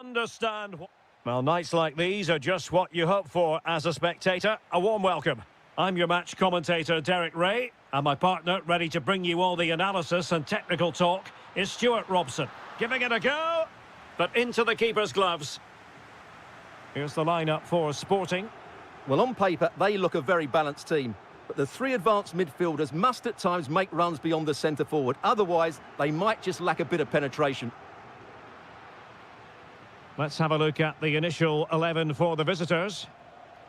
Understand. Well, nights like these are just what you hope for as a spectator. A warm welcome. I'm your match commentator, Derek Ray, and my partner, ready to bring you all the analysis and technical talk, is Stuart Robson. Giving it a go, but into the keeper's gloves. Here's the lineup for Sporting. Well, on paper, they look a very balanced team. But the three advanced midfielders must at times make runs beyond the centre-forward. Otherwise, they might just lack a bit of penetration. Let's have a look at the initial 11 for the visitors.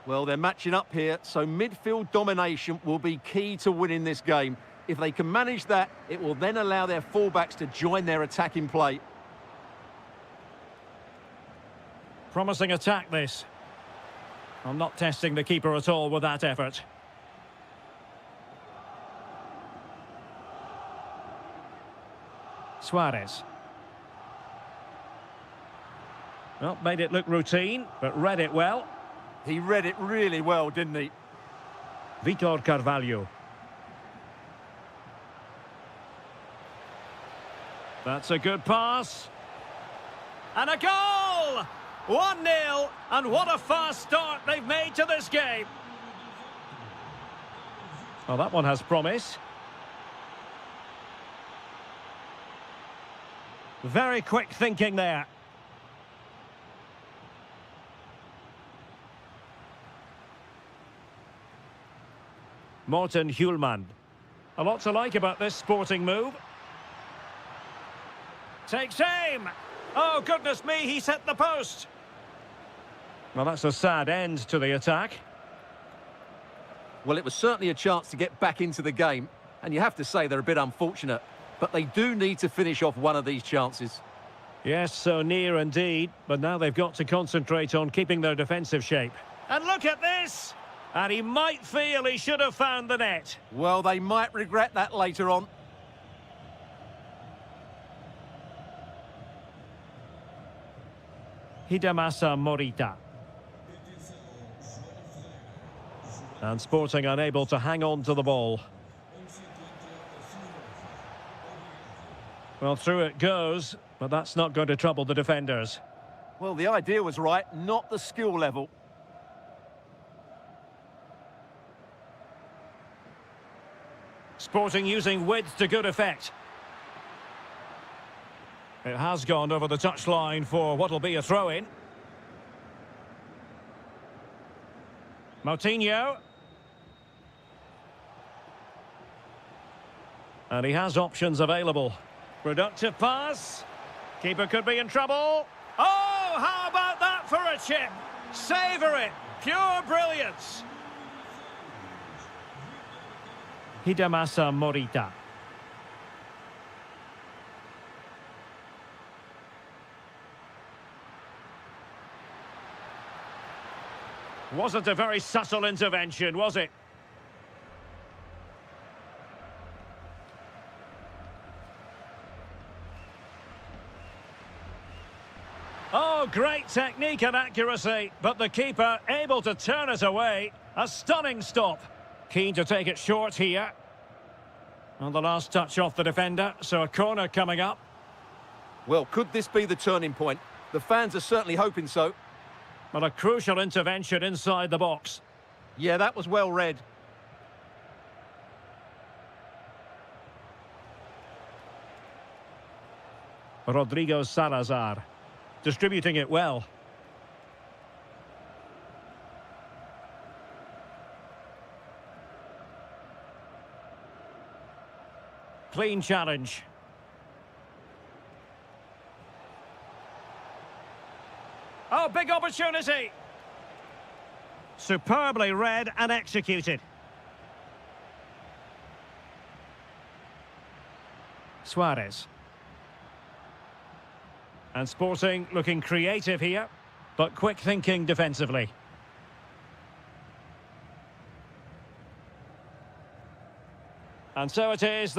Well, they're matching up here, so midfield domination will be key to winning this game. If they can manage that, it will then allow their fullbacks to join their attacking play. Promising attack, this. I'm not testing the keeper at all with that effort. Suarez. Well, made it look routine, but read it well. He read it really well, didn't he? Vitor Carvalho. That's a good pass. And a goal! 1-0, and what a fast start they've made to this game. Well, that one has promise. Very quick thinking there. Morten Hjulmand. A lot to like about this Sporting move. Takes aim. Oh, goodness me, he's hit the post. Well, that's a sad end to the attack. Well, it was certainly a chance to get back into the game. And you have to say they're a bit unfortunate. But they do need to finish off one of these chances. Yes, so near indeed. But now they've got to concentrate on keeping their defensive shape. And look at this! And he might feel he should have found the net. Well, they might regret that later on. Hidemasa Morita. And Sporting unable to hang on to the ball. Well, through it goes, but that's not going to trouble the defenders. Well, the idea was right, not the skill level. Sporting using width to good effect. It has gone over the touchline for what will be a throw-in. Moutinho. And he has options available. Productive pass. Keeper could be in trouble. Oh, how about that for a chip? Savour it. Pure brilliance. Hidemasa Morita. Wasn't a very subtle intervention, was it? Oh, great technique and accuracy, but the keeper able to turn it away. A stunning stop. Keen to take it short here. On the last touch off the defender, so a corner coming up. Well, could this be the turning point? The fans are certainly hoping so. But a crucial intervention inside the box. Yeah, that was well read. Rodrigo Salazar. Distributing it well. Clean challenge. Oh, big opportunity. Superbly read and executed. Suarez. And Sporting looking creative here, but quick thinking defensively. And so it is,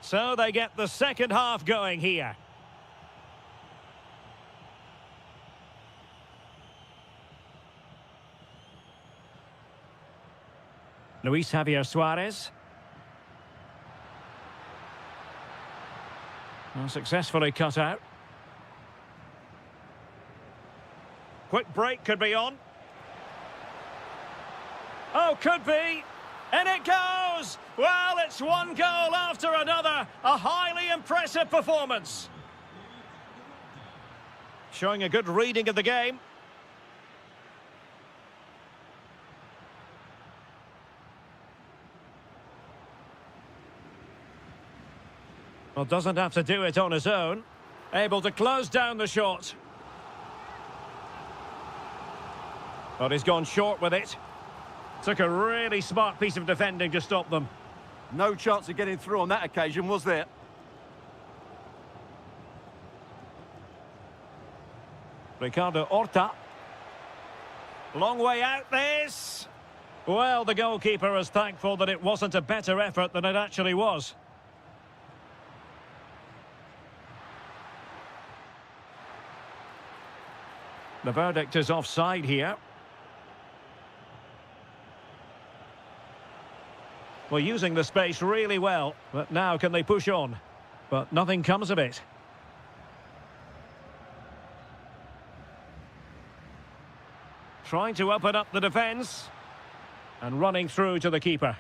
So they get the second half going here. Luis Javier Suarez. Successfully cut out. Quick break could be on. Oh, could be. And it goes! Well, it's one goal after another. A highly impressive performance. Showing a good reading of the game. Well, doesn't have to do it on his own. Able to close down the shot. But he's gone short with it. Took a really smart piece of defending to stop them. No chance of getting through on that occasion, was there? Ricardo Horta. Long way out this. Well, the goalkeeper is thankful that it wasn't a better effort than it actually was. The verdict is offside here. Well, using the space really well, but now can they push on? But nothing comes of it. Trying to open up the defence. And running through to the keeper.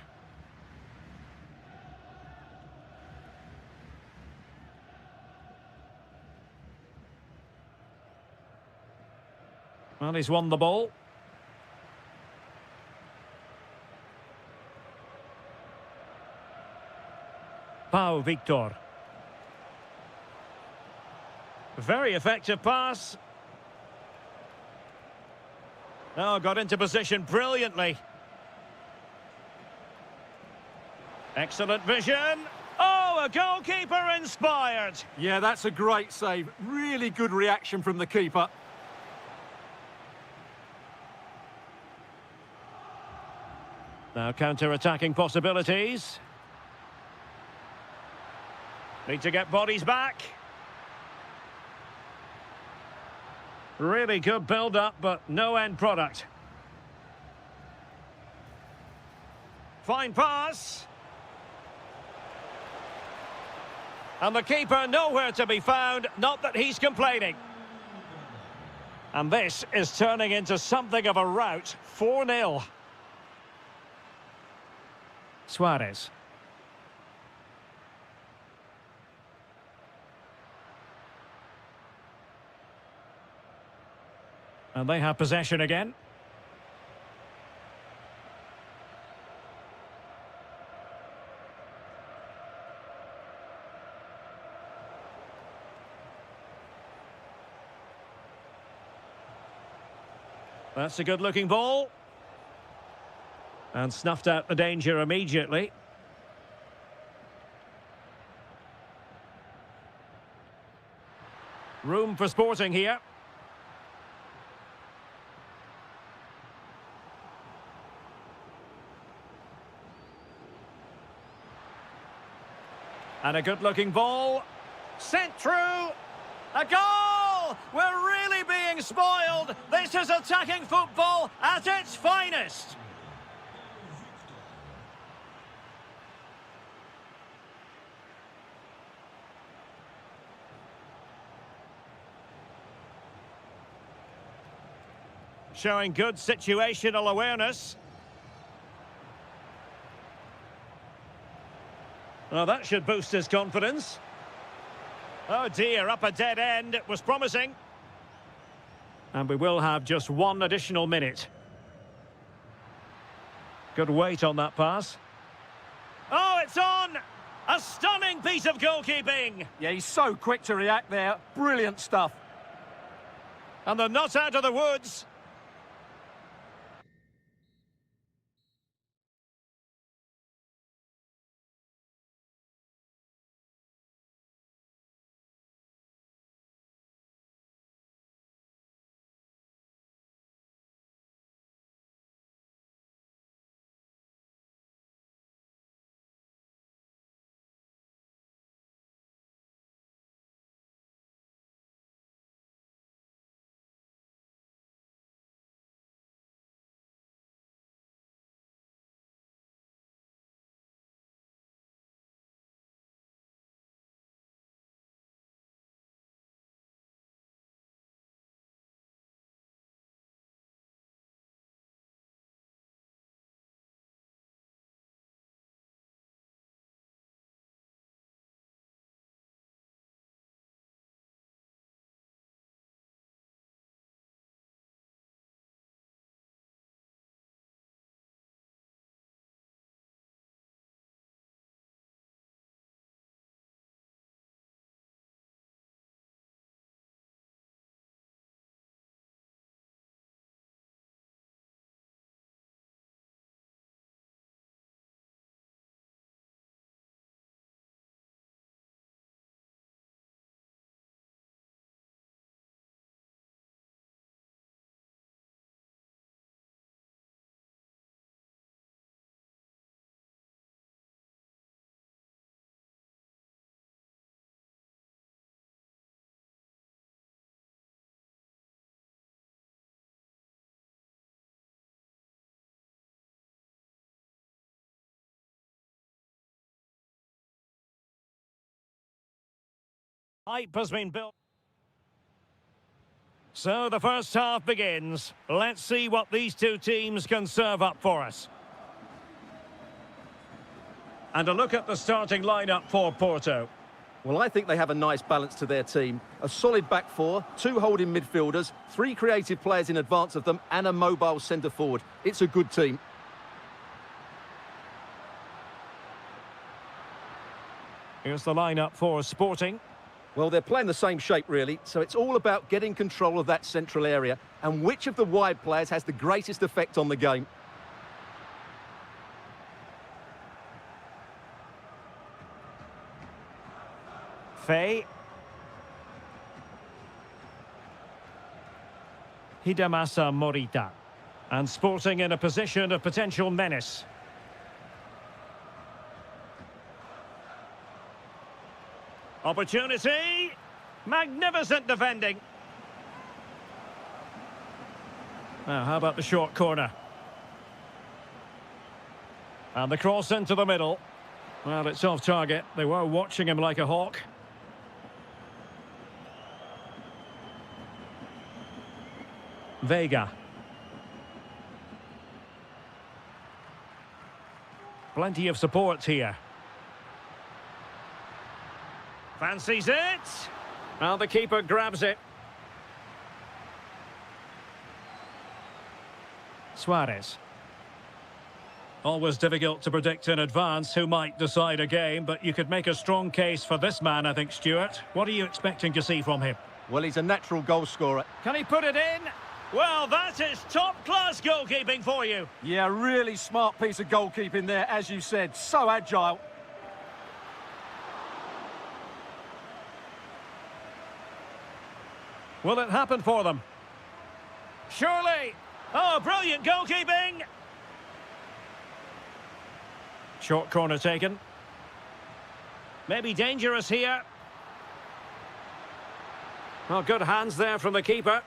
Well, he's won the ball. Pau Victor. Very effective pass. Oh, got into position brilliantly. Excellent vision. Oh, a goalkeeper inspired. Yeah, that's a great save. Really good reaction from the keeper. Now counter-attacking possibilities. Need to get bodies back. Really good build-up, but no end product. Fine pass. And the keeper nowhere to be found, not that he's complaining. And this is turning into something of a rout, 4-0. Suarez. And they have possession again. That's a good-looking ball. And snuffed out the danger immediately. Room for Sporting here. And a good-looking ball. Sent through. A goal! We're really being spoiled. This is attacking football at its finest. Showing good situational awareness. Well, that should boost his confidence. Oh dear, up a dead end. It was promising. And we will have just one additional minute. Good weight on that pass. Oh, it's on! A stunning piece of goalkeeping. Yeah, he's so quick to react there. Brilliant stuff. And they're not out of the woods. Hype has been built. So the first half begins. Let's see what these two teams can serve up for us. And a look at the starting lineup for Porto. Well, I think they have a nice balance to their team. A solid back four, two holding midfielders, three creative players in advance of them, and a mobile centre forward. It's a good team. Here's the lineup for Sporting. Well, they're playing the same shape, really, so it's all about getting control of that central area and which of the wide players has the greatest effect on the game. Fay. Hidemasa Morita. And Sporting in a position of potential menace. Opportunity. Magnificent defending. Now, how about the short corner? And the cross into the middle. Well, it's off target. They were watching him like a hawk. Vega. Plenty of support here. Fancies it. Well, the keeper grabs it. Suarez. Always difficult to predict in advance who might decide a game, but you could make a strong case for this man, I think, Stuart. What are you expecting to see from him? Well, he's a natural goal scorer. Can he put it in? Well, that is top-class goalkeeping for you. Yeah, really smart piece of goalkeeping there, as you said. So agile. Will it happen for them? Surely. Oh, brilliant goalkeeping. Short corner taken. Maybe dangerous here. Oh, good hands there from the keeper.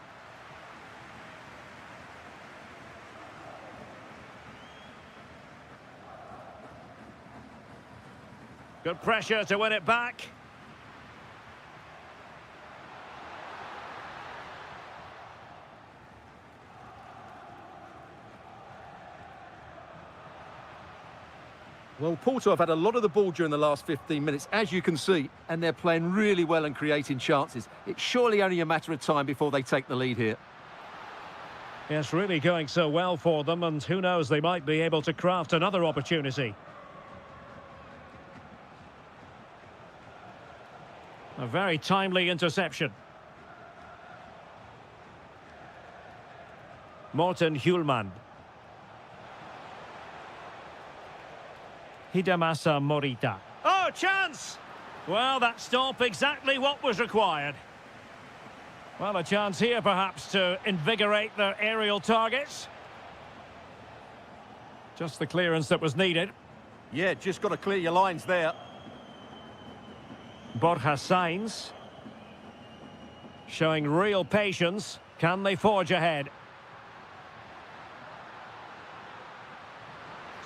Good pressure to win it back. Well, Porto have had a lot of the ball during the last 15 minutes, as you can see, and they're playing really well and creating chances. It's surely only a matter of time before they take the lead here. Yes, really going so well for them, and who knows, they might be able to craft another opportunity. A very timely interception. Morten Hjulmand. Hidemasa Morita. Oh, chance! Well, that stop exactly what was required. Well, a chance here perhaps to invigorate their aerial targets. Just the clearance that was needed. Yeah, just got to clear your lines there. Borja Sainz. Showing real patience. Can they forge ahead?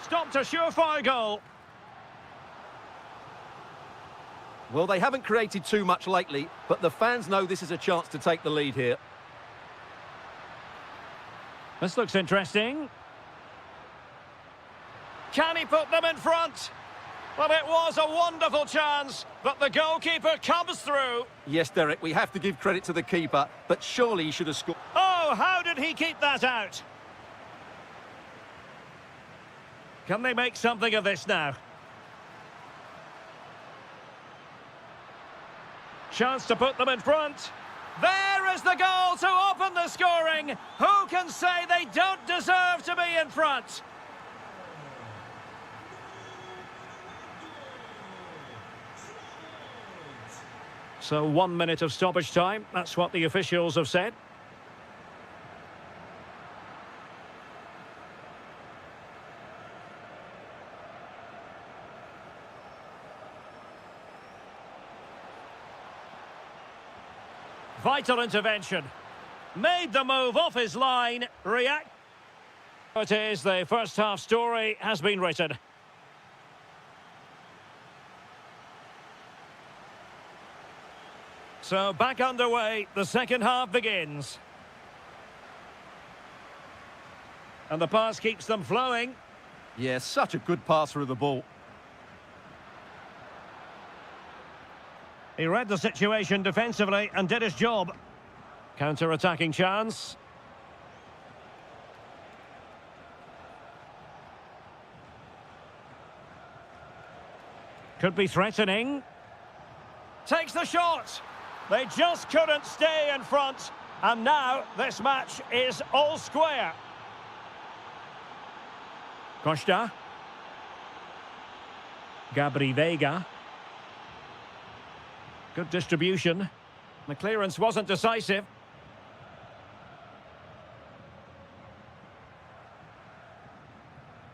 Stopped a surefire goal. Well, they haven't created too much lately, but the fans know this is a chance to take the lead here. This looks interesting. Can he put them in front? Well, it was a wonderful chance, but the goalkeeper comes through. Yes, Derek, we have to give credit to the keeper, but surely he should have scored. Oh, how did he keep that out? Can they make something of this now? Chance to put them in front. There is the goal to open the scoring. Who can say they don't deserve to be in front? So 1 minute of stoppage time. That's what the officials have said. Vital intervention. Made the move off his line. React. It is the first half story has been written. So back underway, the second half begins. And the pass keeps them flowing. Yeah, such a good passer of the ball. He read the situation defensively and did his job. Counter-attacking chance. Could be threatening. Takes the shot. They just couldn't stay in front. And now this match is all square. Costa. Gabri Veiga. Good distribution. The clearance wasn't decisive.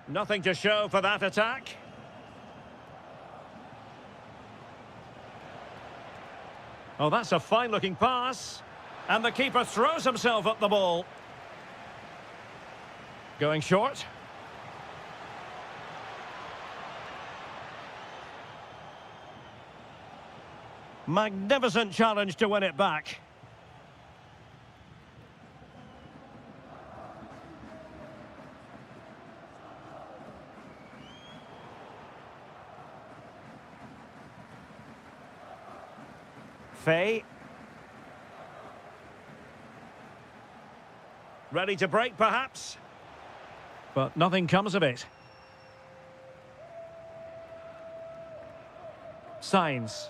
Nothing to show for that attack. Oh, that's a fine-looking pass. And the keeper throws himself at the ball. Going short. Magnificent challenge to win it back. Faye. Ready to break, perhaps? But nothing comes of it. Signs.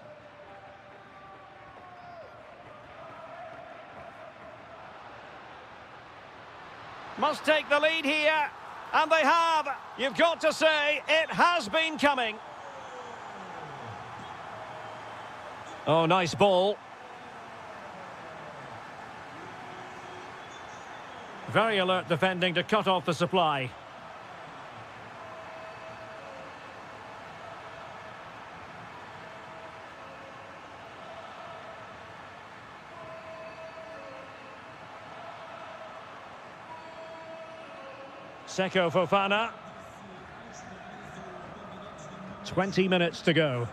Must take the lead here. And they have. You've got to say, it has been coming. Oh, nice ball. Very alert defending to cut off the supply. Seko Fofana. 20 minutes to go.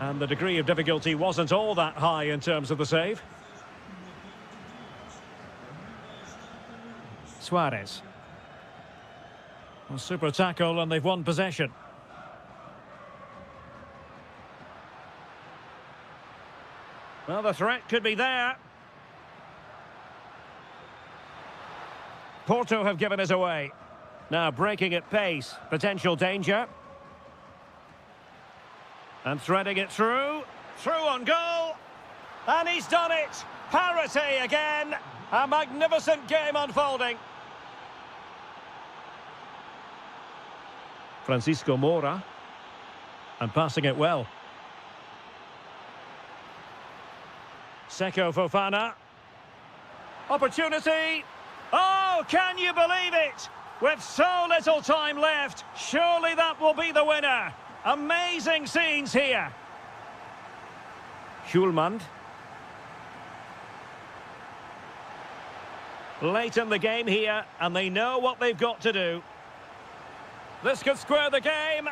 And the degree of difficulty wasn't all that high in terms of the save. Suarez. A super tackle and they've won possession. Well, the threat could be there. Porto have given us away. Now breaking at pace. Potential danger. And threading it through. Through on goal. And he's done it. Parity again. A magnificent game unfolding. Francisco Moura. And passing it well. Seko Fofana. Opportunity. Oh, can you believe it? With so little time left, surely that will be the winner. Amazing scenes here. Schulman. Late in the game here, and they know what they've got to do. This could square the game.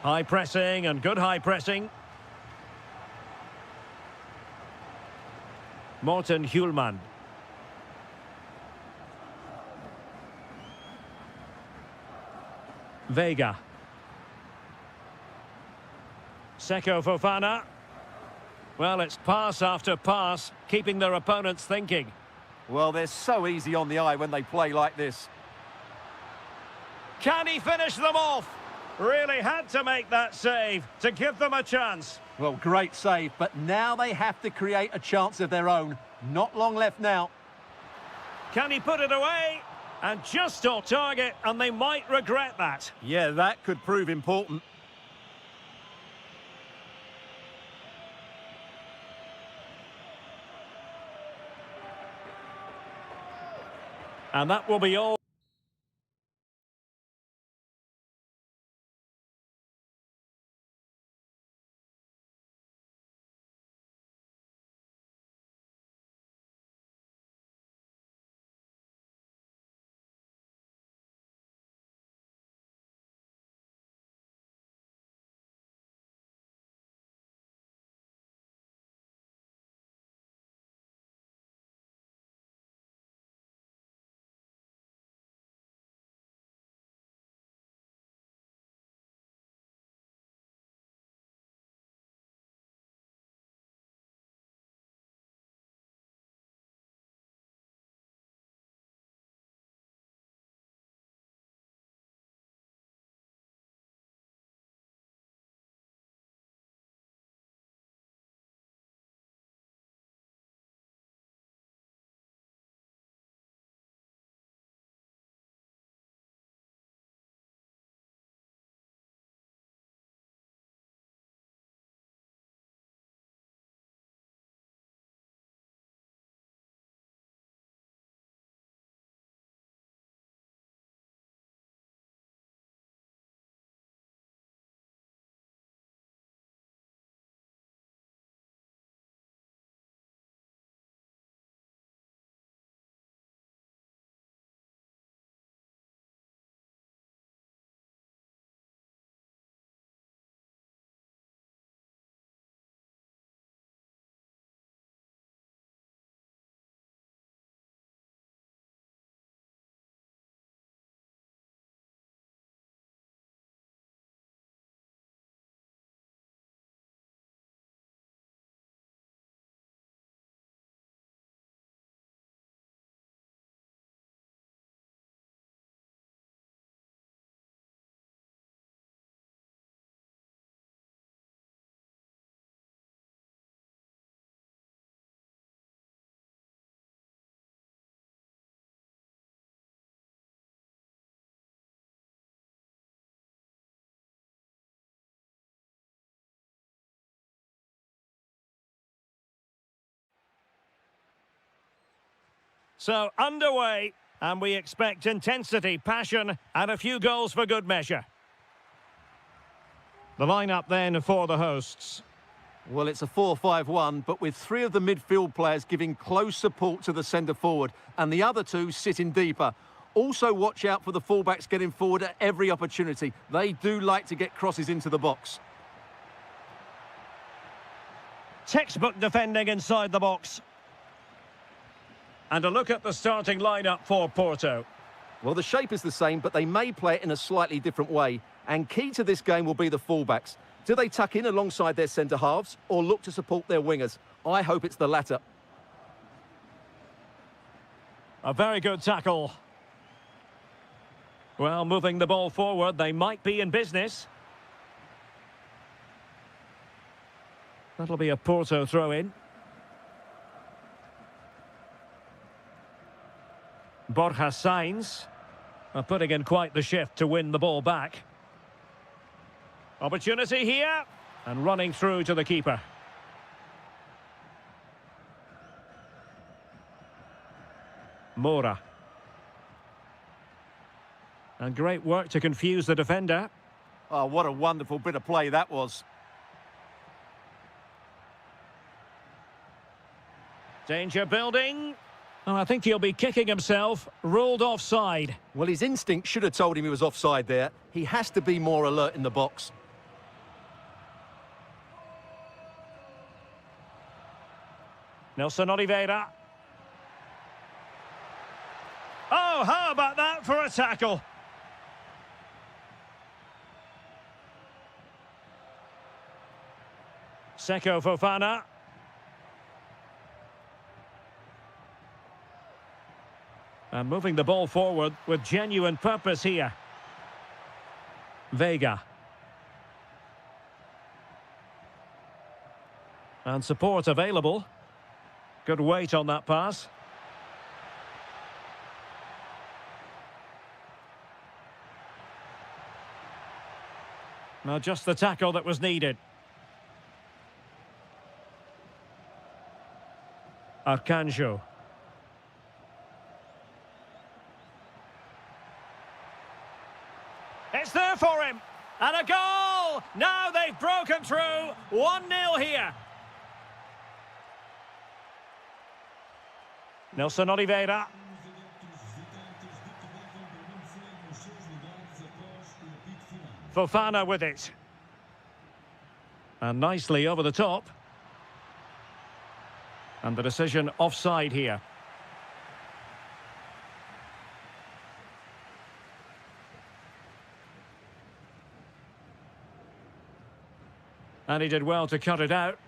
High pressing and good high pressing. Morten Hjulman. Veiga. Seko Fofana. Well, it's pass after pass, keeping their opponents thinking. Well, they're so easy on the eye when they play like this. Can he finish them off? Really had to make that save to give them a chance. Well, great save, but now they have to create a chance of their own. Not long left now. Can he put it away? And just off target, and they might regret that. Yeah, that could prove important. And that will be all. So, underway, and we expect intensity, passion, and a few goals for good measure. The lineup then for the hosts. Well, it's a 4-5-1, but with three of the midfield players giving close support to the centre-forward, and the other two sitting deeper. Also watch out for the fullbacks getting forward at every opportunity. They do like to get crosses into the box. Textbook defending inside the box. And a look at the starting lineup for Porto. Well, the shape is the same, but they may play it in a slightly different way. And key to this game will be the fullbacks. Do they tuck in alongside their centre-halves or look to support their wingers? I hope it's the latter. A very good tackle. Well, moving the ball forward, they might be in business. That'll be a Porto throw-in. Borja Sainz are putting in quite the shift to win the ball back. Opportunity here, and running through to the keeper. Moura. And great work to confuse the defender. Oh, what a wonderful bit of play that was. Danger building. Oh, I think he'll be kicking himself. Ruled offside. Well, his instinct should have told him he was offside there. He has to be more alert in the box. Nelson Oliveira. Oh, how about that for a tackle? Seko Fofana. And moving the ball forward with genuine purpose here. Vega. And support available. Good weight on that pass. Now just the tackle that was needed. Arcanjo. It's there for him. And a goal! Now they've broken through. 1-0 here. Nelson Oliveira. Fofana with it. And nicely over the top. And the decision offside here. And he did well to cut it out.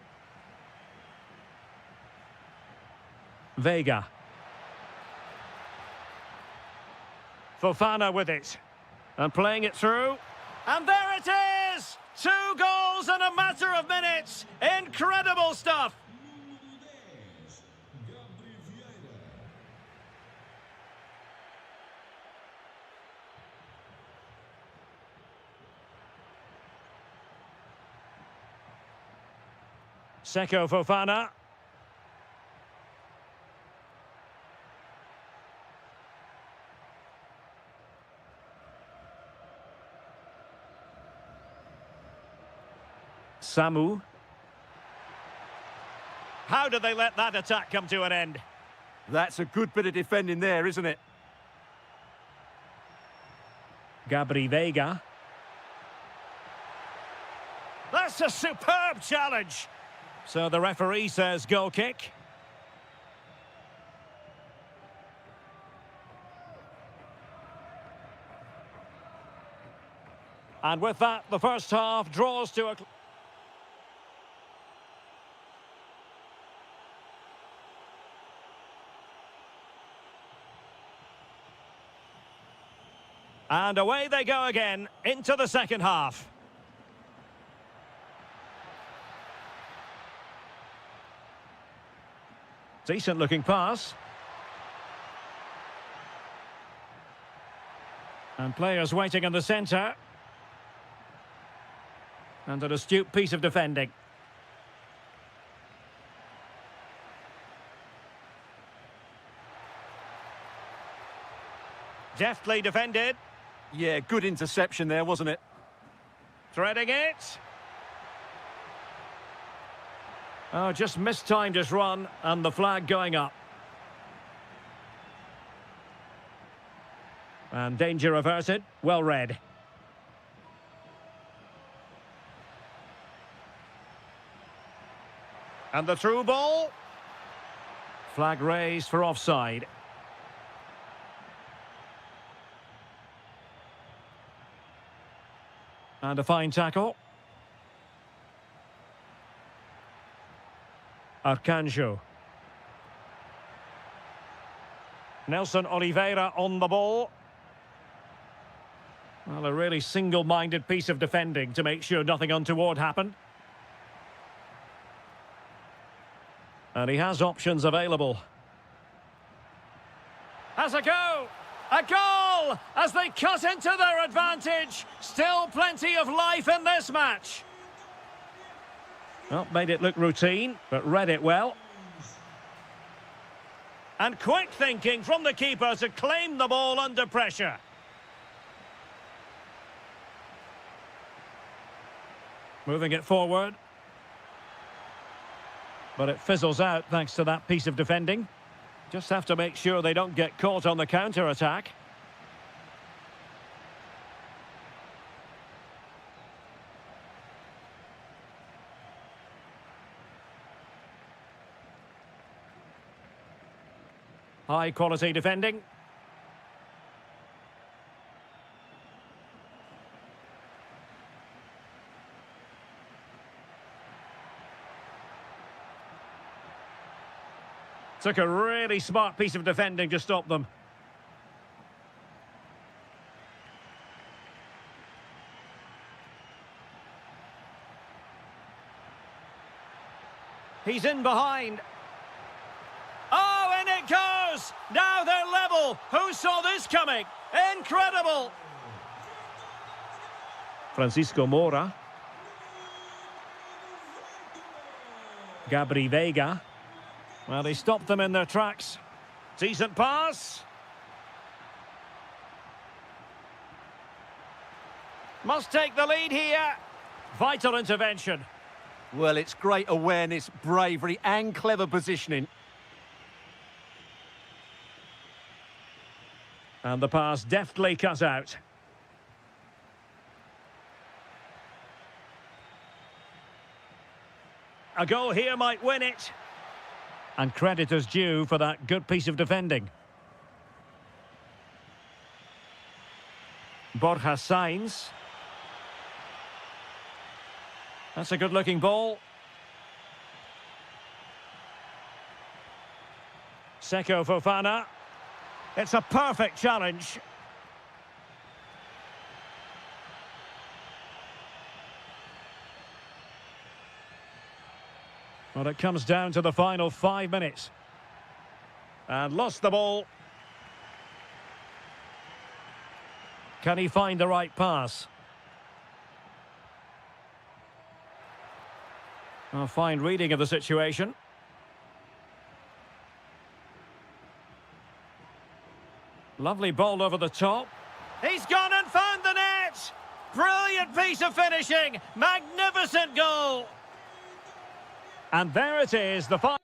Vega. Fofana with it. And playing it through. And there it is! 2 goals in a matter of minutes. Incredible stuff. Seko Fofana. Samu. How did they let that attack come to an end? That's a good bit of defending there, isn't it? Gabri Vega. That's a superb challenge. So the referee says goal kick. And with that, the first half draws to a... And away they go again into the second half. Decent looking pass. And players waiting in the centre. And an astute piece of defending. Deftly defended. Yeah, good interception there, wasn't it? Threading it. Oh, just mistimed his run, and the flag going up. And danger averted. Well read. And the through ball. Flag raised for offside. And a fine tackle. Arcanjo. Nelson Oliveira on the ball. Well, a really single-minded piece of defending to make sure nothing untoward happened. And he has options available. Has a go! A goal! As they cut into their advantage. Still plenty of life in this match. Well, made it look routine, but read it well. And quick thinking from the keeper to claim the ball under pressure. Moving it forward. But it fizzles out thanks to that piece of defending. Just have to make sure they don't get caught on the counter-attack. High-quality defending. Took a really smart piece of defending to stop them. He's in behind. Oh, and it goes! Now they're level. Who saw this coming? Incredible! Francisco Mora. Gabri Veiga. Well, they stopped them in their tracks. Decent pass. Must take the lead here. Vital intervention. Well, it's great awareness, bravery and clever positioning. And the pass deftly cut out. A goal here might win it. And credit is due for that good piece of defending. Borja Sainz. That's a good-looking ball. Seko Fofana. It's a perfect challenge. Well, it comes down to the final 5 minutes. And lost the ball. Can he find the right pass? A fine reading of the situation. Lovely ball over the top. He's gone and found the net! Brilliant piece of finishing! Magnificent goal! And there it is, the final.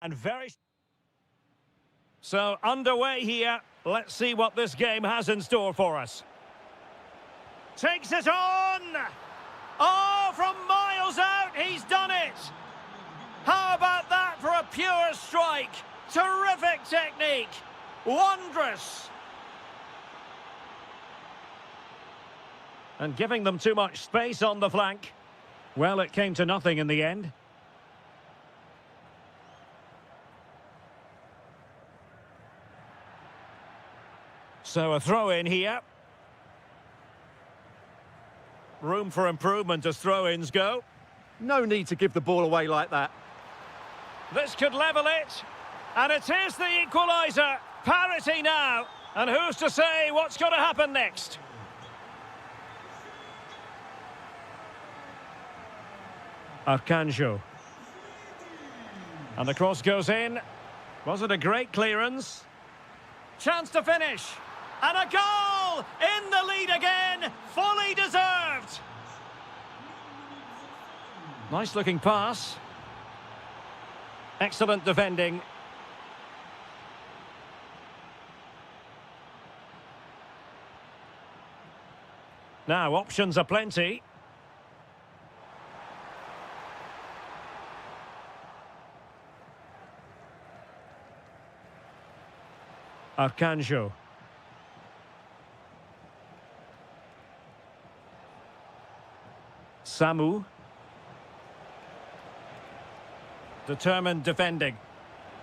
and very... So, underway here. Let's see what this game has in store for us. Takes it on! Oh, from miles out, he's done it! How about that for a pure strike? Terrific technique! Wondrous! And giving them too much space on the flank. Well, it came to nothing in the end. So a throw in here. Room for improvement as throw-ins go. No need to give the ball away like that. This could level it. And it is the equaliser. Parity now. And who's to say what's going to happen next? Arcanjo. And the cross goes in. Was it a great clearance? Chance to finish. And a goal! In the lead again! Fully deserved! Nice looking pass. Excellent defending. Now, options are plenty. Arcanjo. Samu. Determined defending.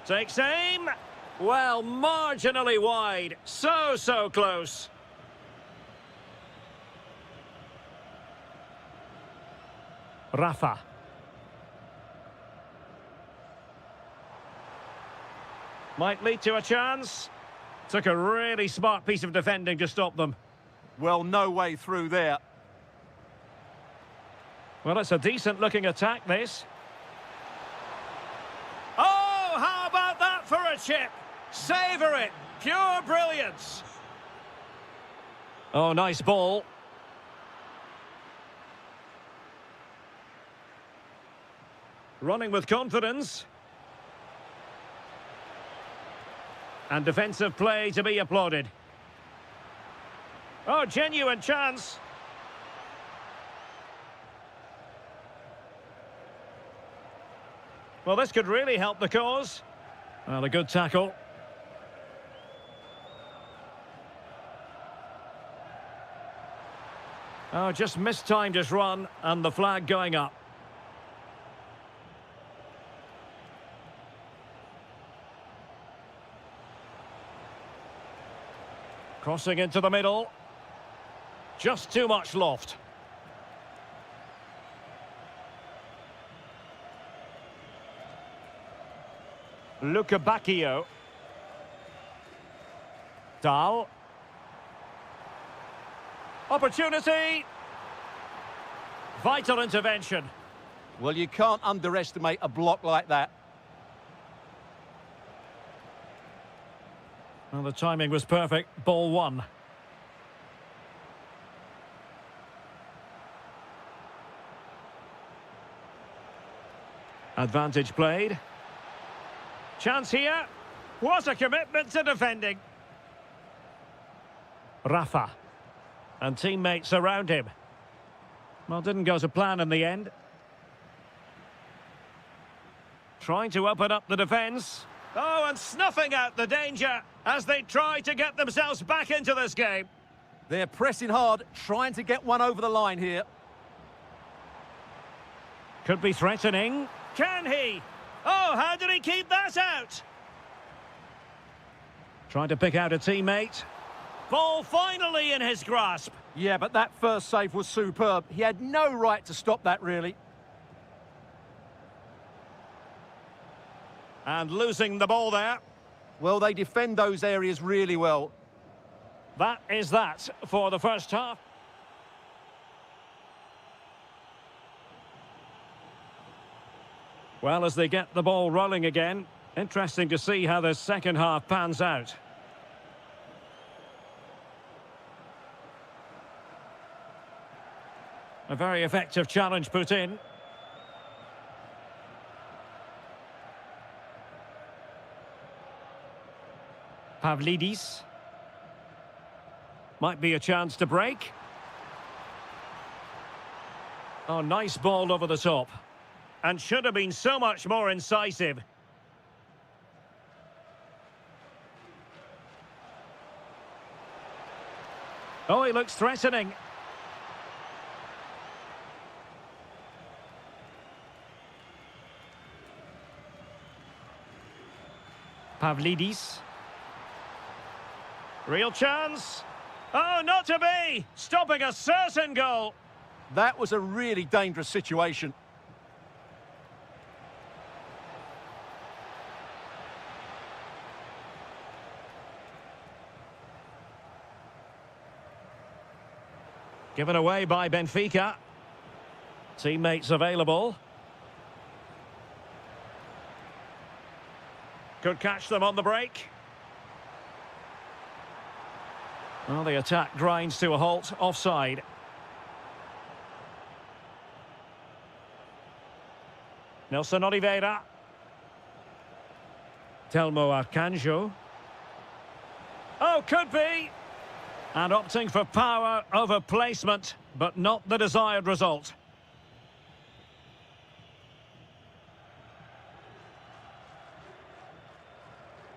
Takes aim. Well, marginally wide. So close. Rafa. Might lead to a chance. Took a really smart piece of defending to stop them. Well, no way through there. Well, it's a decent-looking attack, this. Oh, how about that for a chip? Savour it. Pure brilliance. Oh, nice ball. Running with confidence. And defensive play to be applauded. Oh, genuine chance. Well, this could really help the cause. Well, a good tackle. Oh, just mistimed his run, and the flag going up. Crossing into the middle. Just too much loft. Luca Bacchio. Dahl. Opportunity. Vital intervention. Well, you can't underestimate a block like that. Well, the timing was perfect. Ball one. Advantage played. Chance here. What a commitment to defending. Rafa. And teammates around him. Well, didn't go to plan in the end. Trying to open up the defence. Oh, and snuffing out the danger as they try to get themselves back into this game. They're pressing hard, trying to get one over the line here. Could be threatening. Can he? Oh, how did he keep that out? Trying to pick out a teammate. Ball finally in his grasp. Yeah, but that first save was superb. He had no right to stop that, really. And losing the ball there. Well, they defend those areas really well. That is that for the first half. Well, as they get the ball rolling again, interesting to see how the second half pans out. A very effective challenge put in. Pavlidis. Might be a chance to break. Oh, nice ball over the top. And should have been so much more incisive. Oh, he looks threatening. Pavlidis. Real chance. Oh, not to be! Stopping a certain goal. That was a really dangerous situation. Given away by Benfica. Teammates available. Could catch them on the break. Well, the attack grinds to a halt, offside. Nelson Oliveira. Telmo Arcanjo. Oh, could be! And opting for power over placement, but not the desired result.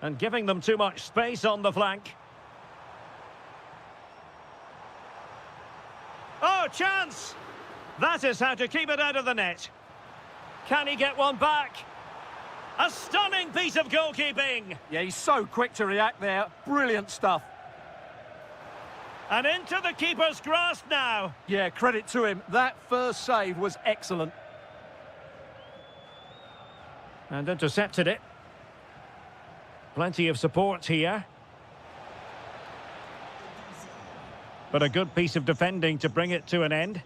And giving them too much space on the flank. Oh, chance! That is how to keep it out of the net. Can he get one back? A stunning piece of goalkeeping! Yeah, he's so quick to react there. Brilliant stuff. And into the keeper's grasp now. Yeah, credit to him. That first save was excellent. And intercepted it. Plenty of support here. But a good piece of defending to bring it to an end.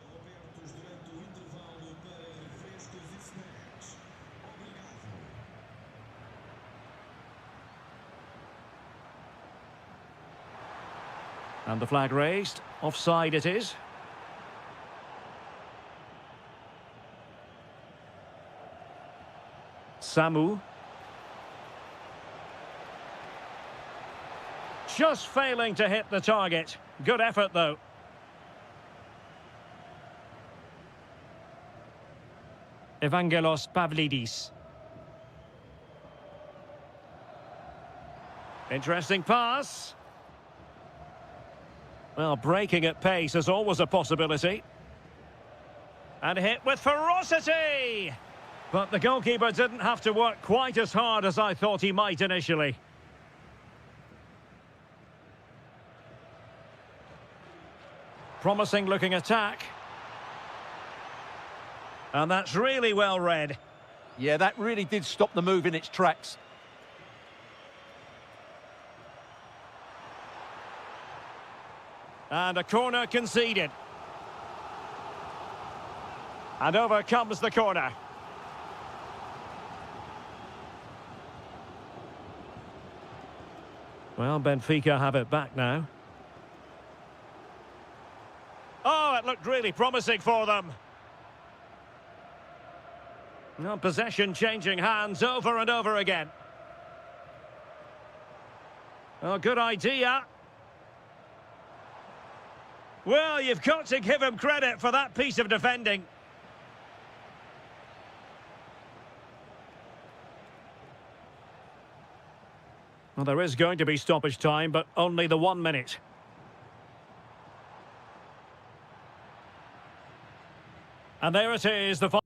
And the flag raised. Offside it is. Samu. Just failing to hit the target. Good effort, though. Evangelos Pavlidis. Interesting pass. Well, breaking at pace is always a possibility. And hit with ferocity! But the goalkeeper didn't have to work quite as hard as I thought he might initially. Promising looking attack. And that's really well read. Yeah, that really did stop the move in its tracks. And a corner conceded. And over comes the corner. Well, Benfica have it back now. Oh, it looked really promising for them. Now possession changing hands over and over again. Oh, good idea. Well, you've got to give him credit for that piece of defending. Well, there is going to be stoppage time, but only the 1 minute. And there it is, the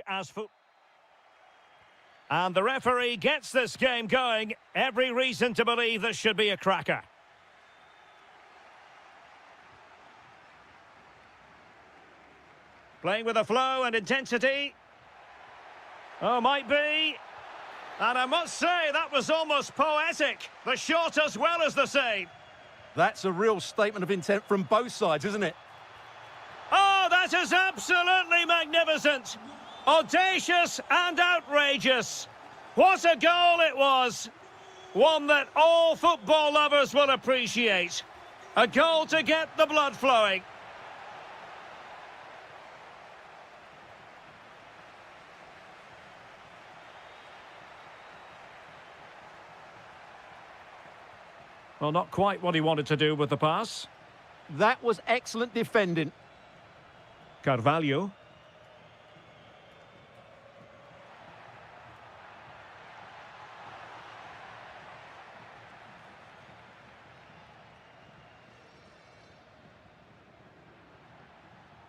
as foot. And the referee gets this game going. Every reason to believe this should be a cracker. Playing with a flow and intensity. Oh, might be. And I must say, that was almost poetic. The shot as well as the save. That's a real statement of intent from both sides, isn't it? Oh, that is absolutely magnificent. Audacious and outrageous. What a goal it was. One that all football lovers will appreciate. A goal to get the blood flowing. Well, not quite what he wanted to do with the pass. That was excellent defending. Carvalho.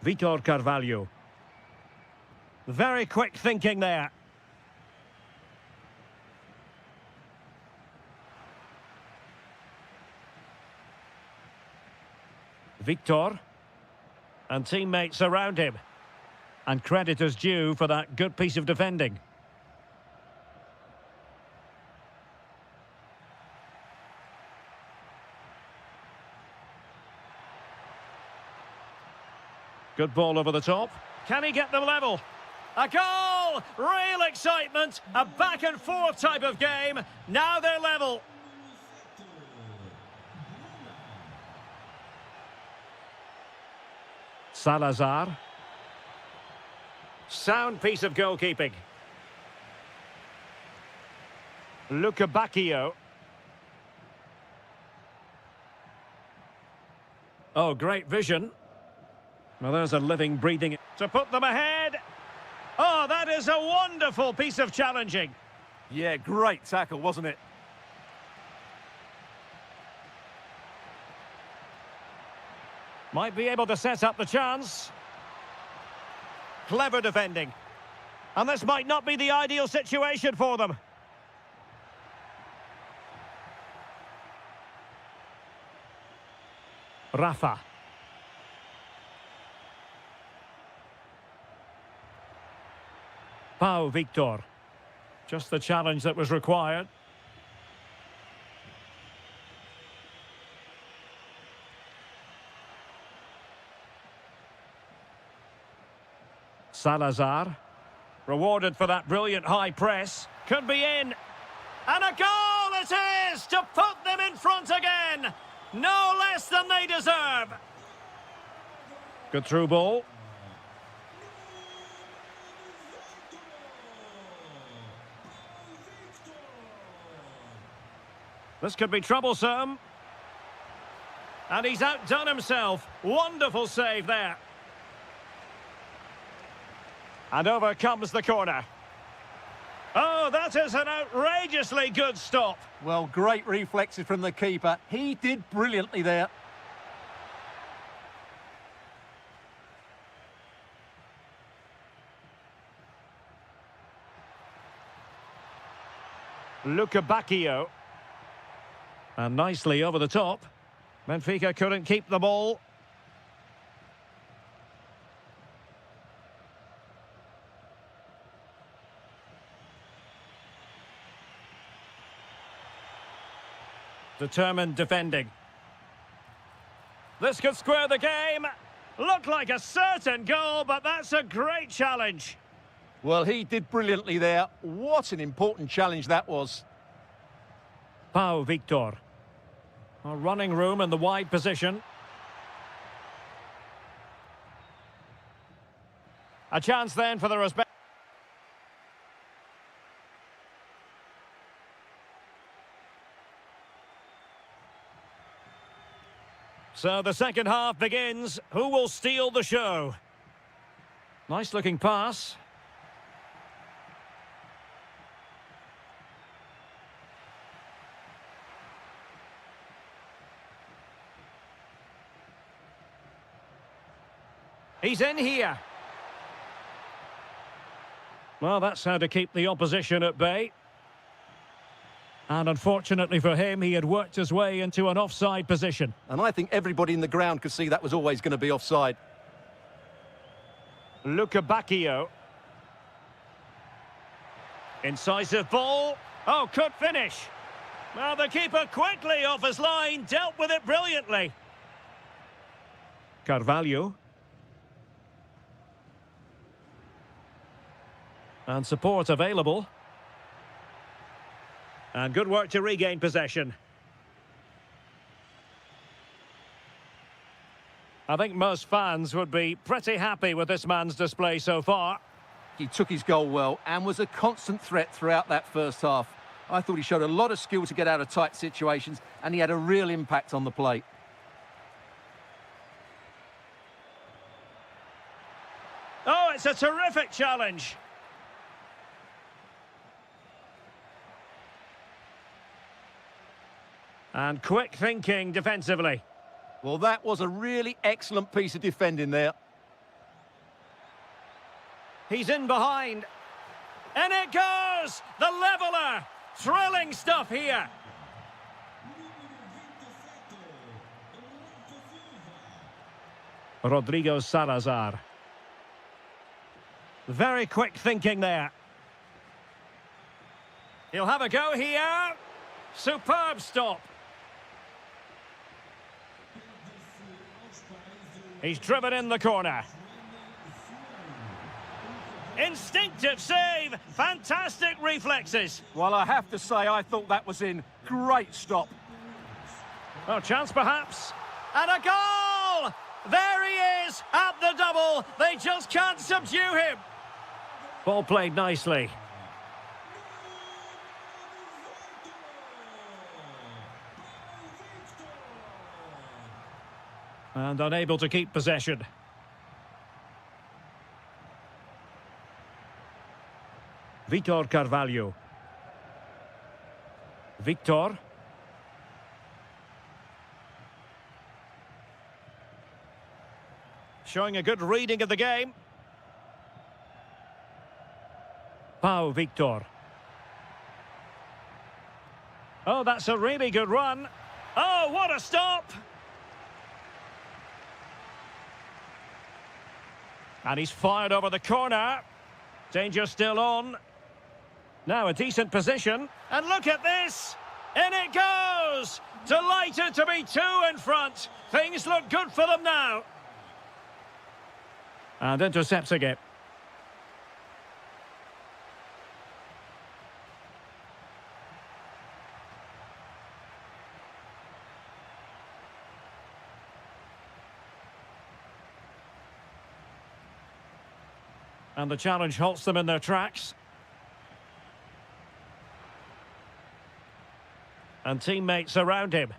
Vitor Carvalho. Very quick thinking there. Victor. And teammates around him. And credit is due for that good piece of defending. Good ball over the top. Can he get them level? A goal! Real excitement. A back and forth type of game. Now they're level. Salazar. Sound piece of goalkeeping. Bacchio. Oh, great vision. Well, there's a living, breathing... To put them ahead. Oh, that is a wonderful piece of challenging. Yeah, great tackle, wasn't it? Might be able to set up the chance. Clever defending. And this might not be the ideal situation for them. Rafa. Pau Victor. Just the challenge that was required. Salazar. Rewarded for that brilliant high press. Could be in. And a goal it is to put them in front again. No less than they deserve. Good through ball. This could be troublesome. And he's outdone himself. Wonderful save there. And over comes the corner. Oh, that is an outrageously good stop. Well, great reflexes from the keeper. He did brilliantly there. Bacchio. And nicely over the top. Benfica couldn't keep the ball. Determined defending. This could square the game. Looked like a certain goal, but that's a great challenge. Well, he did brilliantly there. What an important challenge that was. Pau Victor. A running room in the wide position. A chance then for the respect. So the second half begins. Who will steal the show? Nice looking pass. He's in here. Well, that's how to keep the opposition at bay. And unfortunately for him, he had worked his way into an offside position. And I think everybody in the ground could see that was always going to be offside. Bacchio. Incisive ball. Oh, could finish. Well, the keeper quickly off his line, dealt with it brilliantly. Carvalho. And support available. And good work to regain possession. I think most fans would be pretty happy with this man's display so far. He took his goal well and was a constant threat throughout that first half. I thought he showed a lot of skill to get out of tight situations, and he had a real impact on the plate. Oh, it's a terrific challenge. And quick thinking defensively. Well, that was a really excellent piece of defending there. He's in behind. And it goes! The leveller! Thrilling stuff here. Rodrigo Salazar. Very quick thinking there. He'll have a go here. Superb stop. He's driven in the corner. Instinctive save. Fantastic reflexes. Well, I have to say, I thought that was in. Great stop. Oh, chance perhaps. And a goal! There he is at the double. They just can't subdue him. Ball played nicely. And unable to keep possession. Vitor Carvalho. Victor. Showing a good reading of the game. Pau Victor. Oh, that's a really good run. Oh, what a stop! And he's fired over the corner. Danger still on. Now a decent position. And look at this! In it goes! Delighted to be two in front. Things look good for them now. And intercepting it. And the challenge halts them in their tracks. And teammates around him.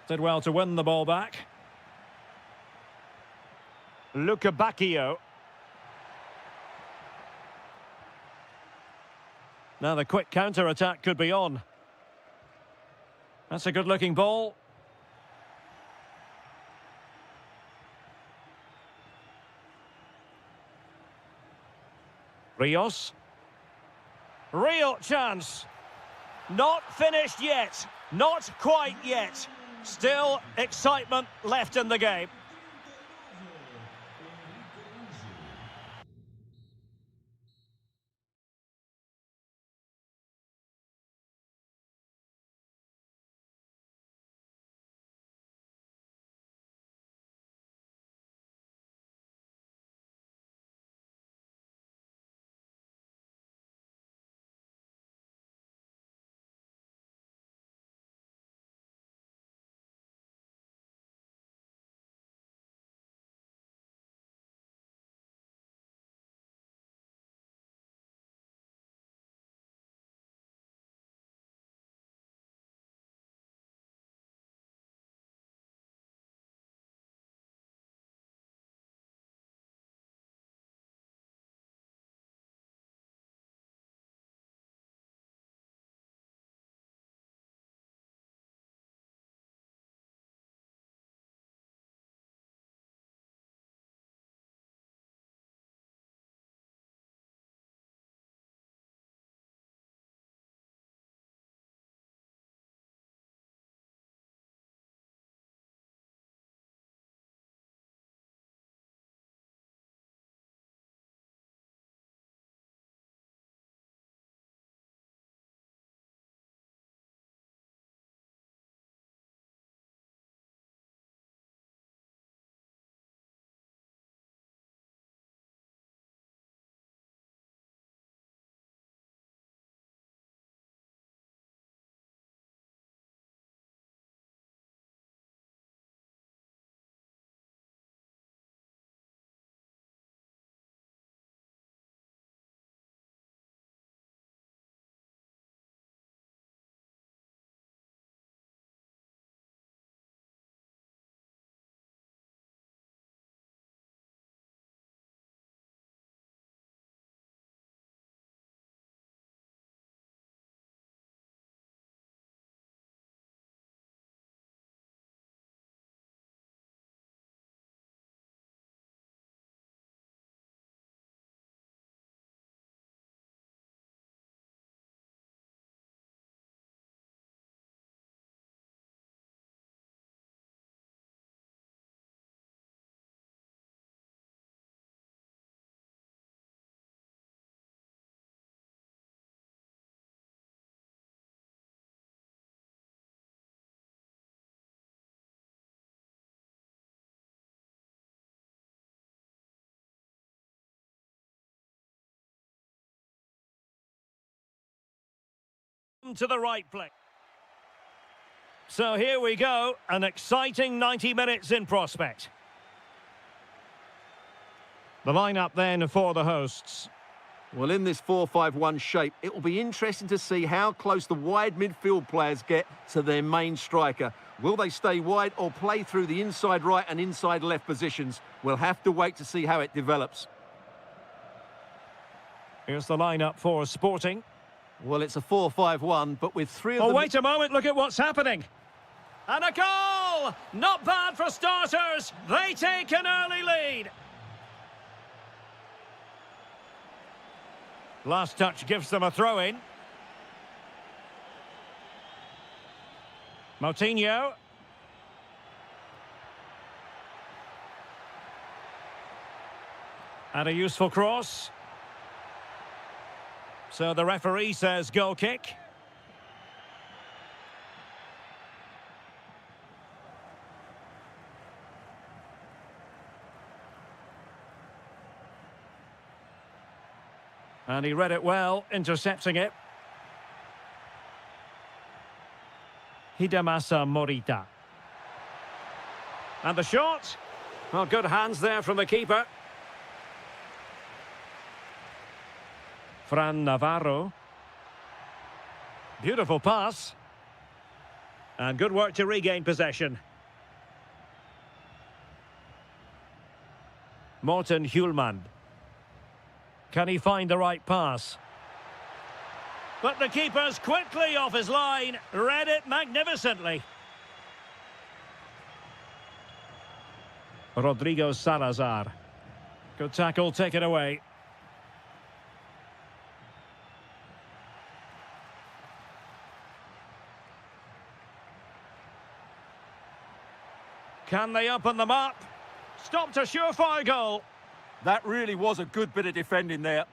Did well to win the ball back. Bacchio. Now the quick counter-attack could be on. That's a good-looking ball. Rios. Real chance. Not finished yet. Not quite yet. Still excitement left in the game. To the right play. So here we go, an exciting 90 minutes in prospect. The lineup then for the hosts. Well, in this 4-5-1 shape, it will be interesting to see how close the wide midfield players get to their main striker. Will they stay wide or play through the inside right and inside left positions? We'll have to wait to see how it develops. Here's the lineup for Sporting. Well, it's a 4-5-1, but with three of them... Oh, wait a moment, look at what's happening. And a goal! Not bad for starters. They take an early lead. Last touch gives them a throw-in. Moutinho. And a useful cross. So the referee says goal kick. And he read it well, intercepting it. Hidemasa Morita. And the shot. Well, good hands there from the keeper. Fran Navarro. Beautiful pass. And good work to regain possession. Morten Hjulmand. Can he find the right pass? But the keeper's quickly off his line. Read it magnificently. Rodrigo Salazar. Good tackle, taken away. Can they open them up? Stopped a surefire goal. That really was a good bit of defending there.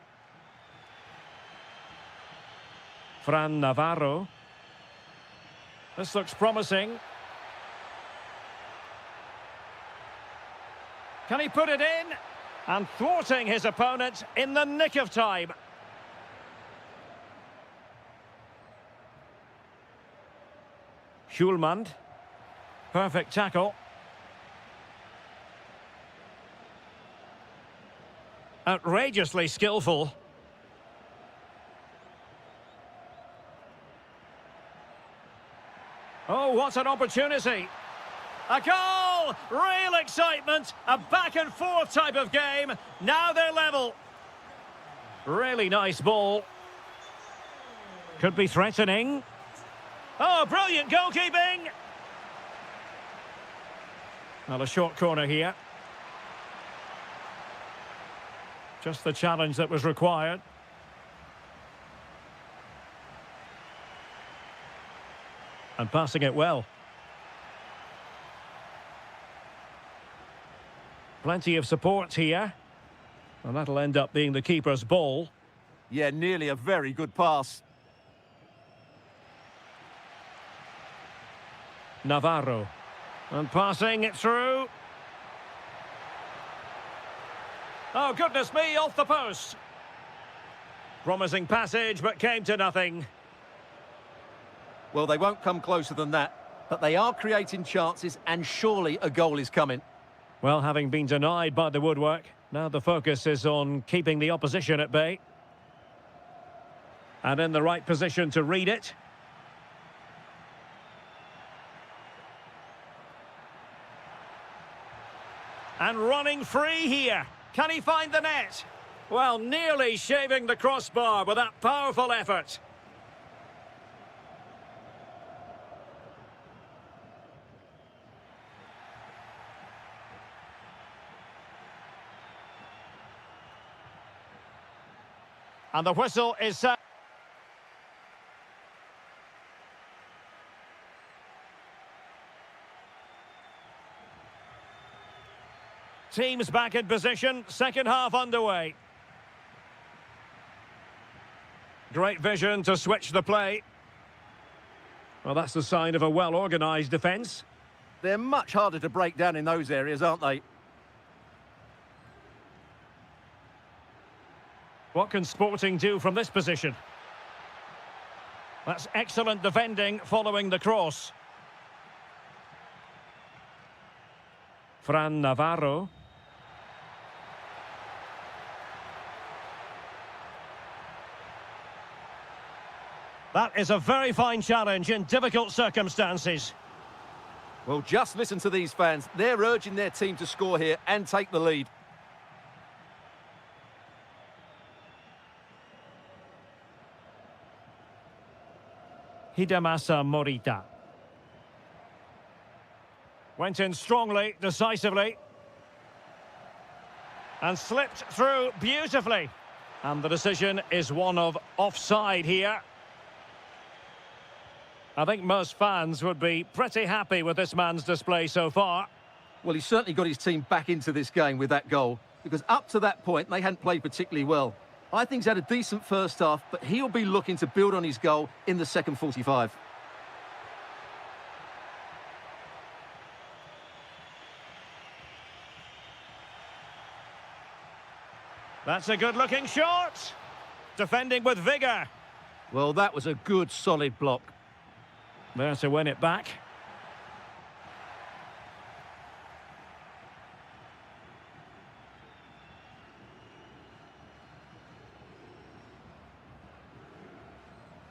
Fran Navarro. This looks promising. Can he put it in? And thwarting his opponent in the nick of time. Hjulmand. Perfect tackle. Outrageously skillful. Oh, what an opportunity. A goal! Real excitement. A back and forth type of game. Now they're level. Really nice ball. Could be threatening. Oh, brilliant goalkeeping. Well, a short corner here. Just the challenge that was required. And passing it well. Plenty of support here. And that'll end up being the keeper's ball. Yeah, nearly a very good pass. Navarro. And passing it through. Oh, goodness me, off the post. Promising passage, but came to nothing. Well, they won't come closer than that, but they are creating chances, and surely a goal is coming. Well, having been denied by the woodwork, now the focus is on keeping the opposition at bay. And in the right position to read it. And running free here. Can he find the net? Well, nearly shaving the crossbar with that powerful effort. And the whistle is set. Teams back in position, second half underway. Great vision to switch the play. Well, that's the sign of a well-organised defence. They're much harder to break down in those areas, aren't they? What can Sporting do from this position? That's excellent defending following the cross. Fran Navarro. That is a very fine challenge in difficult circumstances. Well, just listen to these fans. They're urging their team to score here and take the lead. Hidemasa Morita. Went in strongly, decisively. And slipped through beautifully. And the decision is one of offside here. I think most fans would be pretty happy with this man's display so far. Well, he's certainly got his team back into this game with that goal, because up to that point, they hadn't played particularly well. I think he's had a decent first half, but he'll be looking to build on his goal in the second 45. That's a good-looking shot. Defending with vigour. Well, that was a good, solid block. There to win it back.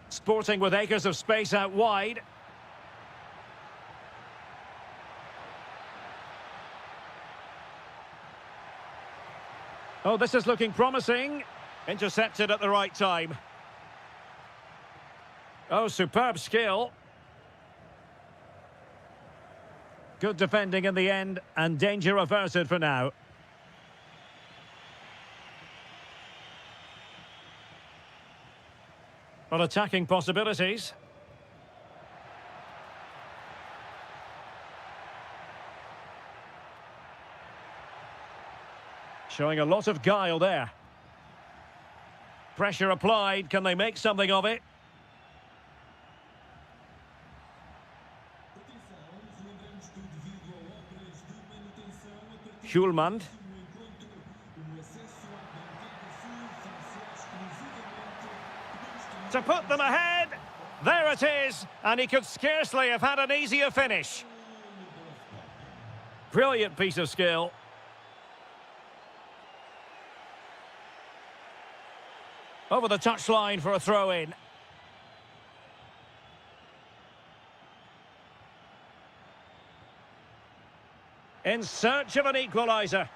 Sporting with acres of space out wide. Oh, this is looking promising. Intercepted at the right time. Oh, superb skill. Good defending in the end, and danger averted for now. Well, attacking possibilities. Showing a lot of guile there. Pressure applied. Can they make something of it? Schulman. To put them ahead. There it is. And he could scarcely have had an easier finish. Brilliant piece of skill. Over the touchline for a throw-in. In search of an equaliser.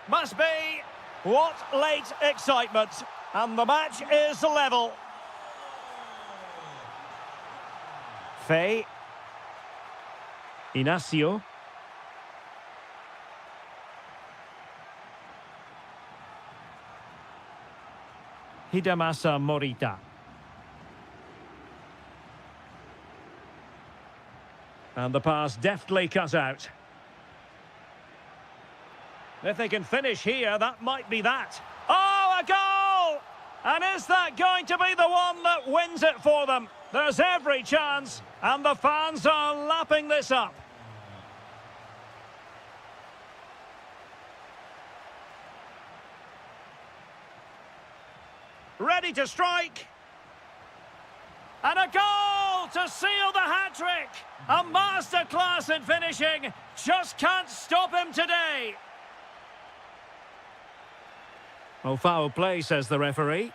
Must be. What late excitement. And the match is level. Fey. Inacio. Hidemasa Morita. And the pass deftly cut out. If they can finish here, that might be that. Oh, a goal! And is that going to be the one that wins it for them? There's every chance, and the fans are lapping this up. Ready to strike. And a goal to seal the hat-trick. A masterclass in finishing. Just can't stop him today. Oh, foul play, says the referee.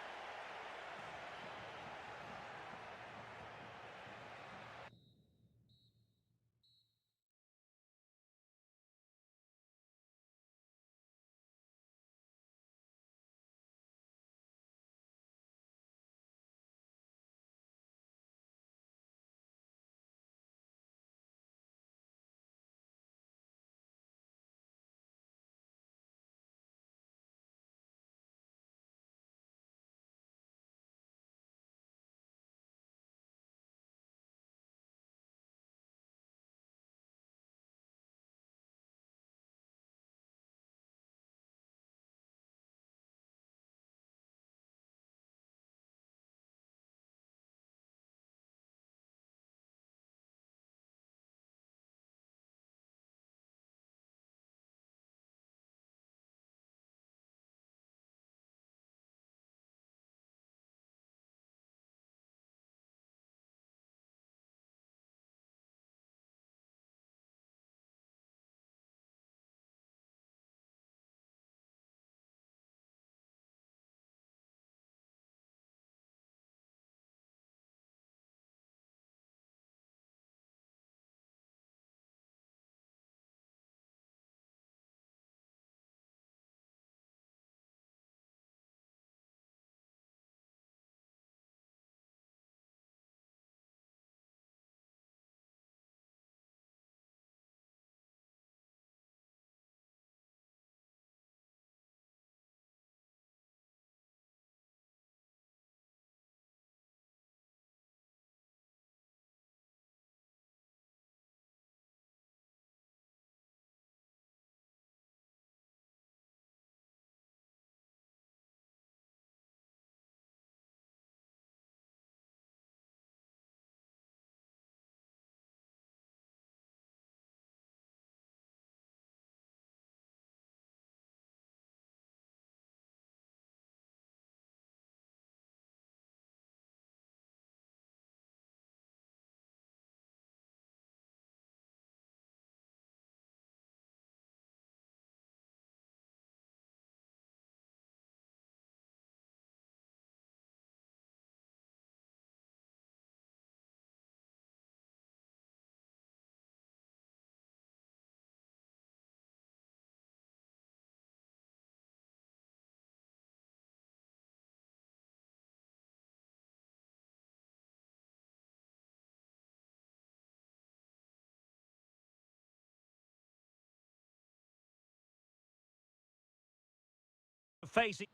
facing.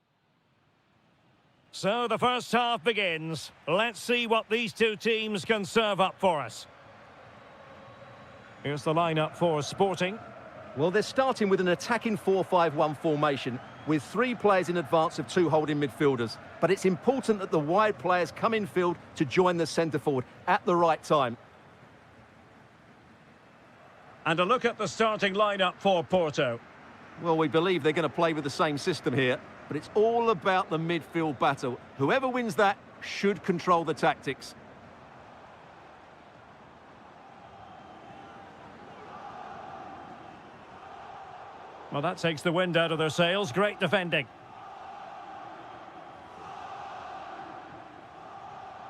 So the first half begins. Let's see what these two teams can serve up for us. Here's the lineup for Sporting. Well, they're starting with an attacking 4-5-1 formation with 3 players in advance of 2 holding midfielders. But it's important that the wide players come in field to join the centre forward at the right time. And a look at the starting lineup for Porto. Well, we believe they're going to play with the same system here, but it's all about the midfield battle. Whoever wins that should control the tactics. Well, that takes the wind out of their sails. Great defending.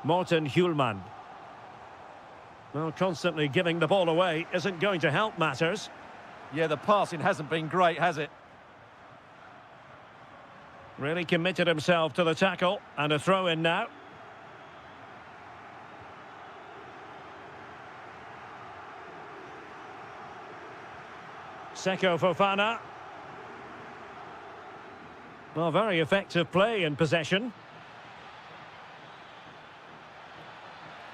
Morten Hjulmand. Well, constantly giving the ball away isn't going to help matters. Yeah, the passing hasn't been great, has it? Really committed himself to the tackle, and a throw in now. Seko Fofana. Well, very effective play in possession.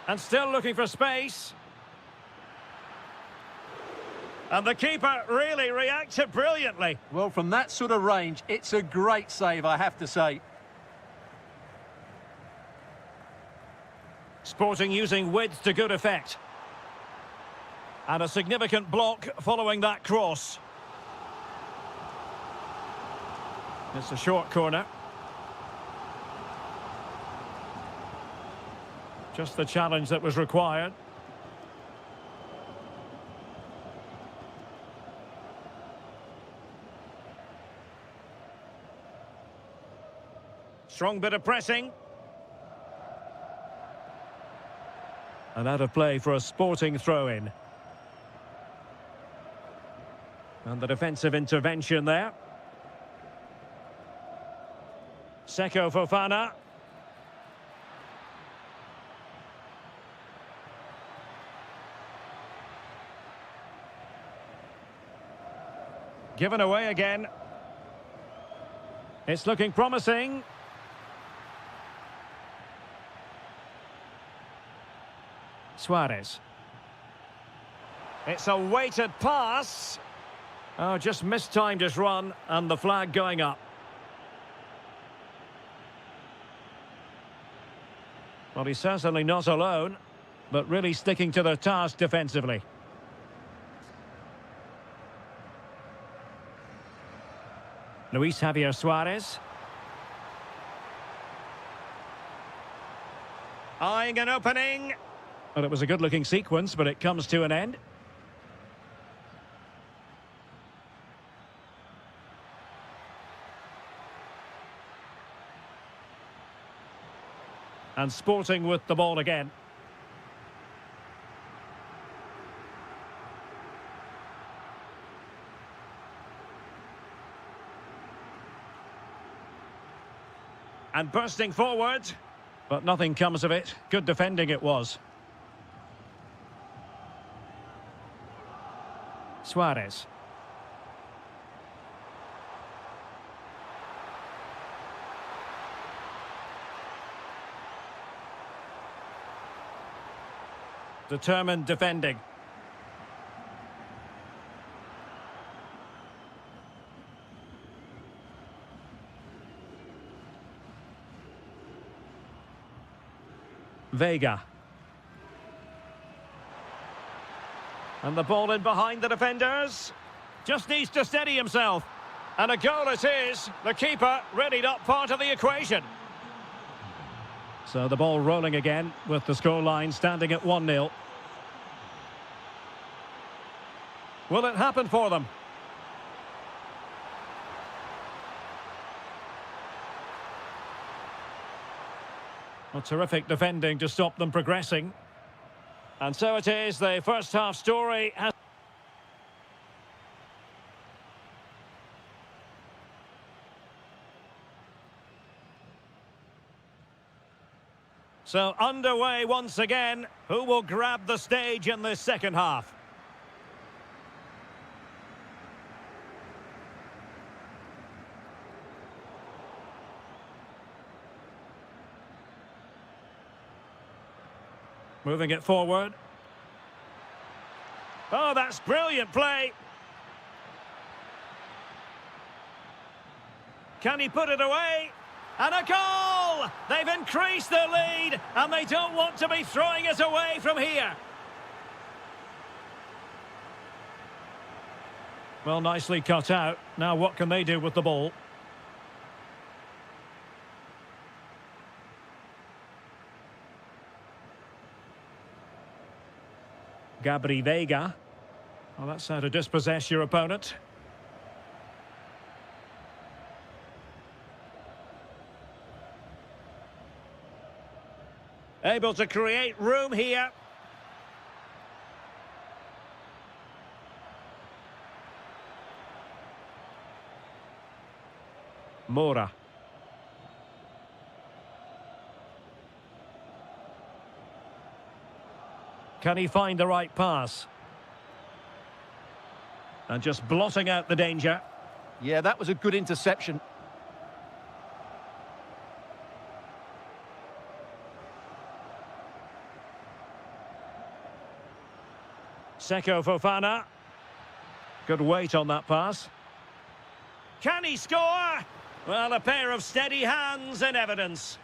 And still looking for space. And the keeper really reacted brilliantly. Well, from that sort of range, it's a great save, I have to say. Sporting using width to good effect. And a significant block following that cross. It's a short corner. Just the challenge that was required. Strong bit of pressing. And out of play for a Sporting throw-in. And the defensive intervention there. Seko Fofana. Given away again. It's looking promising. Suarez. It's a weighted pass. Oh, just mistimed his run, and the flag going up. Well, he's certainly not alone, but really sticking to the task defensively. Luis Javier Suarez. Eyeing an opening. Well, it was a good-looking sequence, but it comes to an end. And Sporting with the ball again. And bursting forward, but nothing comes of it. Good defending it was. Suarez. Determined defending. Vega. And the ball in behind the defenders. Just needs to steady himself. And a goal it is. The keeper really not part of the equation. So the ball rolling again with the scoreline standing at 1-0. Will it happen for them? Well, terrific defending to stop them progressing. And so it is, the first half story has... So underway once again. Who will grab the stage in this second half? Moving it forward. Oh, that's brilliant play. Can he put it away? And a goal! They've increased their lead, and they don't want to be throwing it away from here. Well, nicely cut out. Now what can they do with the ball? Gabri Veiga. Well, that's how to dispossess your opponent. Able to create room here. Mora. Can he find the right pass? And just blotting out the danger. Yeah, that was a good interception. Seko Fofana. Good weight on that pass. Can he score? Well, a pair of steady hands in evidence.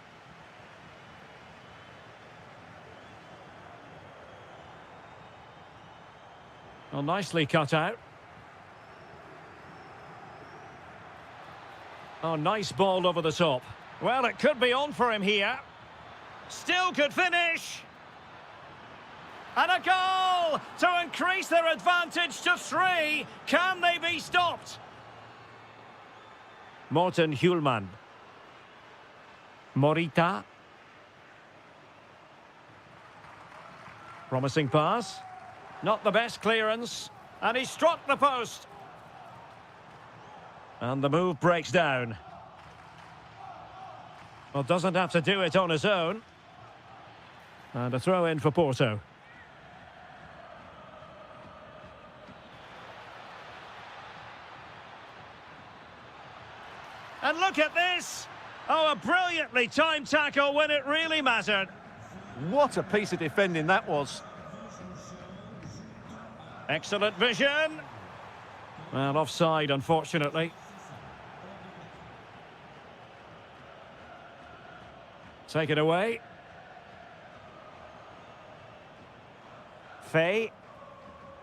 Well, nicely cut out. Oh, nice ball over the top. Well, it could be on for him here. Still could finish. And a goal to increase their advantage to 3. Can they be stopped? Morten Hjulman. Morita. Promising pass. Not the best clearance. And he struck the post. And the move breaks down. Well, doesn't have to do it on his own. And a throw in for Porto. And look at this! Oh, a brilliantly timed tackle when it really mattered. What a piece of defending that was. Excellent vision. Well, offside, unfortunately. Take it away. Faye.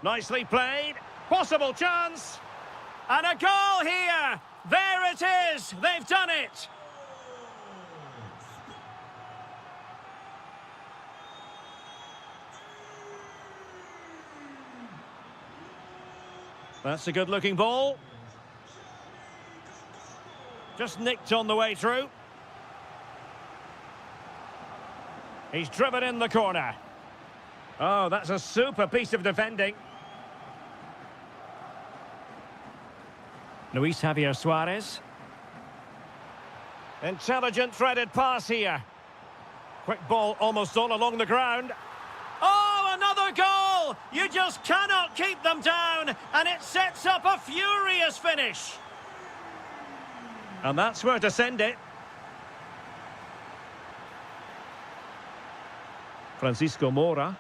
Nicely played. Possible chance. And a goal here! There it is! They've done it! That's a good-looking ball. Just nicked on the way through. He's driven in the corner. Oh, that's a super piece of defending. Luis Javier Suarez. Intelligent threaded pass here. Quick ball almost all along the ground. Oh, another goal! You just cannot keep them down, and it sets up a furious finish. And that's where to send it. Francisco Mora.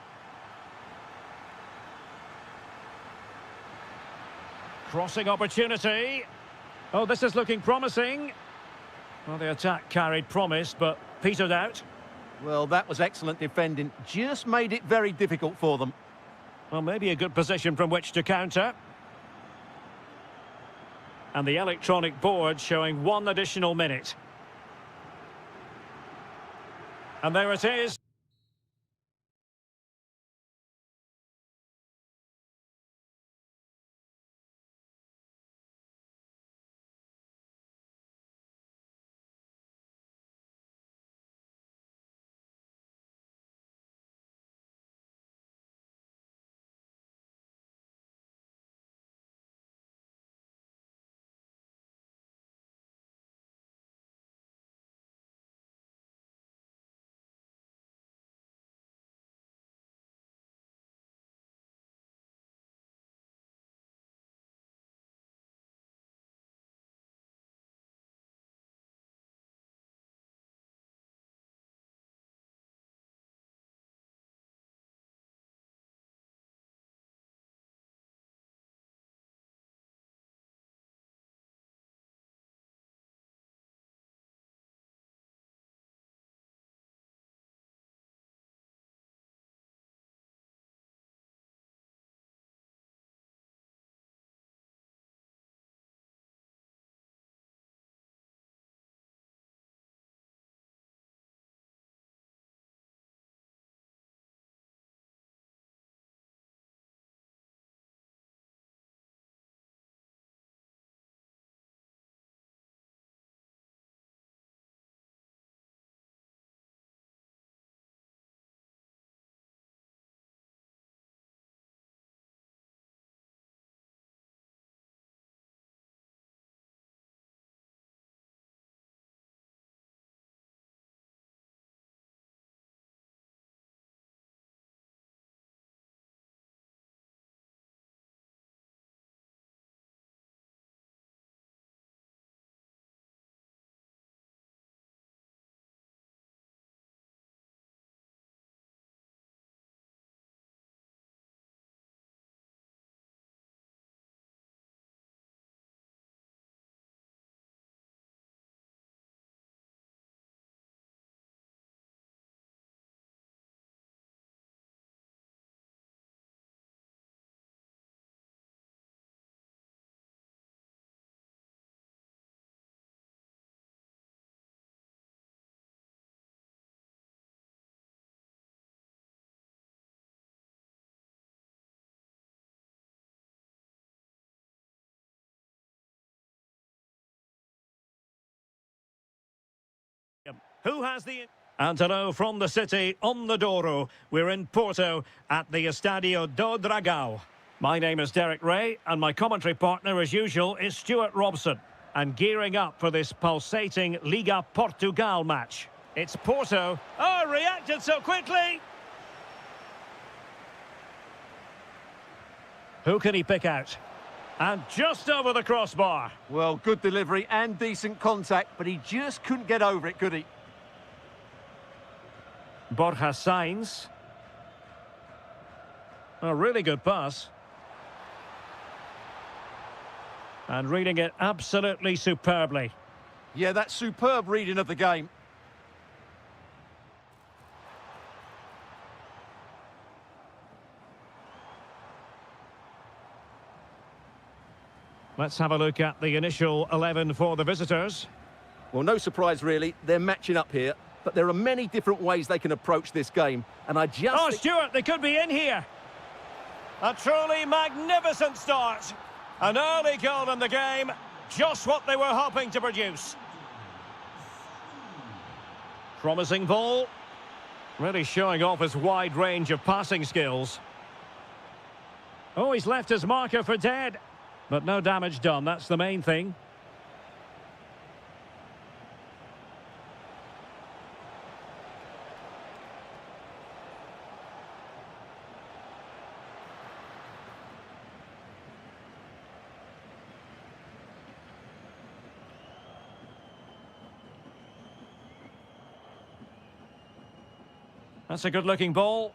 Crossing opportunity. Oh, this is looking promising. Well, the attack carried promise, but petered out. Well, that was excellent defending. Just made it very difficult for them. Well, maybe a good position from which to counter. And the electronic board showing 1 additional minute. And there it is. Who has the... And hello from the city on the Douro. We're in Porto at the Estadio do Dragão. My name is Derek Ray, and my commentary partner, as usual, is Stuart Robson. And gearing up for this pulsating Liga Portugal match. It's Porto. Oh, reacted so quickly! Who can he pick out? And just over the crossbar. Well, good delivery and decent contact, but he just couldn't get over it, could he? Borja Sainz. A really good pass. And reading it absolutely superbly. Yeah, that's superb reading of the game. Let's have a look at the initial 11 for the visitors. Well, no surprise, really. They're matching up here, but there are many different ways they can approach this game, and I just... Oh, Stuart, they could be in here. A truly magnificent start. An early goal in the game, just what they were hoping to produce. Promising ball. Really showing off his wide range of passing skills. Oh, he's left his marker for dead. But no damage done, that's the main thing. That's a good-looking ball.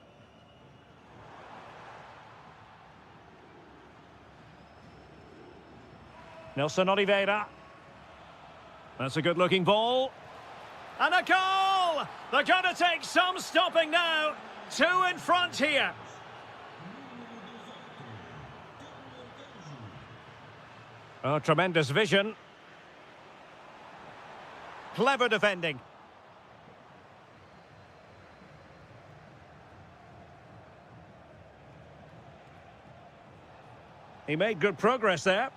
Nelson Oliveira. That's a good-looking ball. And a goal! They're going to take some stopping now. 2 in front here. Oh, tremendous vision. Clever defending. He made good progress there.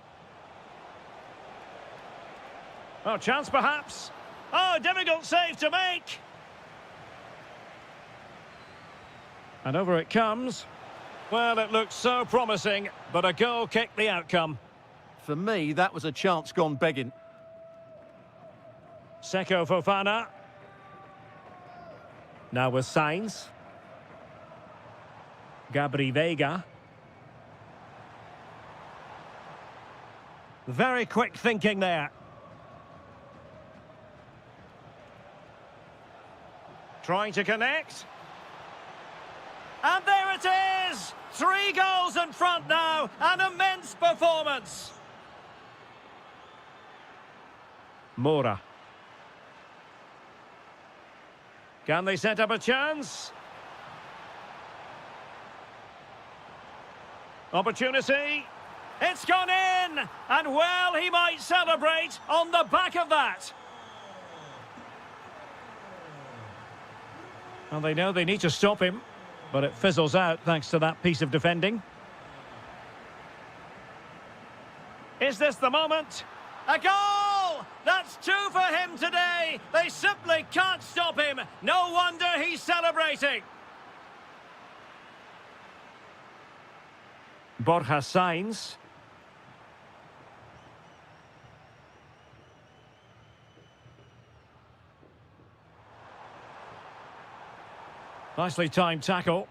Oh, chance perhaps. Oh, difficult save to make. And over it comes. Well, it looked so promising, but a goal kicked the outcome. For me, that was a chance gone begging. Seko Fofana. Now with Sainz. Gabri Veiga. Very quick thinking there. Trying to connect. And there it is! 3 goals in front now. An immense performance. Moura. Can they set up a chance? Opportunity. It's gone in! And well, he might celebrate on the back of that. Well, they know they need to stop him, but it fizzles out thanks to that piece of defending. Is this the moment? A goal! That's 2 for him today. They simply can't stop him. No wonder he's celebrating. Borja Sainz. Nicely timed tackle.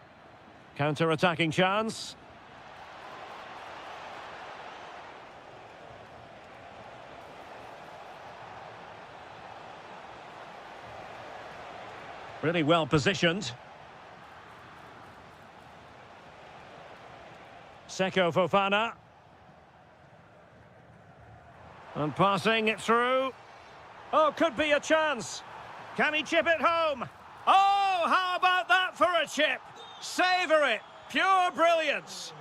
Counter-attacking chance. Really well positioned. Seko Fofana. And passing it through. Oh, could be a chance. Can he chip it home? Oh, how about that for a chip? Savour it. Pure brilliance.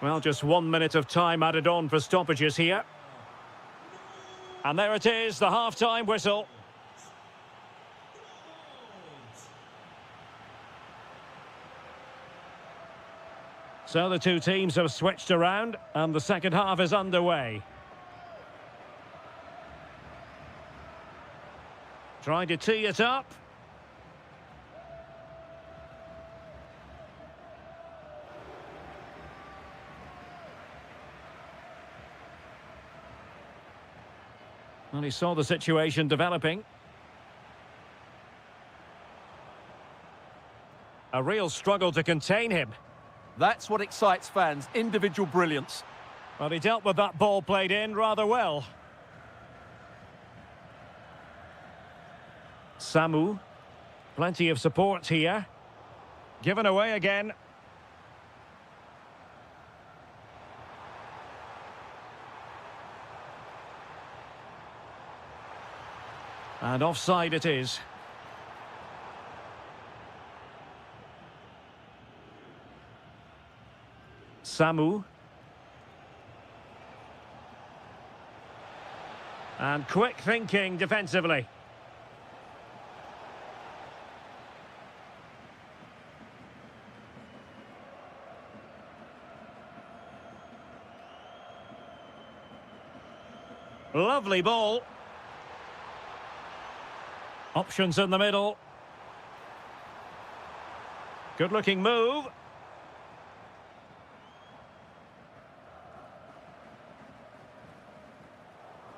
Well, just 1 minute of time added on for stoppages here. And there it is, the half-time whistle. So the two teams have switched around, and the second half is underway. Trying to tee it up. And he saw the situation developing. A real struggle to contain him. That's what excites fans, individual brilliance. Well, he dealt with that ball played in rather well. Samu. Plenty of support here. Given away again. And offside it is. Samu. And quick thinking defensively. Lovely ball. Options in the middle. Good looking move.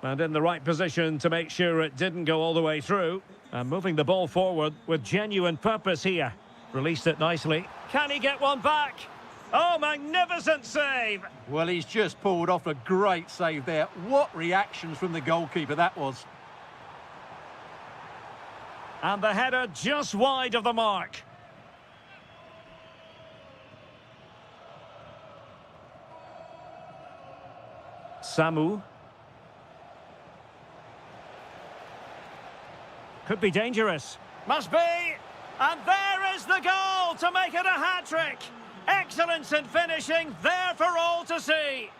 And in the right position to make sure it didn't go all the way through. And moving the ball forward with genuine purpose here. Released it nicely. Can he get one back? Oh, magnificent save! Well, he's just pulled off a great save there. What reactions from the goalkeeper that was. And the header just wide of the mark. Samu. Could be dangerous. Must be! And there is the goal to make it a hat-trick! Excellence in finishing, there for all to see!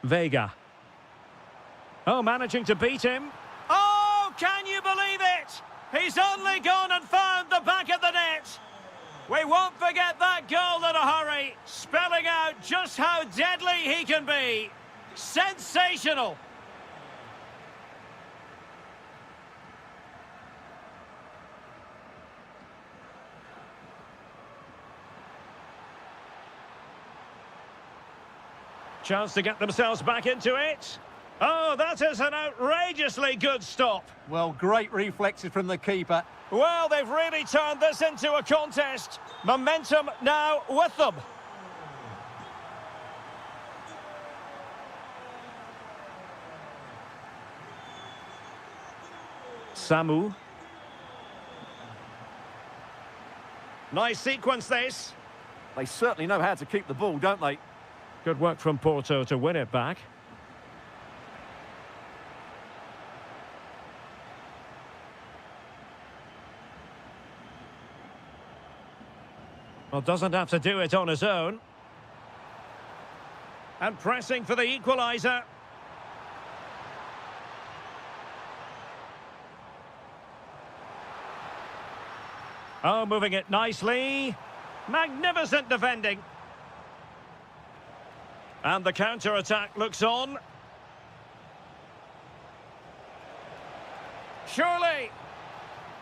Vega. Oh, managing to beat him. Oh, can you believe it? He's only gone and found the back of the net. We won't forget that goal in a hurry, spelling out just how deadly he can be. Sensational! Chance to get themselves back into it. Oh, that is an outrageously good stop. Well, great reflexes from the keeper. Well, they've really turned this into a contest. Momentum now with them. Samu. Nice sequence, this. They certainly know how to keep the ball, don't they? Good work from Porto to win it back. Well, doesn't have to do it on his own. And pressing for the equaliser. Oh, moving it nicely. Magnificent defending. And the counter-attack looks on. Surely.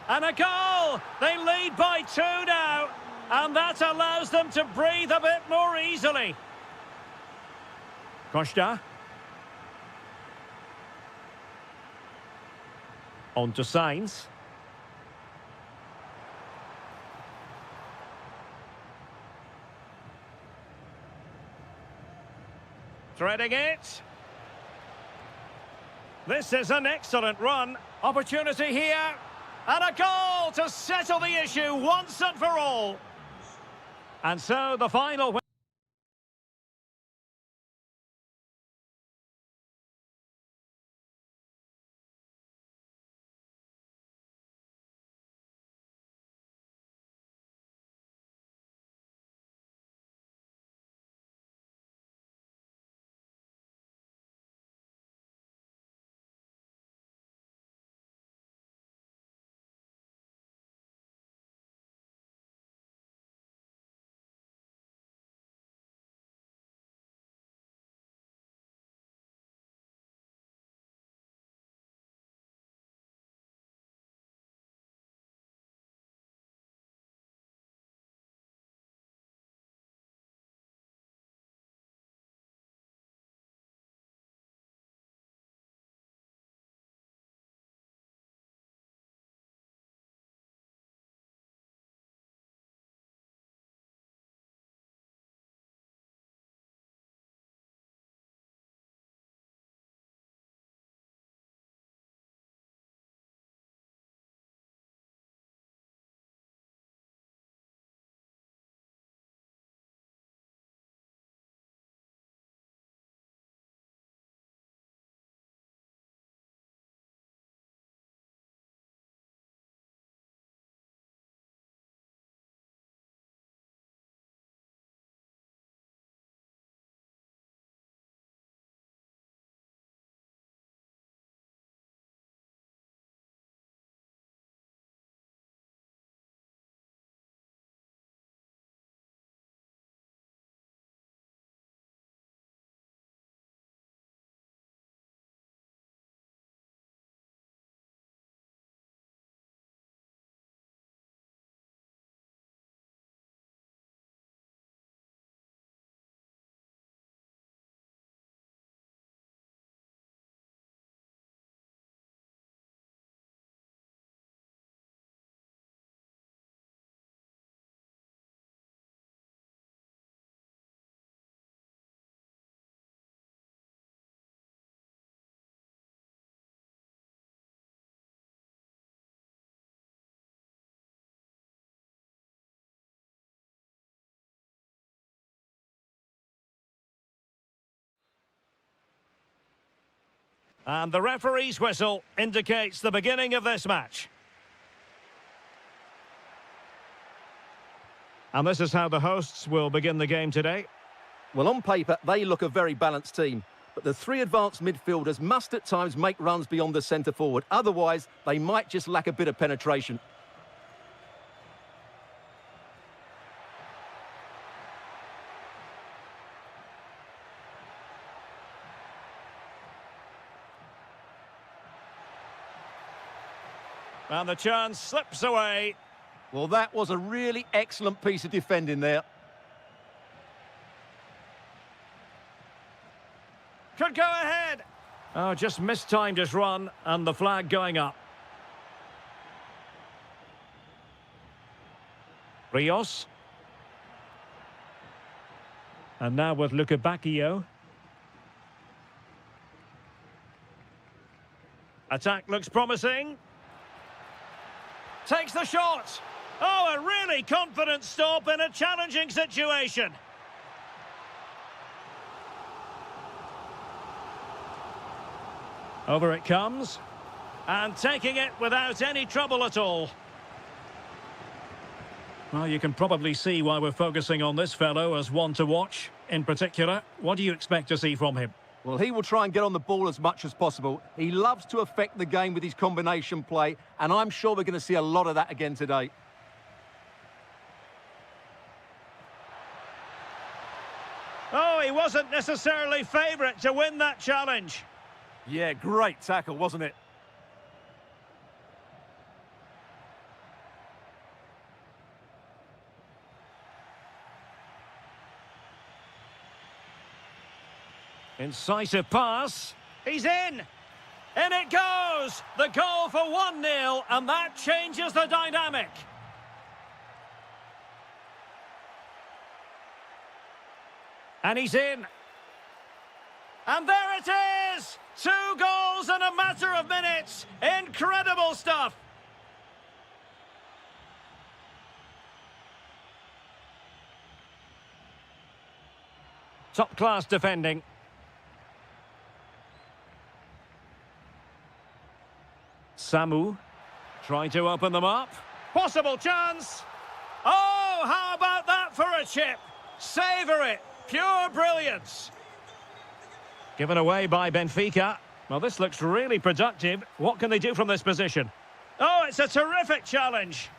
And a goal! They lead by 2 now. And that allows them to breathe a bit more easily. Costa. On to Sainz. Threading it. This is an excellent run. Opportunity here. And a goal to settle the issue once and for all. And so the final... And the referee's whistle indicates the beginning of this match. And this is how the hosts will begin the game today. Well, on paper, they look a very balanced team. But the three advanced midfielders must at times make runs beyond the centre forward. Otherwise, they might just lack a bit of penetration. And the chance slips away. Well, that was a really excellent piece of defending there. Could go ahead. Oh, just mistimed his run, and the flag going up. Rios. And now with Bacchio. Attack looks promising. Takes the shot. Oh, a really confident stop in a challenging situation. Over it comes. And taking it without any trouble at all. Well, you can probably see why we're focusing on this fellow as one to watch. In particular, what do you expect to see from him? Well, he will try and get on the ball as much as possible. He loves to affect the game with his combination play, and I'm sure we're going to see a lot of that again today. Oh, he wasn't necessarily favourite to win that challenge. Yeah, great tackle, wasn't it? Incisive pass. He's in. In it goes. The goal for 1-0, and that changes the dynamic. And he's in. And there it is! 2 goals in a matter of minutes. Incredible stuff. Top-class defending. Samu trying to open them up. Possible chance. Oh, how about that for a chip? Savour it. Pure brilliance. Given away by Benfica. Well, this looks really productive. What can they do from this position? Oh, it's a terrific challenge.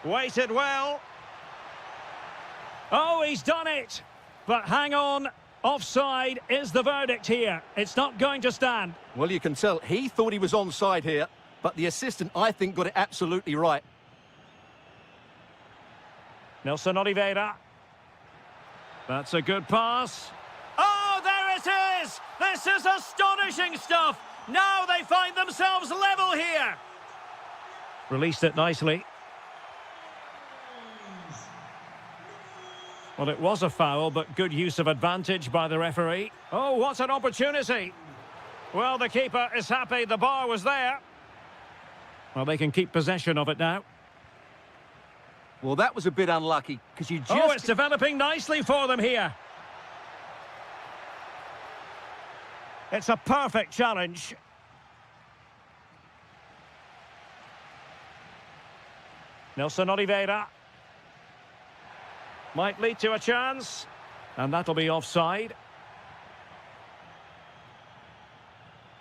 Waited well. Oh, he's done it. But hang on. Offside is the verdict here. It's not going to stand. Well, you can tell he thought he was onside here, but the assistant, I think, got it absolutely right. Nelson Oliveira. That's a good pass. Oh, there it is! This is astonishing stuff. Now they find themselves level here. Released it nicely. Well, it was a foul, but good use of advantage by the referee. Oh, what an opportunity. Well, the keeper is happy the bar was there. Well, they can keep possession of it now. Well, that was a bit unlucky, because you just... Oh, it's developing nicely for them here. It's a perfect challenge. Nelson Oliveira. Might lead to a chance. And that'll be offside.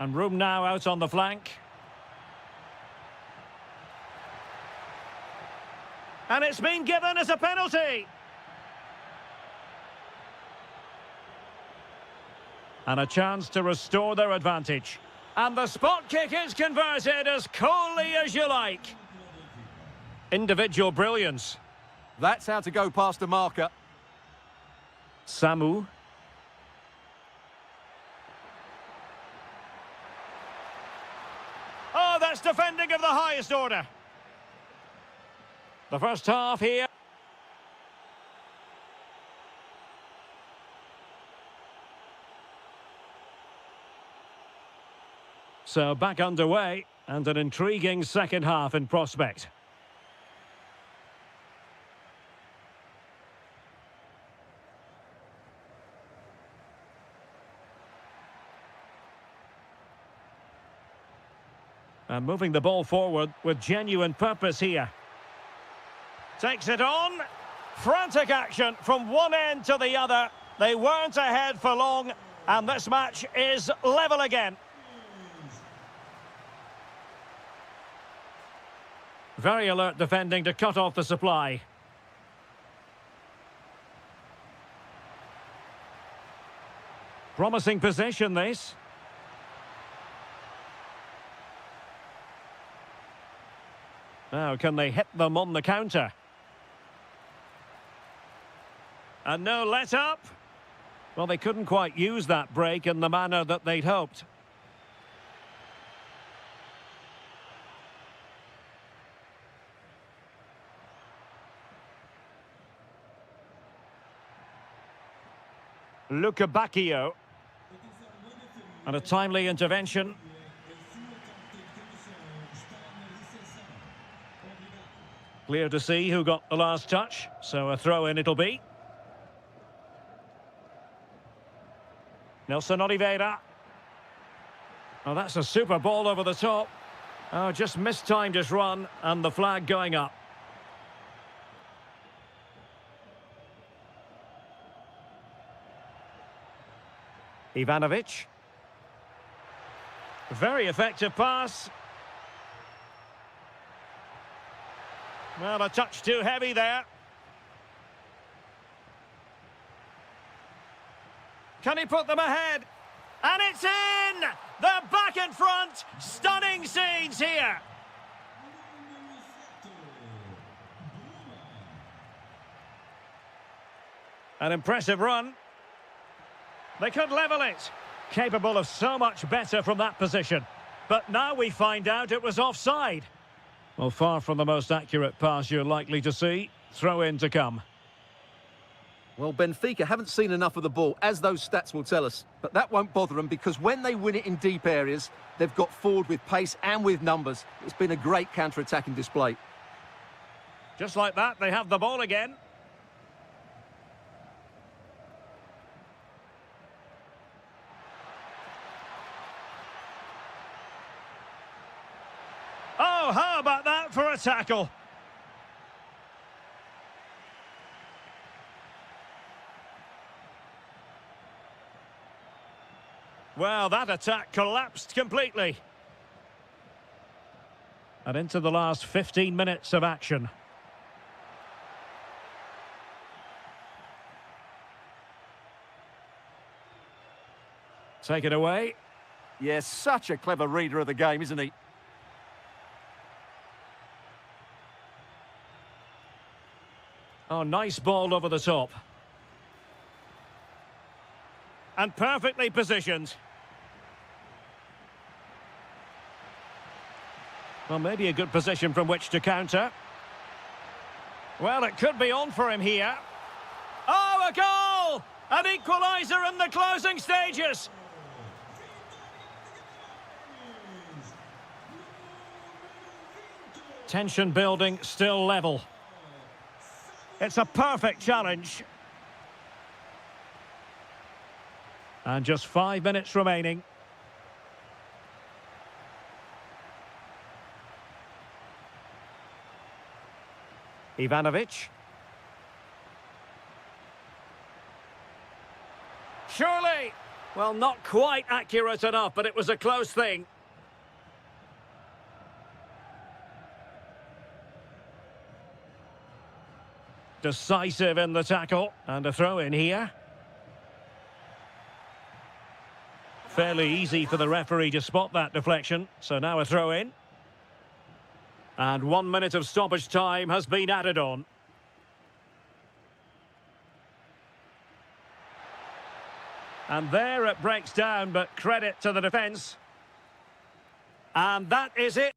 And room now out on the flank. And it's been given as a penalty. And a chance to restore their advantage. And the spot kick is converted as coolly as you like. Individual brilliance. That's how to go past the marker. Samu. Oh, that's defending of the highest order. The first half here. So back underway, and an intriguing second half in prospect. And moving the ball forward with genuine purpose here. Takes it on. Frantic action from one end to the other. They weren't ahead for long, and this match is level again. Very alert defending to cut off the supply. Promising position, this. Now, can they hit them on the counter? And no let-up. Well, they couldn't quite use that break in the manner that they'd hoped. Bacchio. And a timely intervention. Clear to see who got the last touch, so a throw-in it'll be. Nelson Oliveira. Oh, that's a super ball over the top. Oh, just mistimed his run, and the flag going up. Ivanovic. Very effective pass. Well, a touch too heavy there. Can he put them ahead? And it's in! They're back in front! Stunning scenes here! An impressive run. They could level it. Capable of so much better from that position. But now we find out it was offside. Well, far from the most accurate pass you're likely to see. Throw in to come. Well, Benfica haven't seen enough of the ball, as those stats will tell us. But that won't bother them, because when they win it in deep areas, they've got forward with pace and with numbers. It's been a great counter-attacking display. Just like that, they have the ball again. Oh, how about that for a tackle? Well, that attack collapsed completely. And into the last 15 minutes of action. Take it away. Yes, such a clever reader of the game, isn't he? Oh, nice ball over the top. And perfectly positioned. Well, maybe a good position from which to counter. Well, it could be on for him here. Oh, a goal! An equaliser in the closing stages. Tension building, still level. It's a perfect challenge. And just 5 minutes remaining. Ivanovic. Surely! Well, not quite accurate enough, but it was a close thing. Decisive in the tackle. And a throw in here. Fairly easy for the referee to spot that deflection. So now a throw in. And 1 minute of stoppage time has been added on. And there it breaks down, but credit to the defence. And that is it.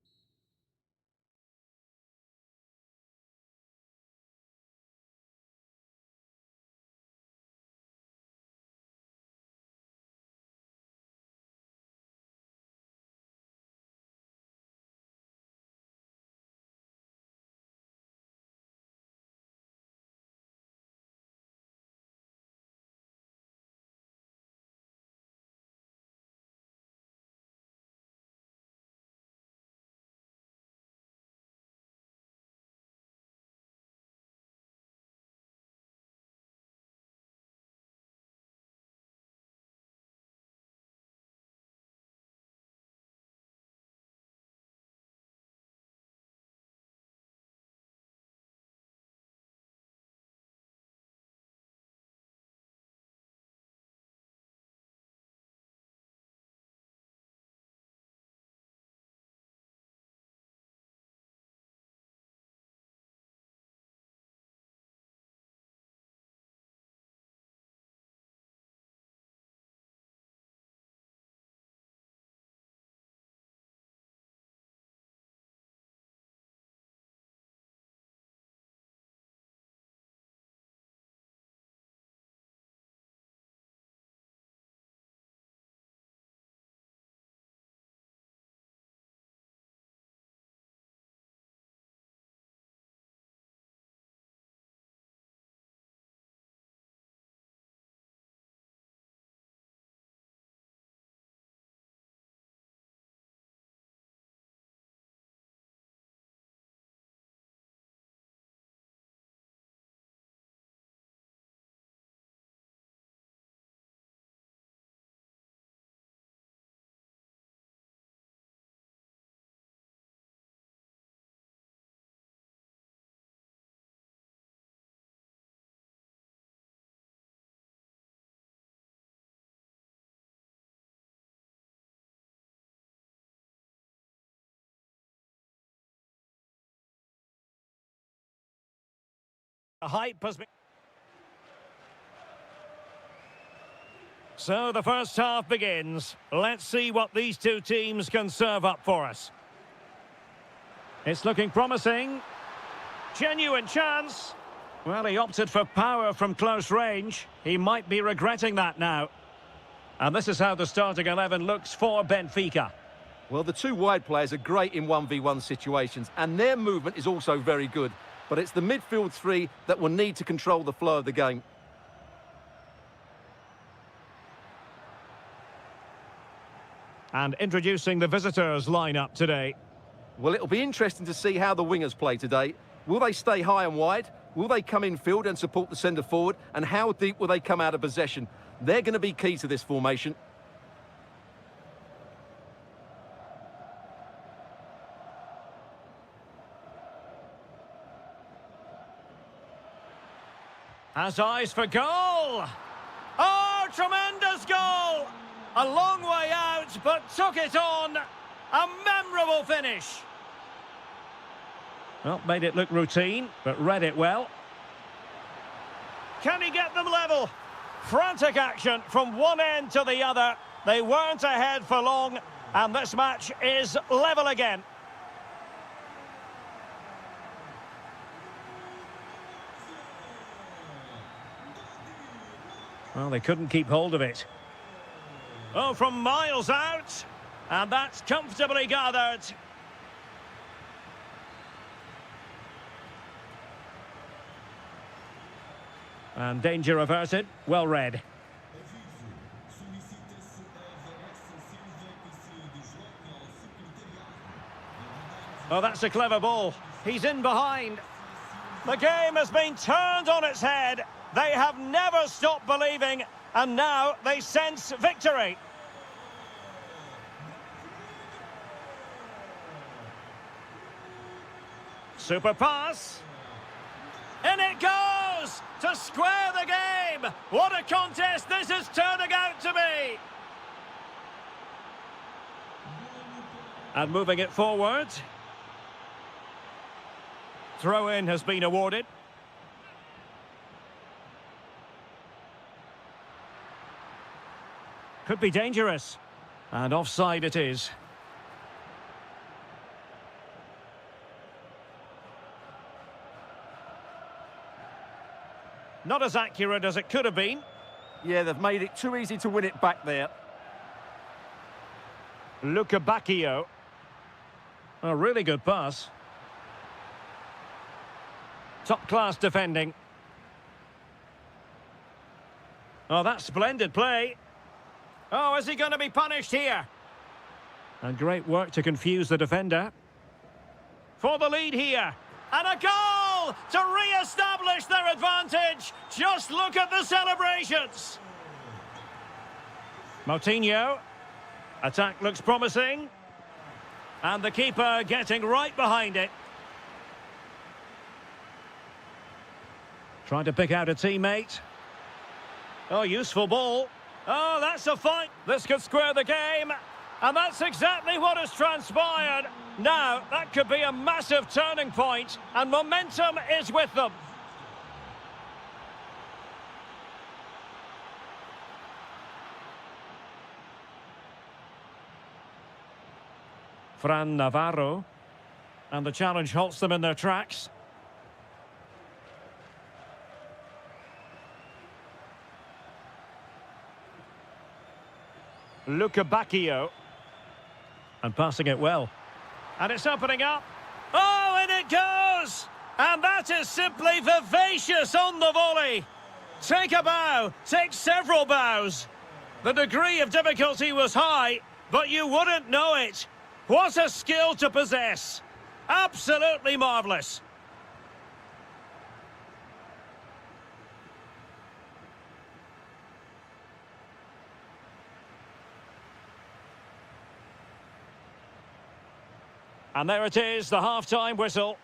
The hype has been... So the first half begins. Let's see what these two teams can serve up for us. It's looking promising. Genuine chance. Well, he opted for power from close range. He might be regretting that now. And this is how the starting 11 looks for Benfica. Well, the two wide players are great in 1v1 situations, and their movement is also very good. But it's the midfield three that will need to control the flow of the game. And introducing the visitors lineup today. Well, it'll be interesting to see how the wingers play today. Will they stay high and wide? Will they come in field and support the centre forward? And how deep will they come out of possession? They're going to be key to this formation. Has eyes for goal. Oh, tremendous goal! A long way out, but took it on. A memorable finish. Well, made it look routine, but read it well. Can he get them level? Frantic action from one end to the other. They weren't ahead for long, and this match is level again. Well, they couldn't keep hold of it. Oh, from miles out. And that's comfortably gathered. And danger averted. Well read. Oh, that's a clever ball. He's in behind. The game has been turned on its head. They have never stopped believing, and now they sense victory. Super pass. In it goes to square the game. What a contest this is turning out to be. And moving it forward. Throw-in has been awarded. Could be dangerous. And offside it is. Not as accurate as it could have been. Yeah, they've made it too easy to win it back there. Bacchio. A really good pass. Top-class defending. Oh, that's splendid play. Oh, is he going to be punished here? And great work to confuse the defender. For the lead here. And a goal to re-establish their advantage. Just look at the celebrations. Moutinho. Attack looks promising. And the keeper getting right behind it. Trying to pick out a teammate. Oh, useful ball. Oh, that's a fight. This could square the game. And that's exactly what has transpired. Now, that could be a massive turning point, and momentum is with them. Fran Navarro. And the challenge halts them in their tracks. Bacchio. And passing it well. And it's opening up. Oh, and it goes! And that is simply vivacious on the volley. Take a bow, take several bows. The degree of difficulty was high, but you wouldn't know it. What a skill to possess. Absolutely marvellous. And there it is, the half-time whistle.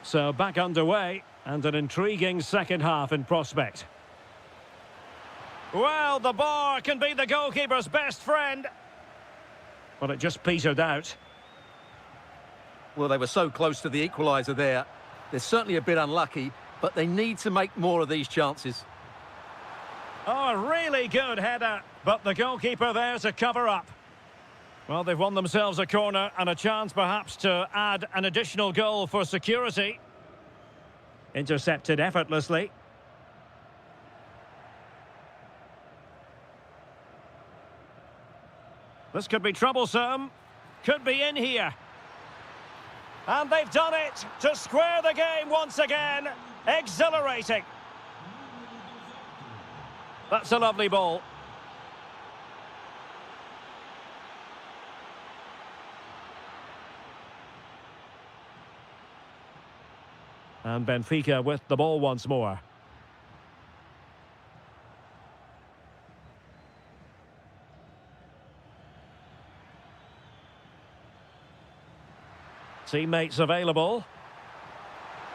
So back underway, and an intriguing second half in prospect. Well, the bar can be the goalkeeper's best friend. But it just petered out. Well, they were so close to the equaliser there. They're certainly a bit unlucky, but they need to make more of these chances. Oh, a really good header, but the goalkeeper there to cover up. Well, they've won themselves a corner and a chance perhaps to add an additional goal for security. Intercepted effortlessly. This could be troublesome. Could be in here. And they've done it to square the game once again. Exhilarating. That's a lovely ball. And Benfica with the ball once more. Teammates available.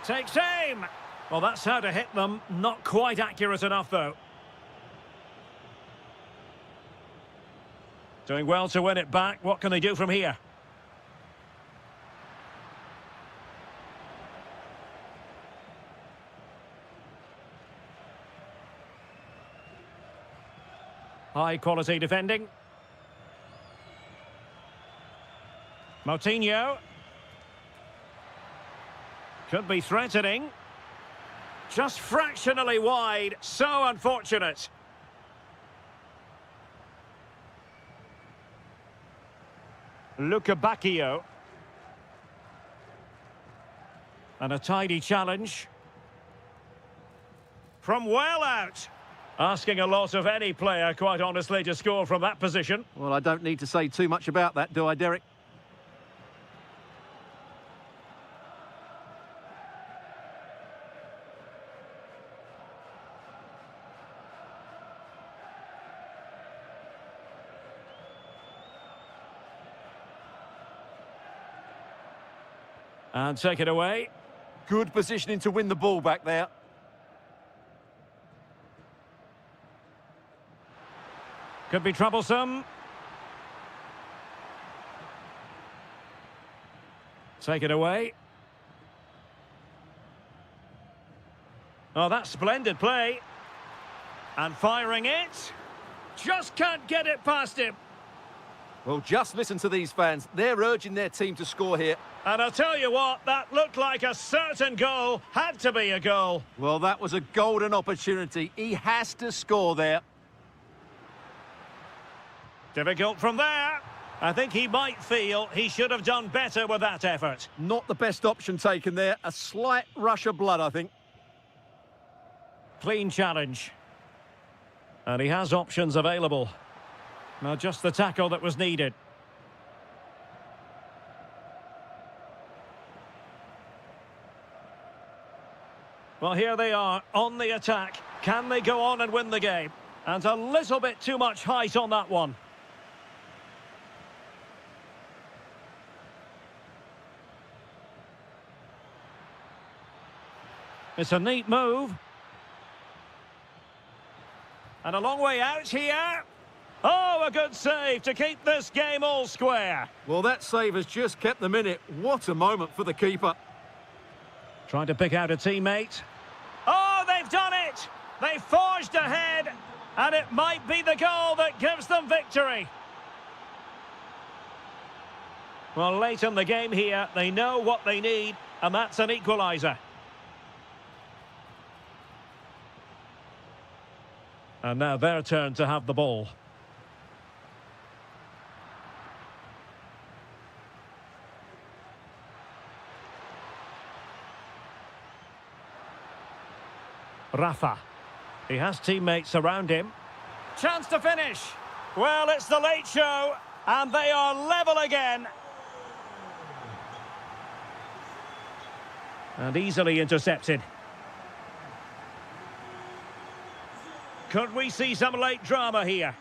Takes aim. Well, that's how to hit them. Not quite accurate enough, though. Doing well to win it back. What can they do from here? High quality defending. Moutinho. Could be threatening. Just fractionally wide. So unfortunate. Luca Bacchio. And a tidy challenge. From well out. Asking a lot of any player, quite honestly, to score from that position. Well, I don't need to say too much about that, do I, Derek? And take it away. Good positioning to win the ball back there. Could be troublesome. Take it away. Oh, that's splendid play. And firing it. Just can't get it past him. Well, just listen to these fans. They're urging their team to score here. And I'll tell you what, that looked like a certain goal. Had to be a goal. Well, that was a golden opportunity. He has to score there. Difficult from there. I think he might feel he should have done better with that effort. Not the best option taken there. A slight rush of blood, I think. Clean challenge. And he has options available. Now just the tackle that was needed. Well, here they are on the attack. Can they go on and win the game? And a little bit too much height on that one. It's a neat move. And a long way out here. Oh, a good save to keep this game all square. Well, that save has just kept them in it. What a moment for the keeper. Trying to pick out a teammate. Oh, they've done it! They forged ahead, and it might be the goal that gives them victory. Well, late in the game here, they know what they need, and that's an equaliser. And now their turn to have the ball. Rafa. He has teammates around him. Chance to finish. Well, it's the late show, and they are level again. And easily intercepted. Could we see some late drama here?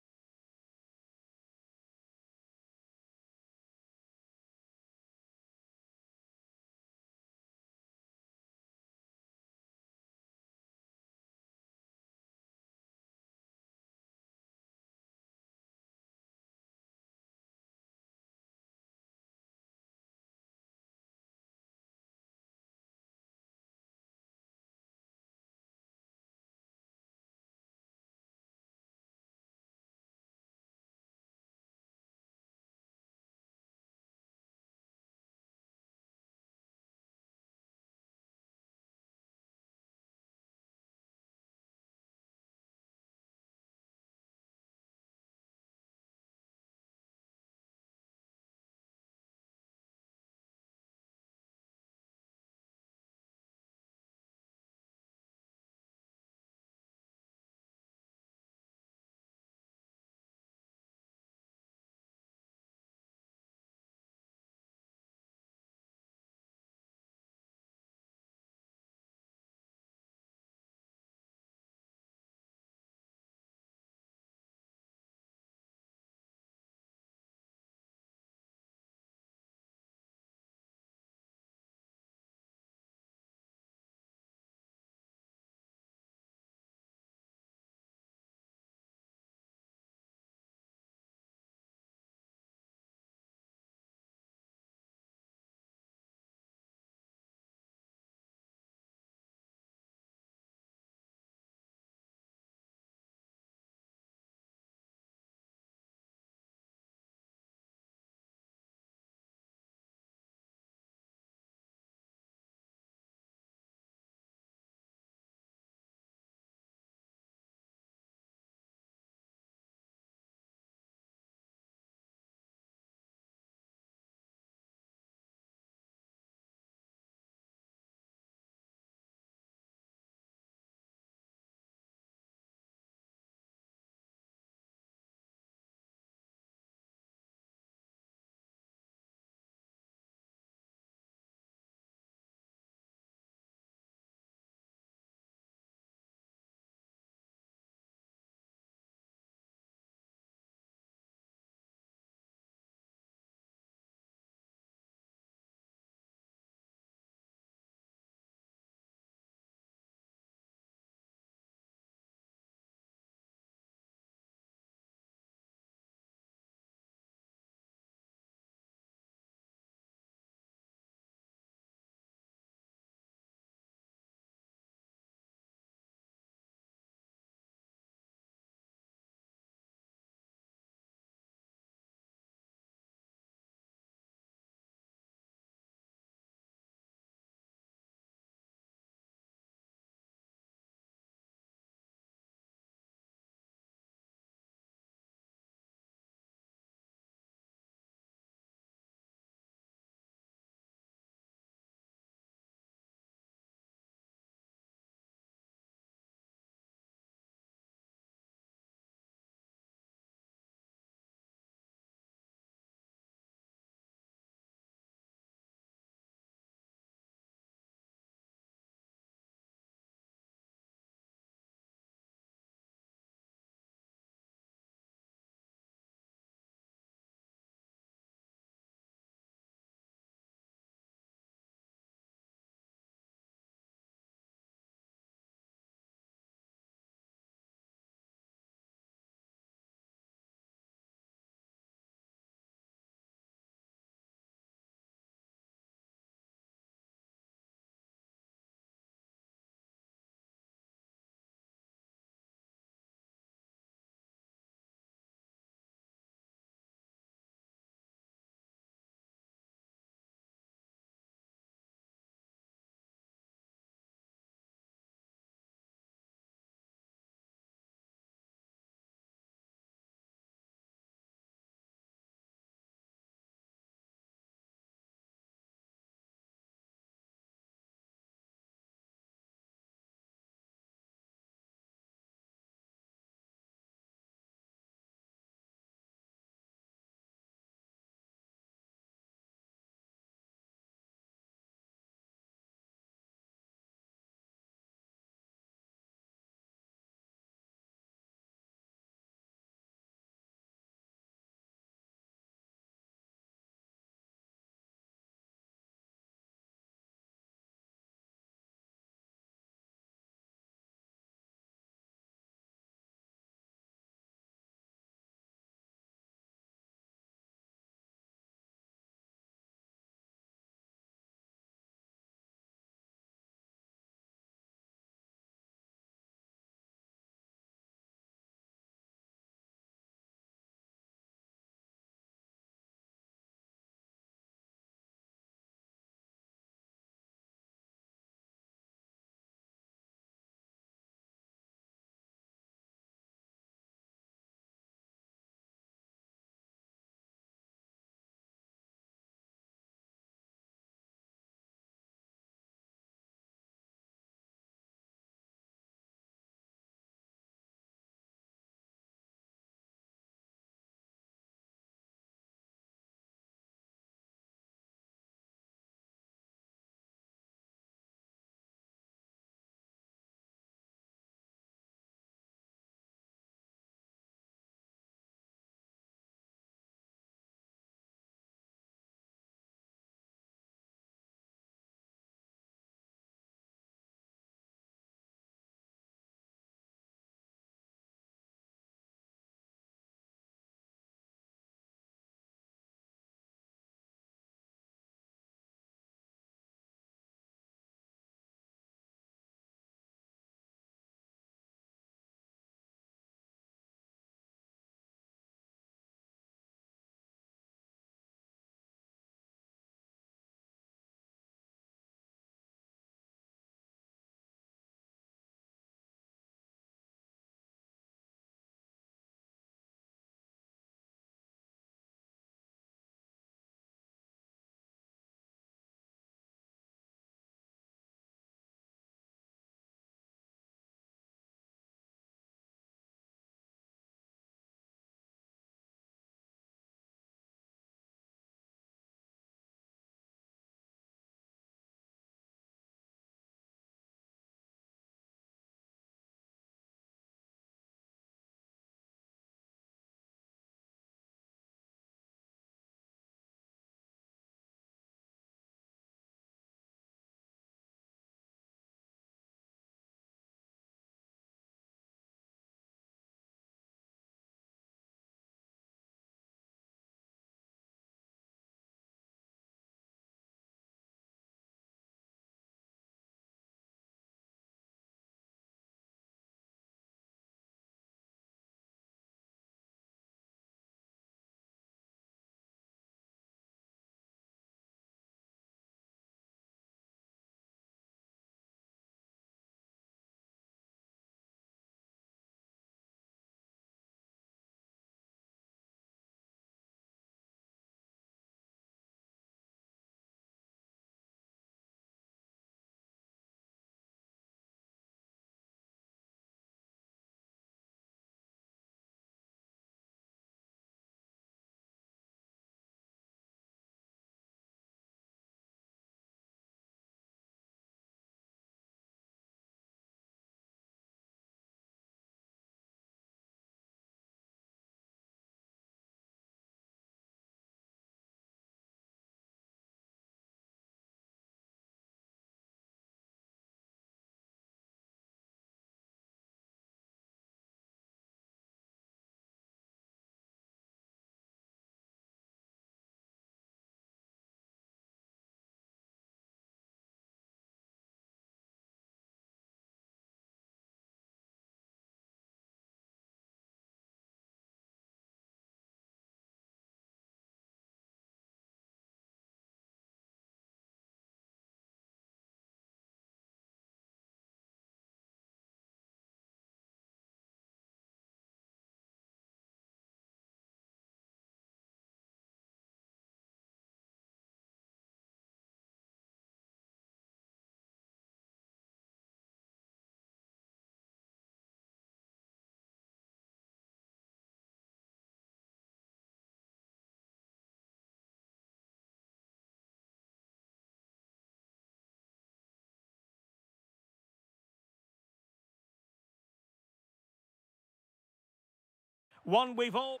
one we've all...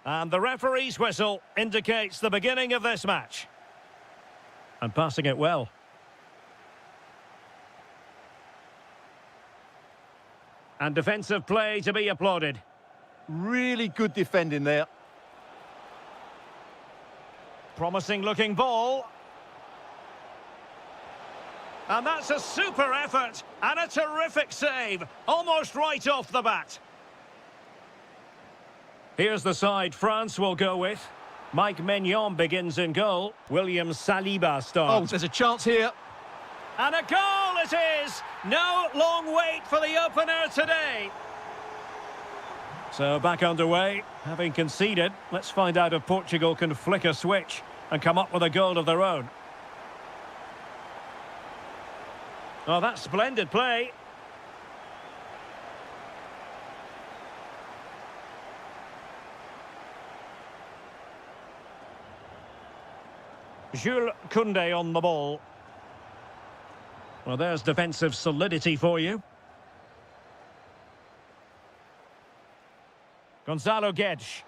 And the referee's whistle indicates the beginning of this match. And passing it well. And defensive play to be applauded. Really good defending there. Promising looking ball. And that's a super effort and a terrific save, almost right off the bat. Here's the side France will go with. Mike Maignan begins in goal. William Saliba Oh, starts. there's a chance here. And a goal it is! No long wait for the opener today. So back underway, having conceded. Let's find out if Portugal can flick a switch and come up with a goal of their own. Oh, that's splendid play. Jules Koundé on the ball. Well, there's defensive solidity for you. Gonzalo Guedes.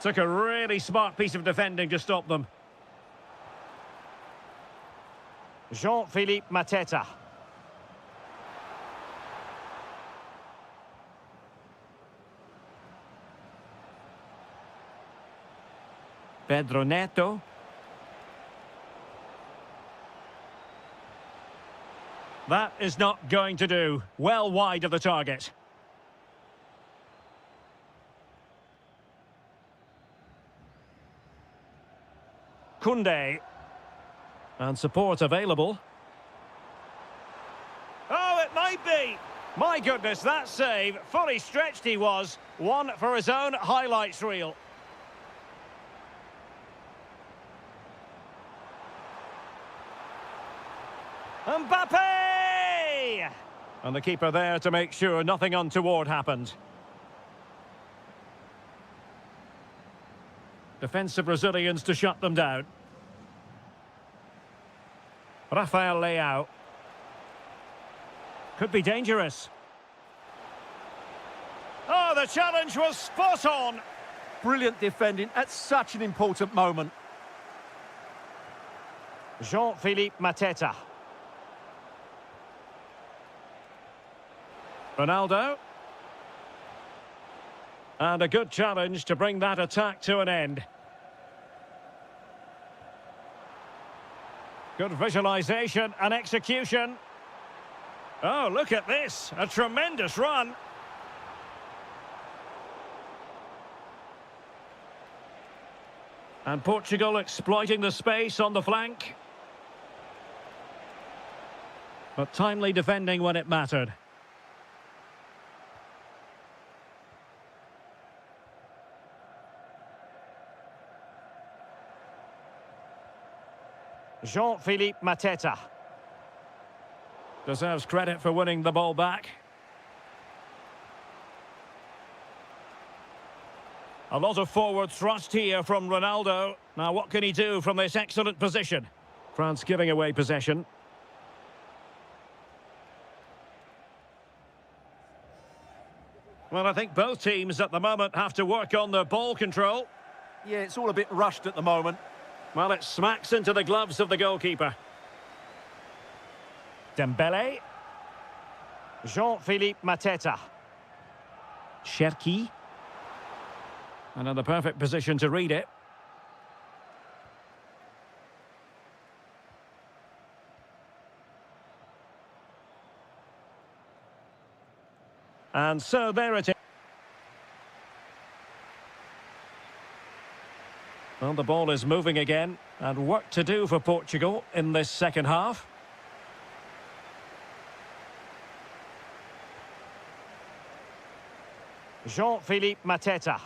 Took a really smart piece of defending to stop them. Jean-Philippe Mateta. Pedro Neto. That is not going to do. Well wide of the target. Koundé. And support available. Oh, it might be. My goodness, that save. Fully stretched he was. One for his own highlights reel. Mbappe! And the keeper there to make sure nothing untoward happened. Defensive Brazilians to shut them down. Rafael Leao. Could be dangerous. Oh, the challenge was spot on. Brilliant defending at such an important moment. Jean-Philippe Mateta. Ronaldo. And a good challenge to bring that attack to an end. Good visualization and execution. Oh, look at this. A tremendous run. And Portugal exploiting the space on the flank. But timely defending when it mattered. Jean-Philippe Mateta. Deserves credit for winning the ball back. A lot of forward thrust here from Ronaldo. Now what can he do from this excellent position? France giving away possession. Well, I think both teams at the moment have to work on their ball control. Yeah, it's all a bit rushed at the moment. Well, it smacks into the gloves of the goalkeeper. Dembele. Jean-Philippe Mateta. Cherki. And in the perfect position to read it. And so there it is. Well, the ball is moving again, and work to do for Portugal in this second half. Jean-Philippe Mateta.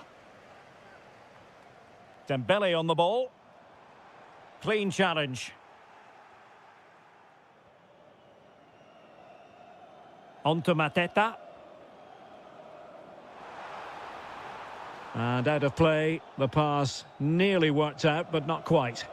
Dembele on the ball. Clean challenge. On to Mateta. And out of play, the pass nearly worked out, but not quite.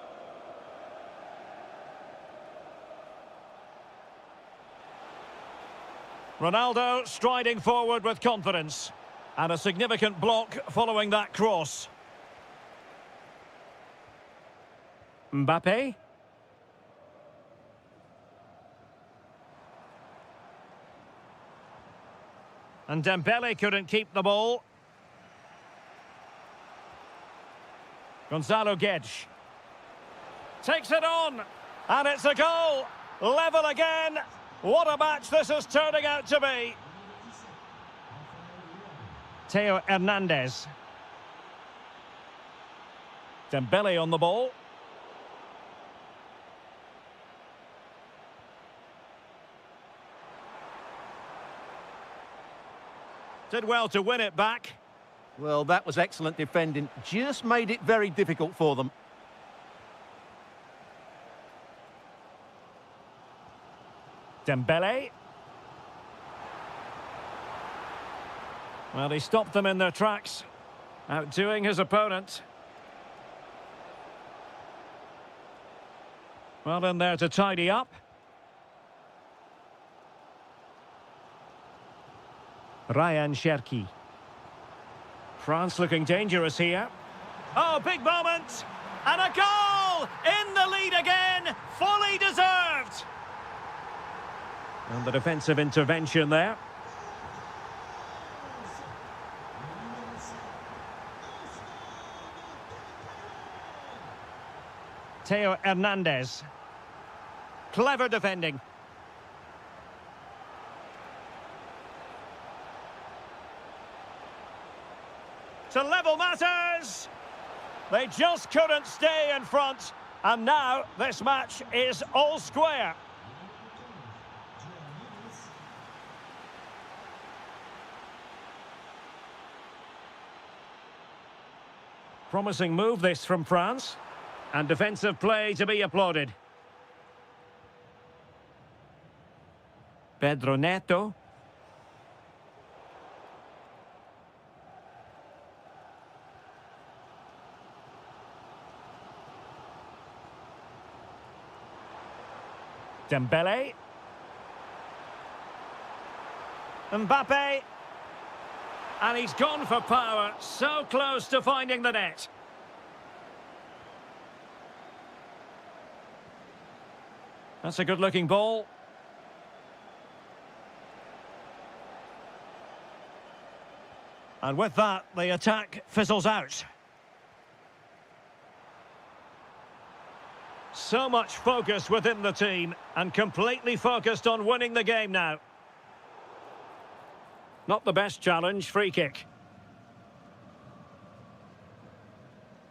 Ronaldo striding forward with confidence. And a significant block following that cross. Mbappe. And Dembele couldn't keep the ball. Gonzalo Guedes. Takes it on. And it's a goal. Level again. What a match this is turning out to be. Theo Hernandez. Dembele on the ball. Did well to win it back. Well, that was excellent defending. Just made it very difficult for them. Dembele. Well, he stopped them in their tracks, outdoing his opponent. Well, in there to tidy up. Ryan Cherki. France looking dangerous here. Oh, big moment! And a goal! In the lead again! Fully deserved! And the defensive intervention there. Theo Hernandez. Clever defending. To level matters! They just couldn't stay in front. And now this match is all square. Promising move this from France. And defensive play to be applauded. Pedro Neto. Dembele. Mbappe. And he's gone for power, so close to finding the net. That's a good-looking ball. And with that, the attack fizzles out. So much focus within the team, and completely focused on winning the game now. Not the best challenge, free kick.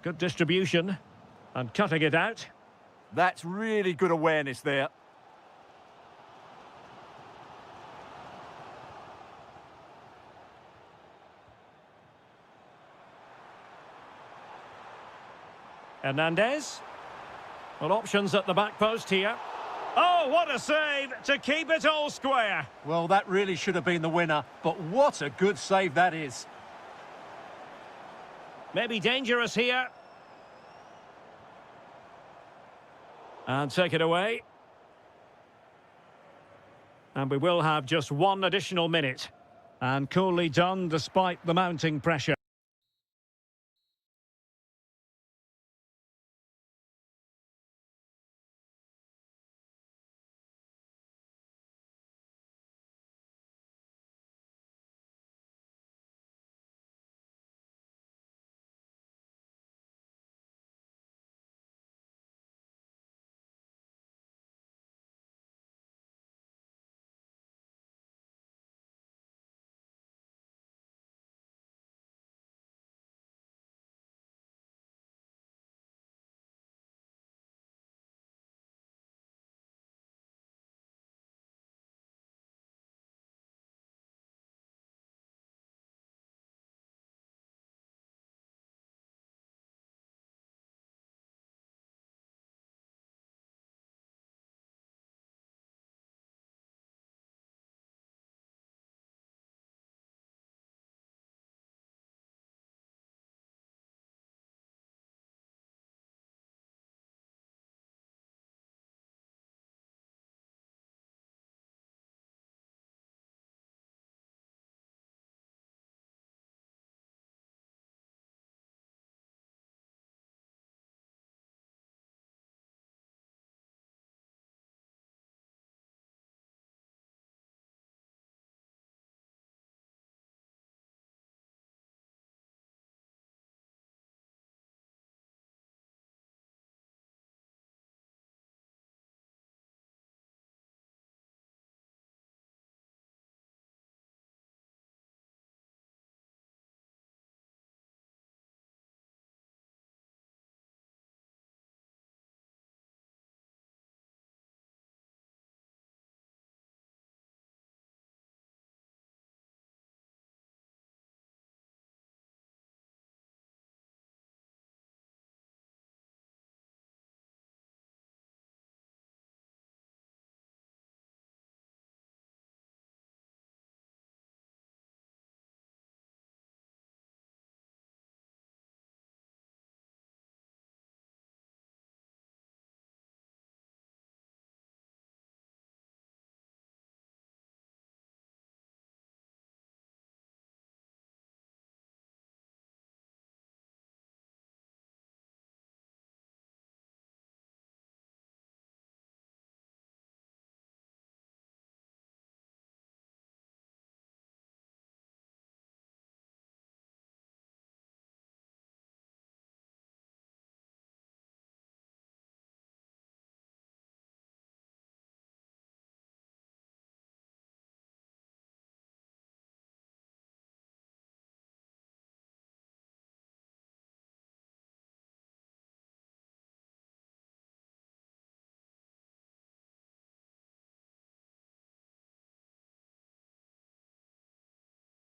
Good distribution, and cutting it out. That's really good awareness there. Hernandez. Well, options at the back post here. Oh, what a save to keep it all square. Well, that really should have been the winner, but what a good save that is. Maybe dangerous here. And take it away. And we will have just one additional minute. And coolly done despite the mounting pressure.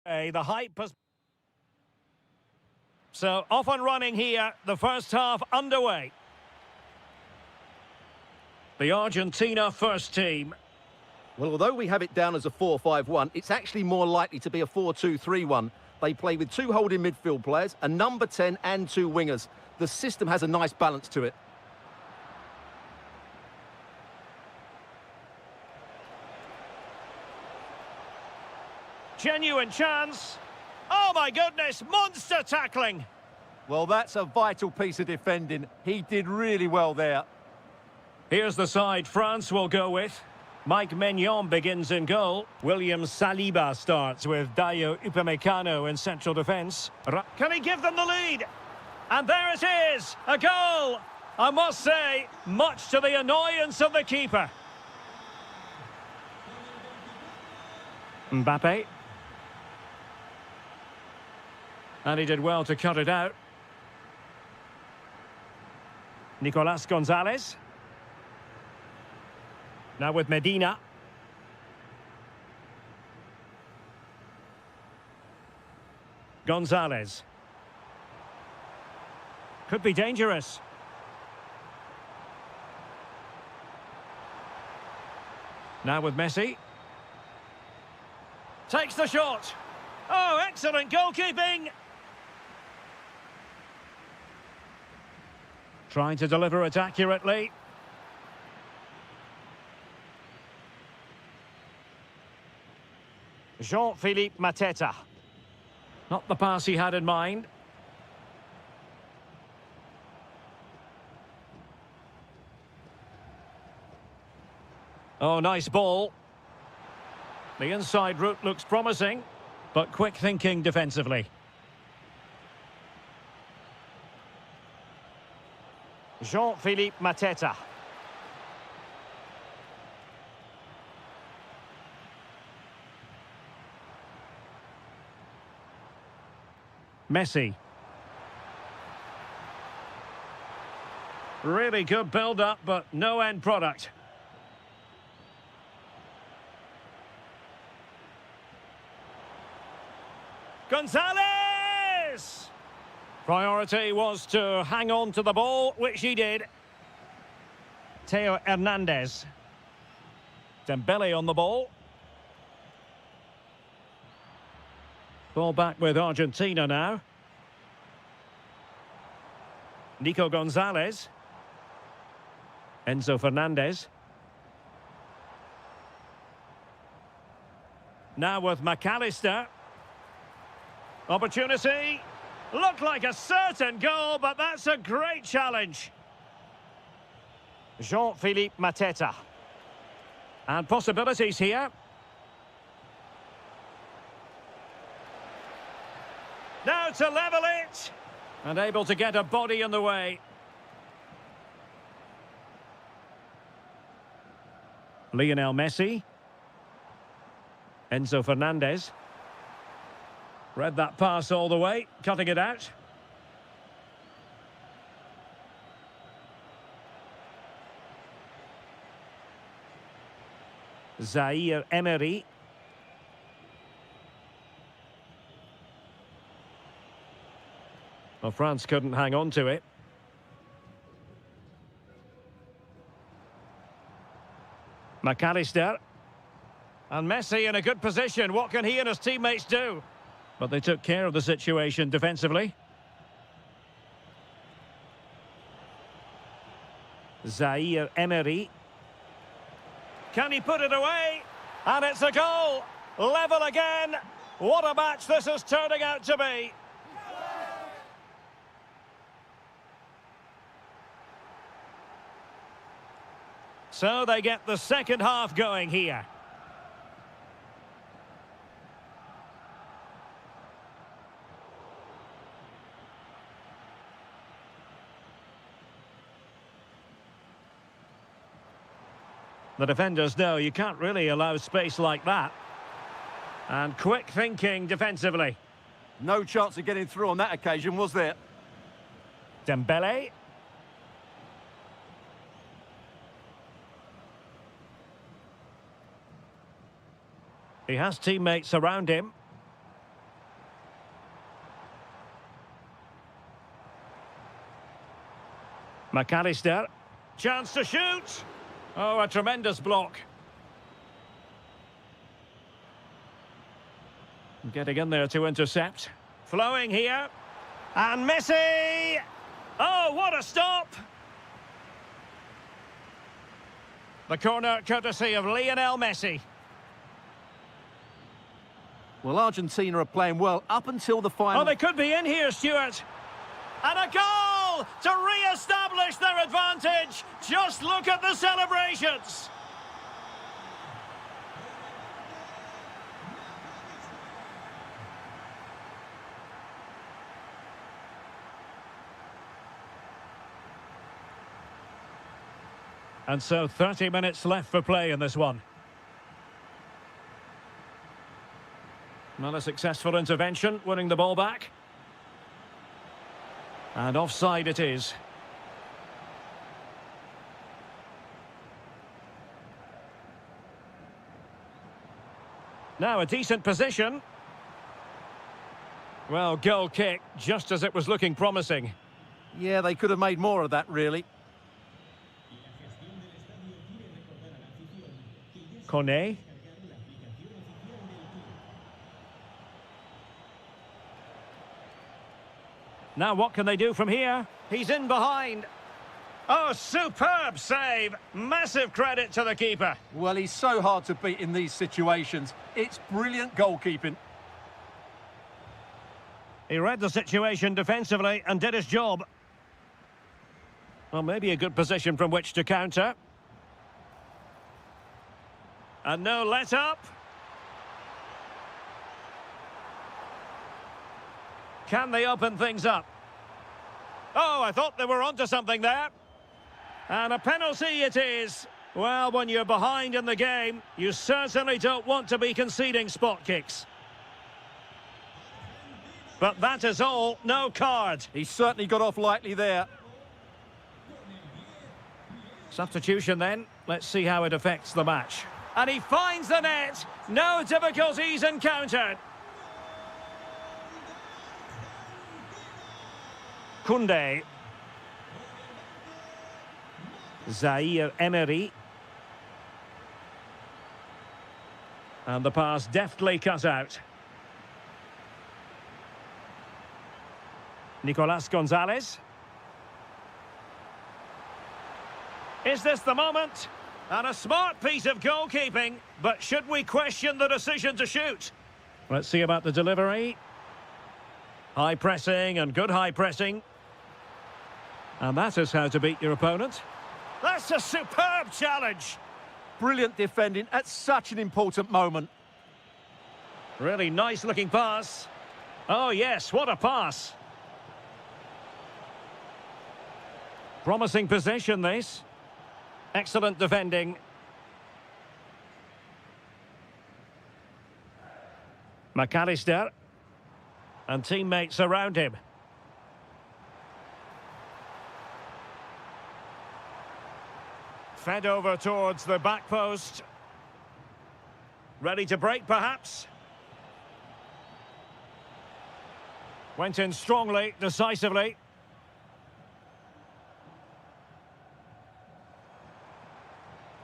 The hype has... So, off and running here, the first half underway. The Argentina first team. Well, although we have it down as a 4-5-1, it's actually more likely to be a 4-2-3-1. They play with two holding midfield players, a number 10 and two wingers. The system has a nice balance to it. Genuine chance. Oh my goodness, monster tackling. Well, that's a vital piece of defending. He did really well there. Here's the side France will go with. Mike Maignan begins in goal. William Saliba starts with Dayo Upamecano in central defence. Can he give them the lead? And there it is, a goal. I must say, much to the annoyance of the keeper. Mbappe. And he did well to cut it out. Nicolas Gonzalez. Now with Medina. Gonzalez. Could be dangerous. Now with Messi. Takes the shot. Oh, excellent goalkeeping. Trying to deliver it accurately. Jean-Philippe Mateta. Not the pass he had in mind. Oh, nice ball. The inside route looks promising, but quick thinking defensively. Jean-Philippe Mateta. Messi. Really good build-up, but no end product. Gonzalez! Priority was to hang on to the ball, which he did. Theo Hernandez. Dembele on the ball. Ball back with Argentina now. Nico Gonzalez. Enzo Fernandez. Now with McAllister. Opportunity. Looked like a certain goal, but that's a great challenge. Jean-Philippe Mateta. And possibilities here. Now to level it. And able to get a body in the way. Lionel Messi. Enzo Fernandez. Read that pass all the way, cutting it out. Zaire Emery. Well, France couldn't hang on to it. McAllister. And Messi in a good position. What can he and his teammates do? But they took care of the situation defensively. Zaire Emery. Can he put it away? And it's a goal. Level again. What a match this is turning out to be. So they get the second half going here. The defenders know you can't really allow space like that. And quick thinking defensively. No chance of getting through on that occasion, was there? Dembele. He has teammates around him. McAllister. Chance to shoot. Oh, a tremendous block. Getting in there to intercept. Flowing here. And Messi! Oh, what a stop! The corner courtesy of Lionel Messi. Well, Argentina are playing well up until the final. Oh, they could be in here, Stuart. And a goal to re-establish their advantage. Just look at the celebrations. And so 30 minutes left for play in this one. Not a successful intervention, winning the ball back. And offside it is. Now a decent position. Well, goal kick, just as it was looking promising. Yeah, they could have made more of that, really. Kone. Now what can they do from here? He's in behind. Oh, superb save. Massive credit to the keeper. Well, he's so hard to beat in these situations. It's brilliant goalkeeping. He read the situation defensively and did his job. Well, maybe a good position from which to counter. And no let-up. Can they open things up? Oh, I thought they were onto something there. And a penalty it is. Well, when you're behind in the game, you certainly don't want to be conceding spot kicks. But that is all, no card. He certainly got off lightly there. Substitution then. Let's see how it affects the match. And he finds the net. No difficulties encountered. Koundé. Zaire Emery. And the pass deftly cut out. Nicolas Gonzalez. Is this the moment? And a smart piece of goalkeeping, but should we question the decision to shoot? Let's see about the delivery. High pressing and good high pressing. And that is how to beat your opponent. That's a superb challenge. Brilliant defending at such an important moment. Really nice looking pass. Oh yes, what a pass. Promising possession this. Excellent defending. McAllister. And teammates around him. Fed over towards the back post. Ready to break, perhaps? Went in strongly, decisively.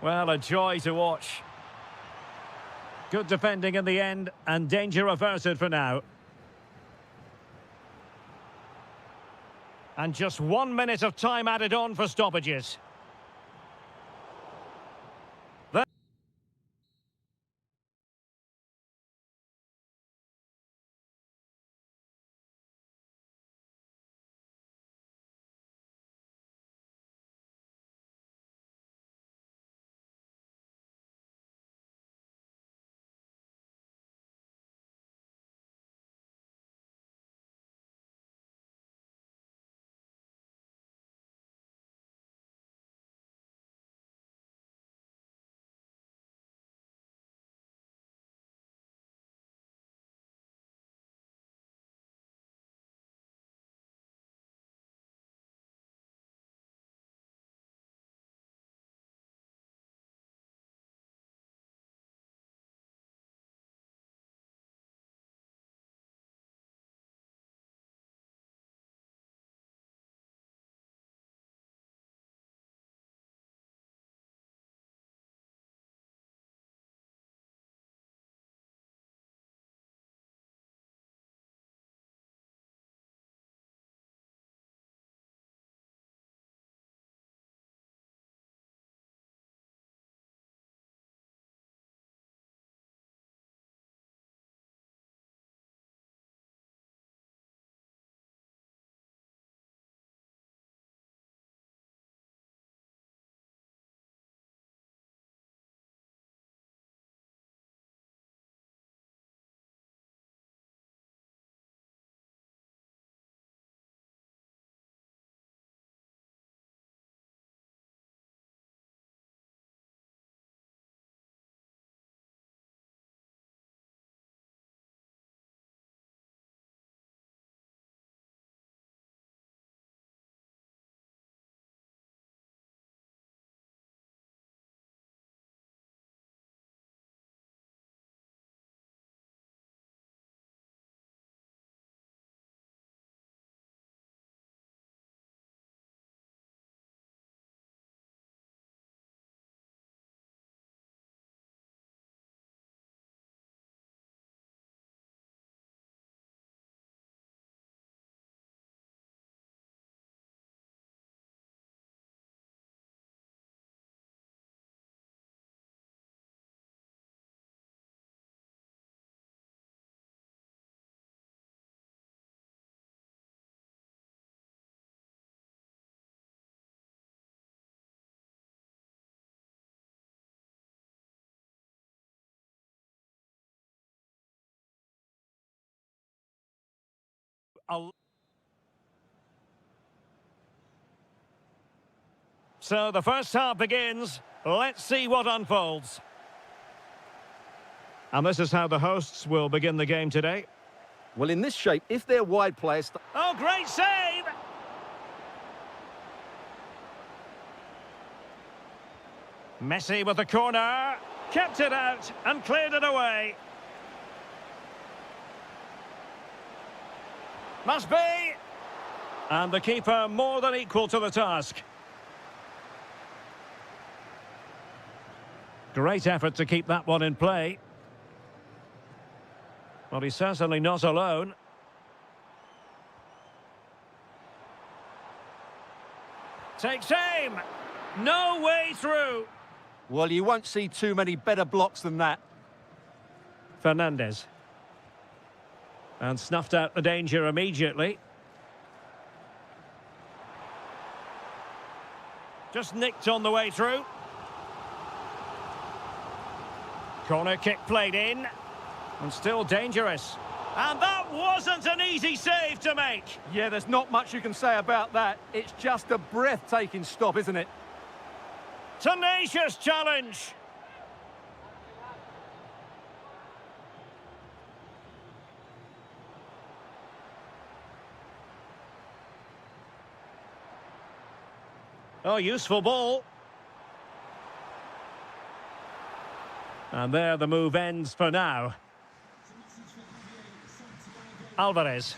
Well, a joy to watch. Good defending in the end, and danger averted for now. And just 1 minute of time added on for stoppages. So the first half begins. Let's see what unfolds. And this is how the hosts will begin the game today. Well, in this shape, if they're wide players... Oh, great save! Messi with the corner. Kept it out and cleared it away. Must be. And the keeper more than equal to the task. Great effort to keep that one in play. Well, he's certainly not alone. Takes aim. No way through. Well, you won't see too many better blocks than that. Fernandez. And snuffed out the danger immediately. Just nicked on the way through. Corner kick played in. And still dangerous. And that wasn't an easy save to make. Yeah, there's not much you can say about that. It's just a breathtaking stop, isn't it? Tenacious challenge. Oh, useful ball. And there the move ends for now. Alvarez.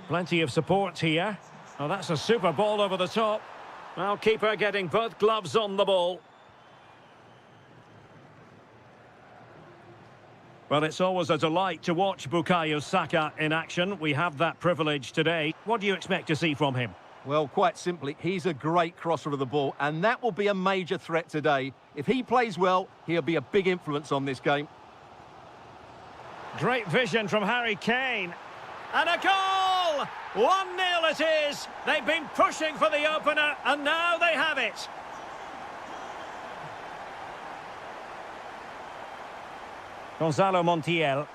Plenty of support here. Oh, that's a super ball over the top. Well, keeper getting both gloves on the ball. Well, it's always a delight to watch Bukayo Saka in action. We have that privilege today. What do you expect to see from him? Well, quite simply, he's a great crosser of the ball, and that will be a major threat today. If he plays well, he'll be a big influence on this game. Great vision from Harry Kane. And a goal! 1-0 it is. They've been pushing for the opener, and now they have it. Gonzalo Montiel.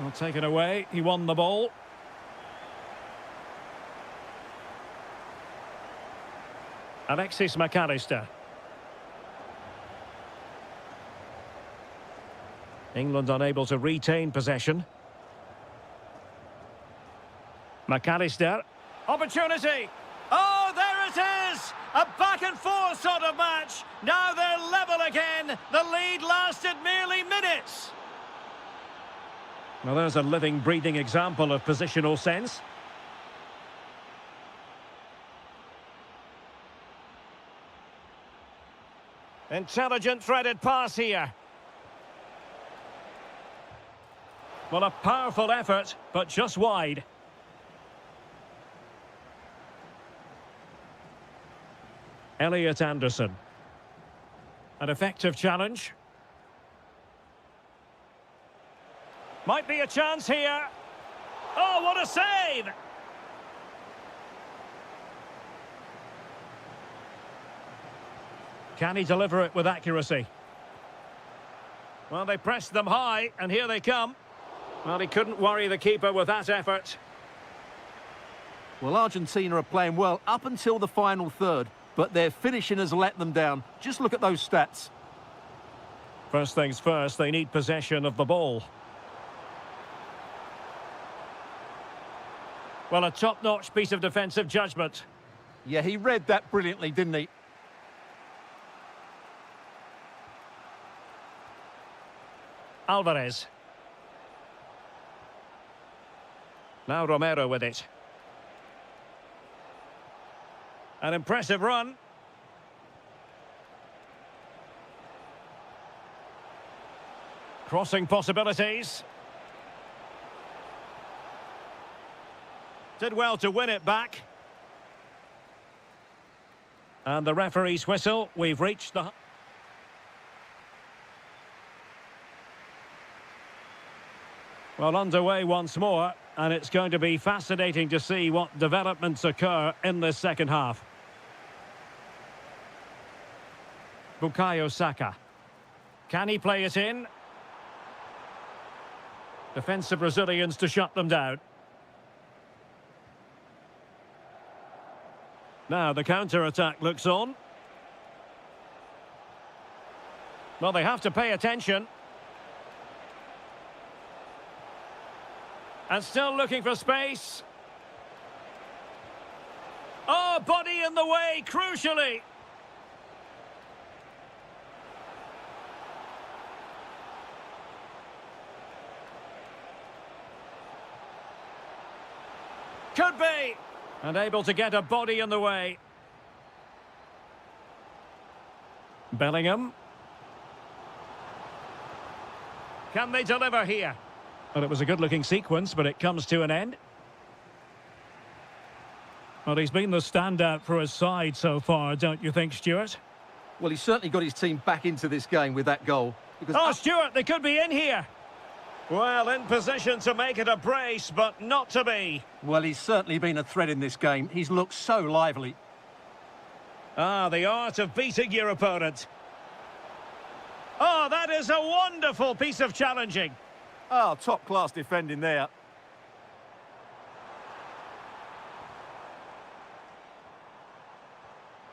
Well, taken away. He won the ball. Alexis McAllister. England unable to retain possession. McAllister. Opportunity. Oh, there it is! A back-and-forth sort of match. Now they're level again. The lead lasted merely minutes. Well, there's a living, breathing example of positional sense. Intelligent threaded pass here. Well, a powerful effort, but just wide. Elliot Anderson. An effective challenge. Might be a chance here. Oh, what a save! Can he deliver it with accuracy? Well, they pressed them high, and here they come. Well, he couldn't worry the keeper with that effort. Well, Argentina are playing well up until the final third, but their finishing has let them down. Just look at those stats. First things first, they need possession of the ball. Well, a top-notch piece of defensive judgment. Yeah, he read that brilliantly, didn't he? Alvarez. Now Romero with it. An impressive run. Crossing possibilities. Did well to win it back. And the referee's whistle. We've reached the... Well, underway once more, and it's going to be fascinating to see what developments occur in this second half. Bukayo Saka. Can he play it in? Defensive Brazilians to shut them down. Now the counter-attack looks on. Well, they have to pay attention. And still looking for space. Oh, body in the way, crucially. Could be. And able to get a body in the way. Bellingham. Can they deliver here? Well, it was a good-looking sequence, but it comes to an end. Well, he's been the standout for his side so far, don't you think, Stuart? Well, he's certainly got his team back into this game with that goal. Because oh, Stuart, they could be in here. Well, in position to make it a brace, but not to be. Well, he's certainly been a threat in this game. He's looked so lively. Ah, the art of beating your opponent. Oh, that is a wonderful piece of challenging. Oh, top-class defending there.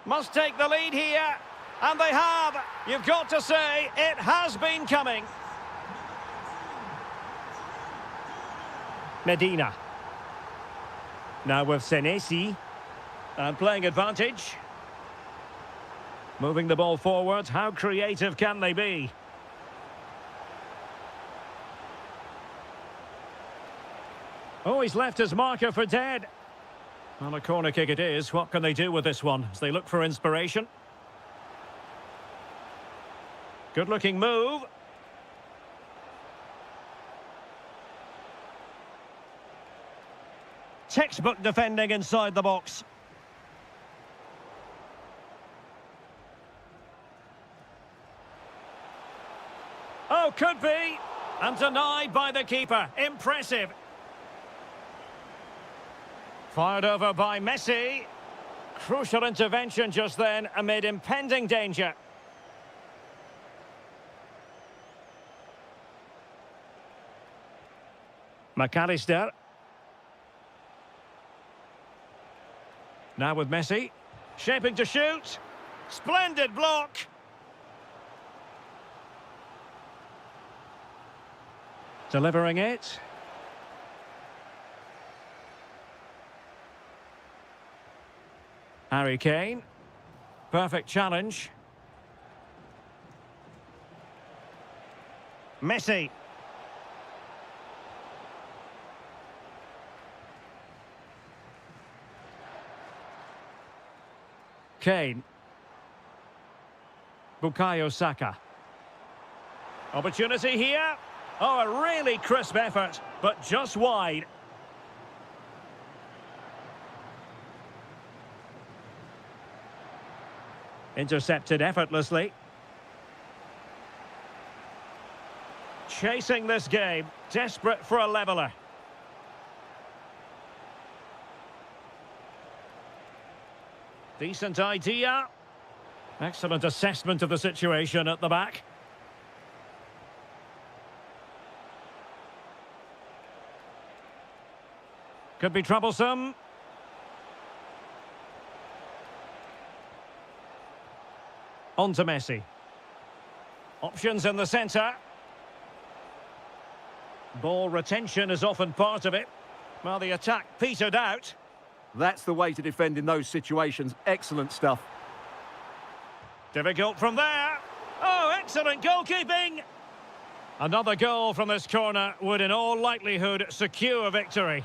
Must take the lead here. And they have. You've got to say, it has been coming. Medina. Now with Senesi. And playing advantage. Moving the ball forward. How creative can they be? Oh, he's left his marker for dead. Well, a corner kick it is. What can they do with this one as they look for inspiration? Good-looking move. Textbook defending inside the box. Oh, could be. And denied by the keeper. Impressive. Fired over by Messi. Crucial intervention just then amid impending danger. McAllister. Now with Messi. Shaping to shoot. Splendid block. Delivering it. Harry Kane. Perfect challenge. Messi. Kane. Bukayo Saka. Opportunity here. Oh, a really crisp effort, but just wide. Intercepted effortlessly. Chasing this game, desperate for a leveller. Decent idea. Excellent assessment of the situation at the back. Could be troublesome. On to Messi. Options in the centre. Ball retention is often part of it. Well, the attack petered out. That's the way to defend in those situations. Excellent stuff. Difficult from there. Oh, excellent goalkeeping. Another goal from this corner would in all likelihood secure victory.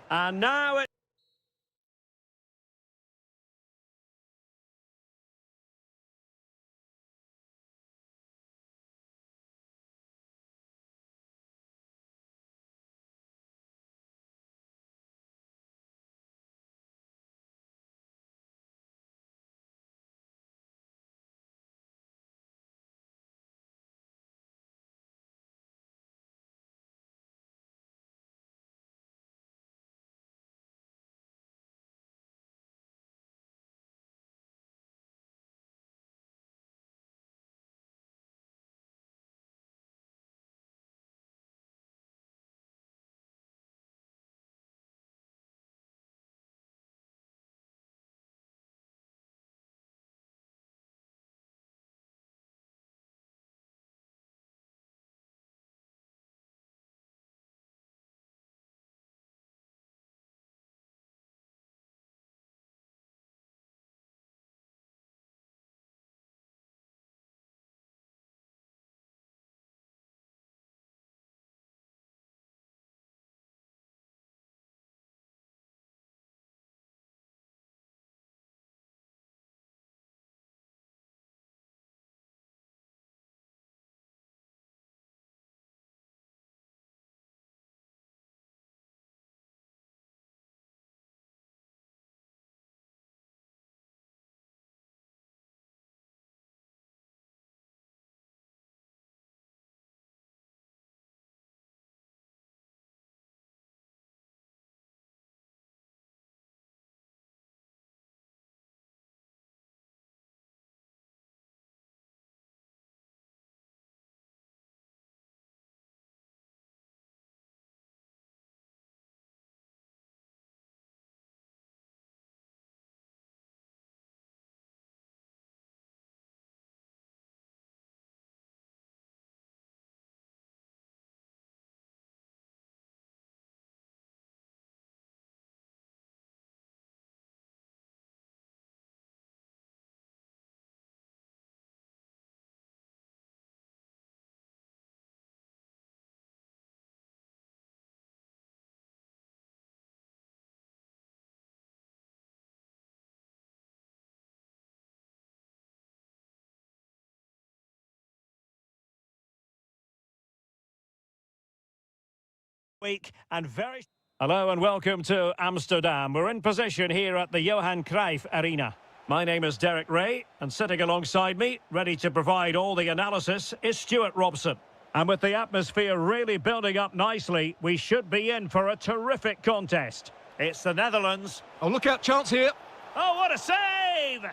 And now it week and very... Hello and welcome to Amsterdam. We're in position here at the Johan Cruyff Arena. My name is Derek Ray, and sitting alongside me, ready to provide all the analysis, is Stuart Robson. And with the atmosphere really building up nicely, we should be in for a terrific contest. It's the Netherlands. Oh, look out, chance here. Oh, what a save!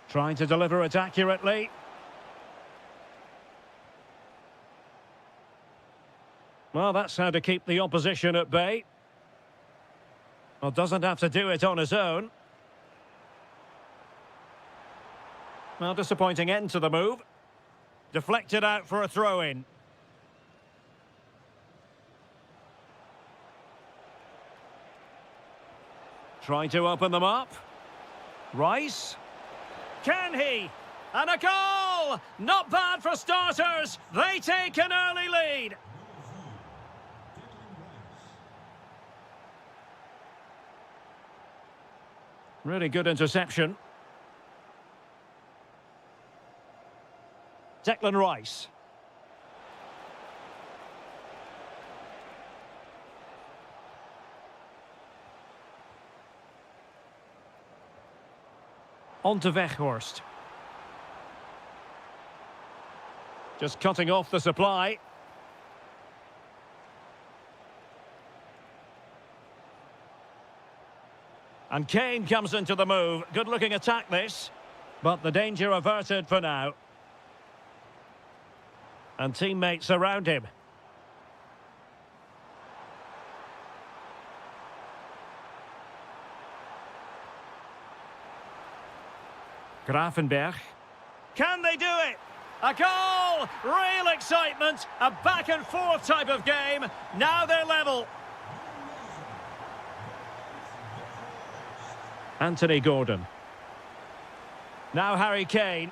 Trying to deliver it accurately. Well, that's how to keep the opposition at bay. Well, doesn't have to do it on his own. Well, disappointing end to the move. Deflected out for a throw-in. Trying to open them up. Rice. Can he? And a goal! Not bad for starters. They take an early lead. Really good interception. Declan Rice. On to Weghorst. Just cutting off the supply. And Kane comes into the move. Good-looking attack, this. But the danger averted for now. And teammates around him. Gravenberg. Can they do it? A goal! Real excitement. A back-and-forth type of game. Now they're level. Anthony Gordon. Now Harry Kane.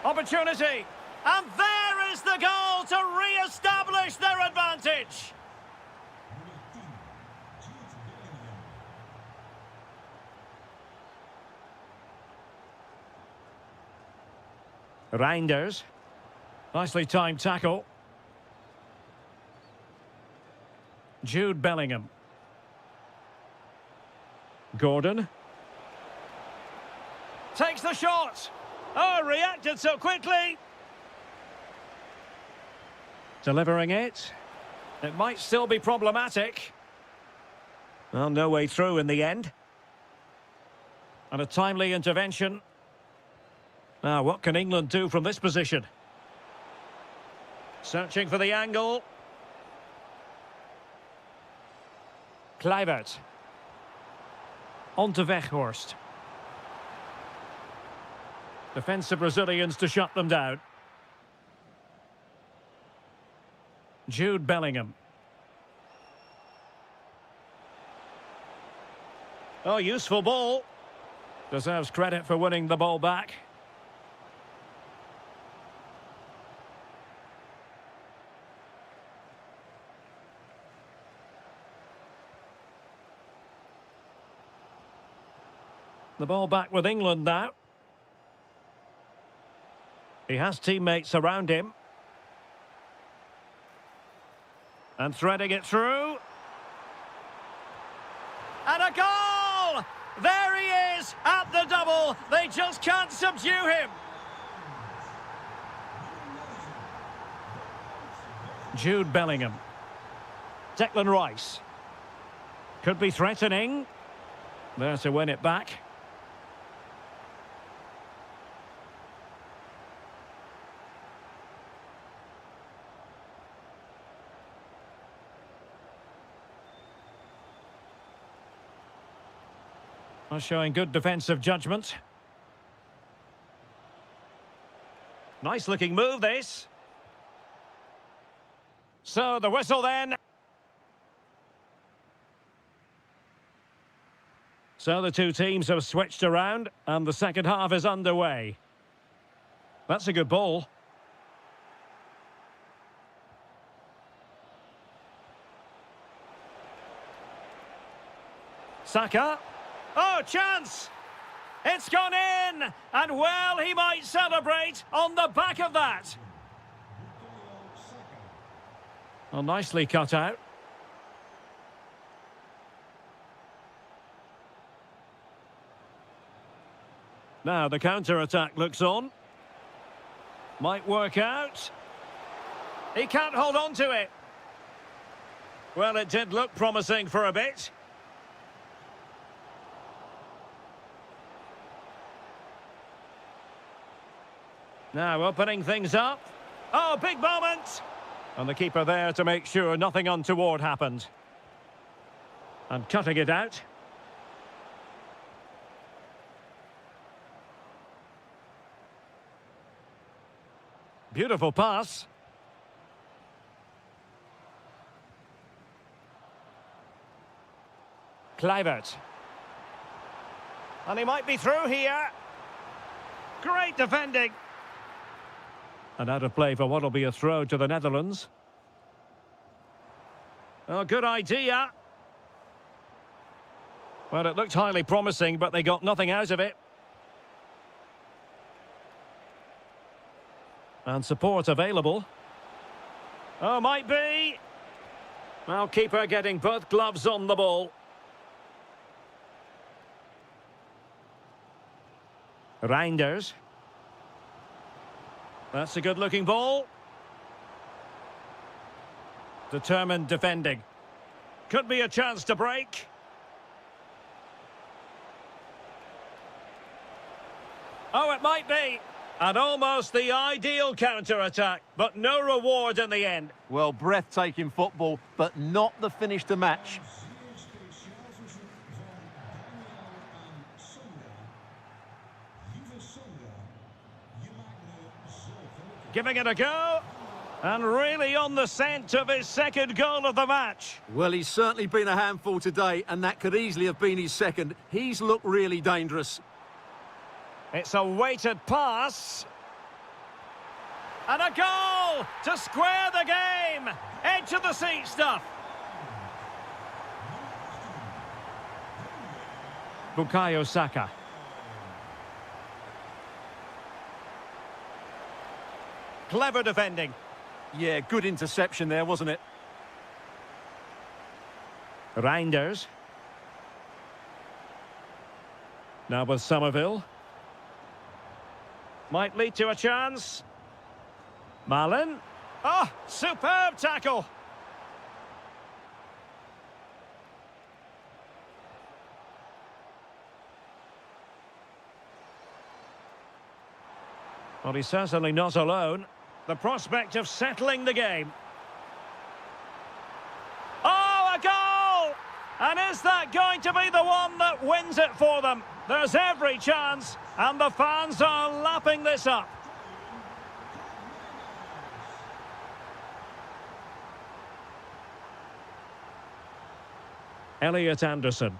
Opportunity. And there is the goal to re-establish their advantage. Reinders. Nicely timed tackle. Jude Bellingham. Gordon. Takes the shot. Oh, reacted so quickly. Delivering it. It might still be problematic. Well, no way through in the end. And a timely intervention. Now, what can England do from this position? Searching for the angle. Kluivert. On to Weghorst. Defensive Brazilians to shut them down. Jude Bellingham. Oh, useful ball. Deserves credit for winning the ball back. The ball back with England now. He has teammates around him. And threading it through. And a goal! There he is at the double. They just can't subdue him. Jude Bellingham. Declan Rice. Could be threatening. There to win it back. Showing good defensive judgment. Nice looking move, this. So the whistle then. So the two teams have switched around and the second half is underway. That's a good ball. Saka. Oh, chance! It's gone in! And well, he might celebrate on the back of that. Well, nicely cut out. Now the counter-attack looks on. Might work out. He can't hold on to it. Well, it did look promising for a bit. Now opening things up. Oh, big moment! And the keeper there to make sure nothing untoward happened. And cutting it out. Beautiful pass. Kluivert. And he might be through here. Great defending. And out of play for what will be a throw to the Netherlands. Oh, good idea. Well, it looked highly promising, but they got nothing out of it. And support available. Oh, might be. Well, keeper getting both gloves on the ball. Reinders. That's a good-looking ball. Determined defending. Could be a chance to break. Oh, it might be. And almost the ideal counter-attack, but no reward in the end. Well, breathtaking football, but not the finish to match. Giving it a go. And really on the scent of his second goal of the match. Well, he's certainly been a handful today, and that could easily have been his second. He's looked really dangerous. It's a weighted pass. And a goal to square the game. Edge of the seat stuff. Bukayo Saka. Clever defending. Yeah, good interception there, wasn't it? Reinders. Now with Somerville. Might lead to a chance. Malin. Oh, superb tackle. Well, he's certainly not alone. The prospect of settling the game. Oh, a goal! And is that going to be the one that wins it for them? There's every chance, and the fans are lapping this up. Elliot Anderson.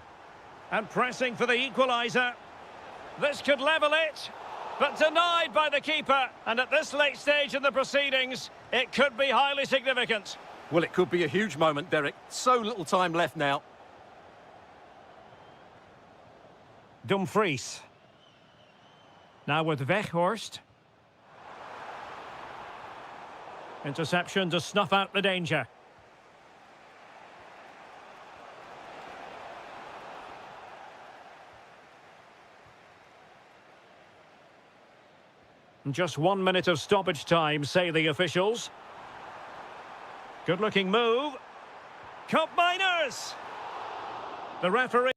And pressing for the equaliser. This could level it. But denied by the keeper, and at this late stage in the proceedings, it could be highly significant. Well, it could be a huge moment, Derek. So little time left now. Dumfries. Now with Weghorst. Interception to snuff out the danger. Just 1 minute of stoppage time, say the officials. Good-looking move. Cup Miners! The referee...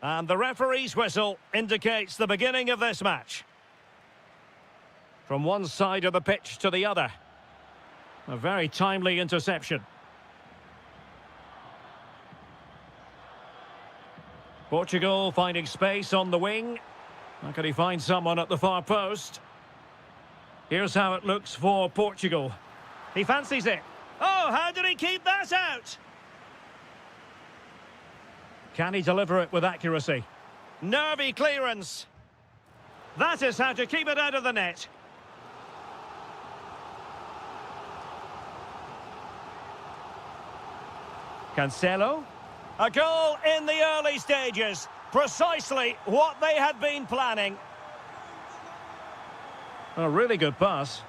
And the referee's whistle indicates the beginning of this match. From one side of the pitch to the other. A very timely interception. Portugal finding space on the wing. How can he find someone at the far post? Here's how it looks for Portugal. He fancies it. Oh, how did he keep that out? Can he deliver it with accuracy? Nervy clearance. That is how to keep it out of the net. Cancelo. A goal in the early stages. Precisely what they had been planning. A really good pass.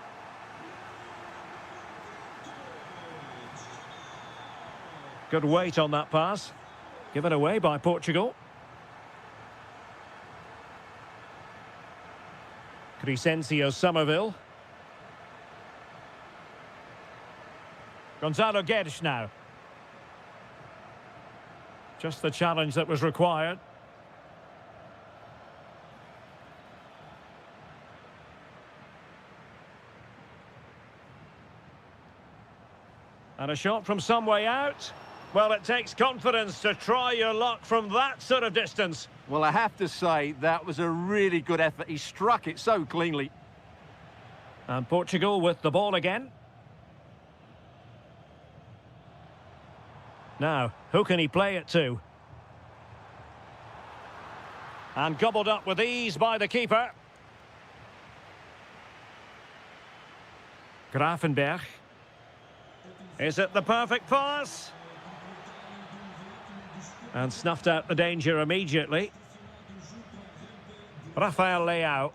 Good weight on that pass. Given away by Portugal. Crescencio Somerville. Gonzalo Guedes now. Just the challenge that was required. And a shot from some way out. Well, it takes confidence to try your luck from that sort of distance. Well, I have to say, that was a really good effort. He struck it so cleanly. And Portugal with the ball again. Now, who can he play it to? And gobbled up with ease by the keeper. Grafenberg. Is it the perfect pass? And snuffed out the danger immediately. Rafael Leao.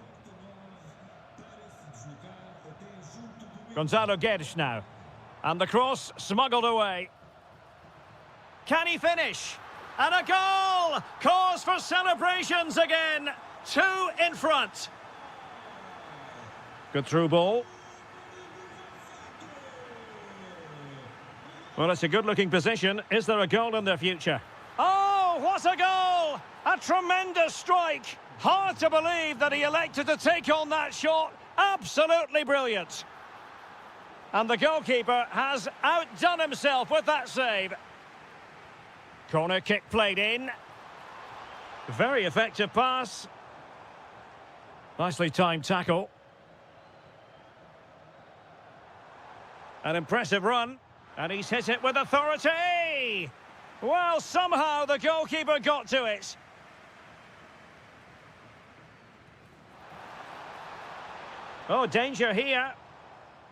Gonzalo Guedes now. And the cross smuggled away. Can he finish? And a goal! Cause for celebrations again. 2 in front. Good through ball. Well, it's a good-looking position. Is there a goal in the future? Oh, what a goal! A tremendous strike. Hard to believe that he elected to take on that shot. Absolutely brilliant. And the goalkeeper has outdone himself with that save. Corner kick played in. Very effective pass. Nicely timed tackle. An impressive run. And he's hit it with authority. Well, somehow the goalkeeper got to it. Oh, danger here.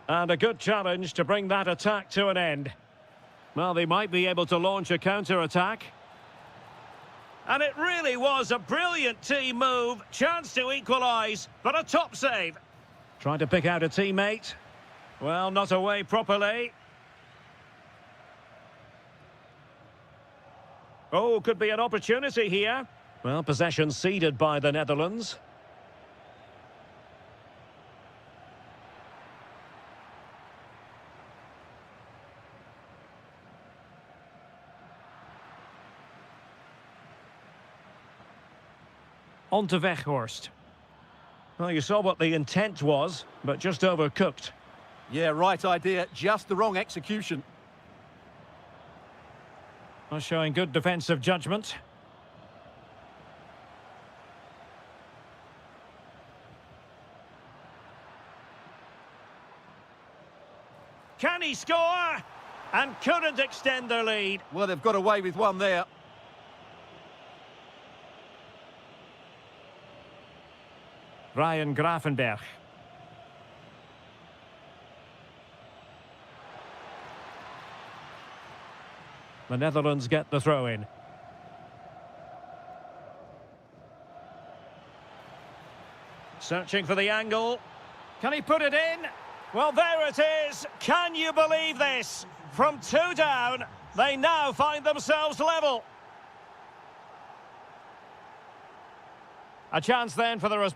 And a good challenge to bring that attack to an end. Well, they might be able to launch a counter-attack. And it really was a brilliant team move. Chance to equalise, but a top save. Trying to pick out a teammate. Well, not away properly. Oh, could be an opportunity here. Well, possession ceded by the Netherlands. On to Weghorst. Well, you saw what the intent was, but just overcooked. Yeah, right idea, just the wrong execution. Well, showing good defensive judgment. Can he score? And couldn't extend their lead. Well, they've got away with one there. Ryan Grafenberg. The Netherlands get the throw in. Searching for the angle. Can he put it in? Well, there it is. Can you believe this? From 2 down, they now find themselves level. A chance then for the...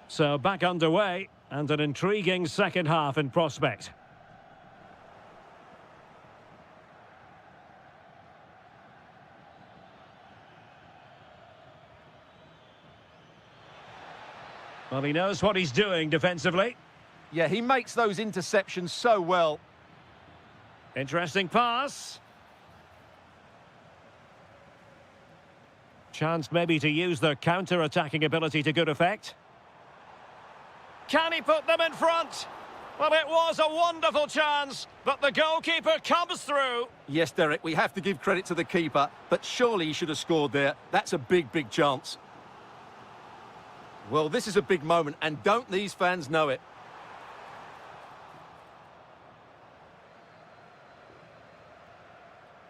So back underway, and an intriguing second half in prospect. Well, he knows what he's doing defensively. Yeah, he makes those interceptions so well. Interesting pass. Chance maybe to use the counter-attacking ability to good effect. Can he put them in front? Well, it was a wonderful chance, but the goalkeeper comes through. Yes, Derek, we have to give credit to the keeper, but surely he should have scored there. That's a big, big chance. Well, this is a big moment, and don't these fans know it?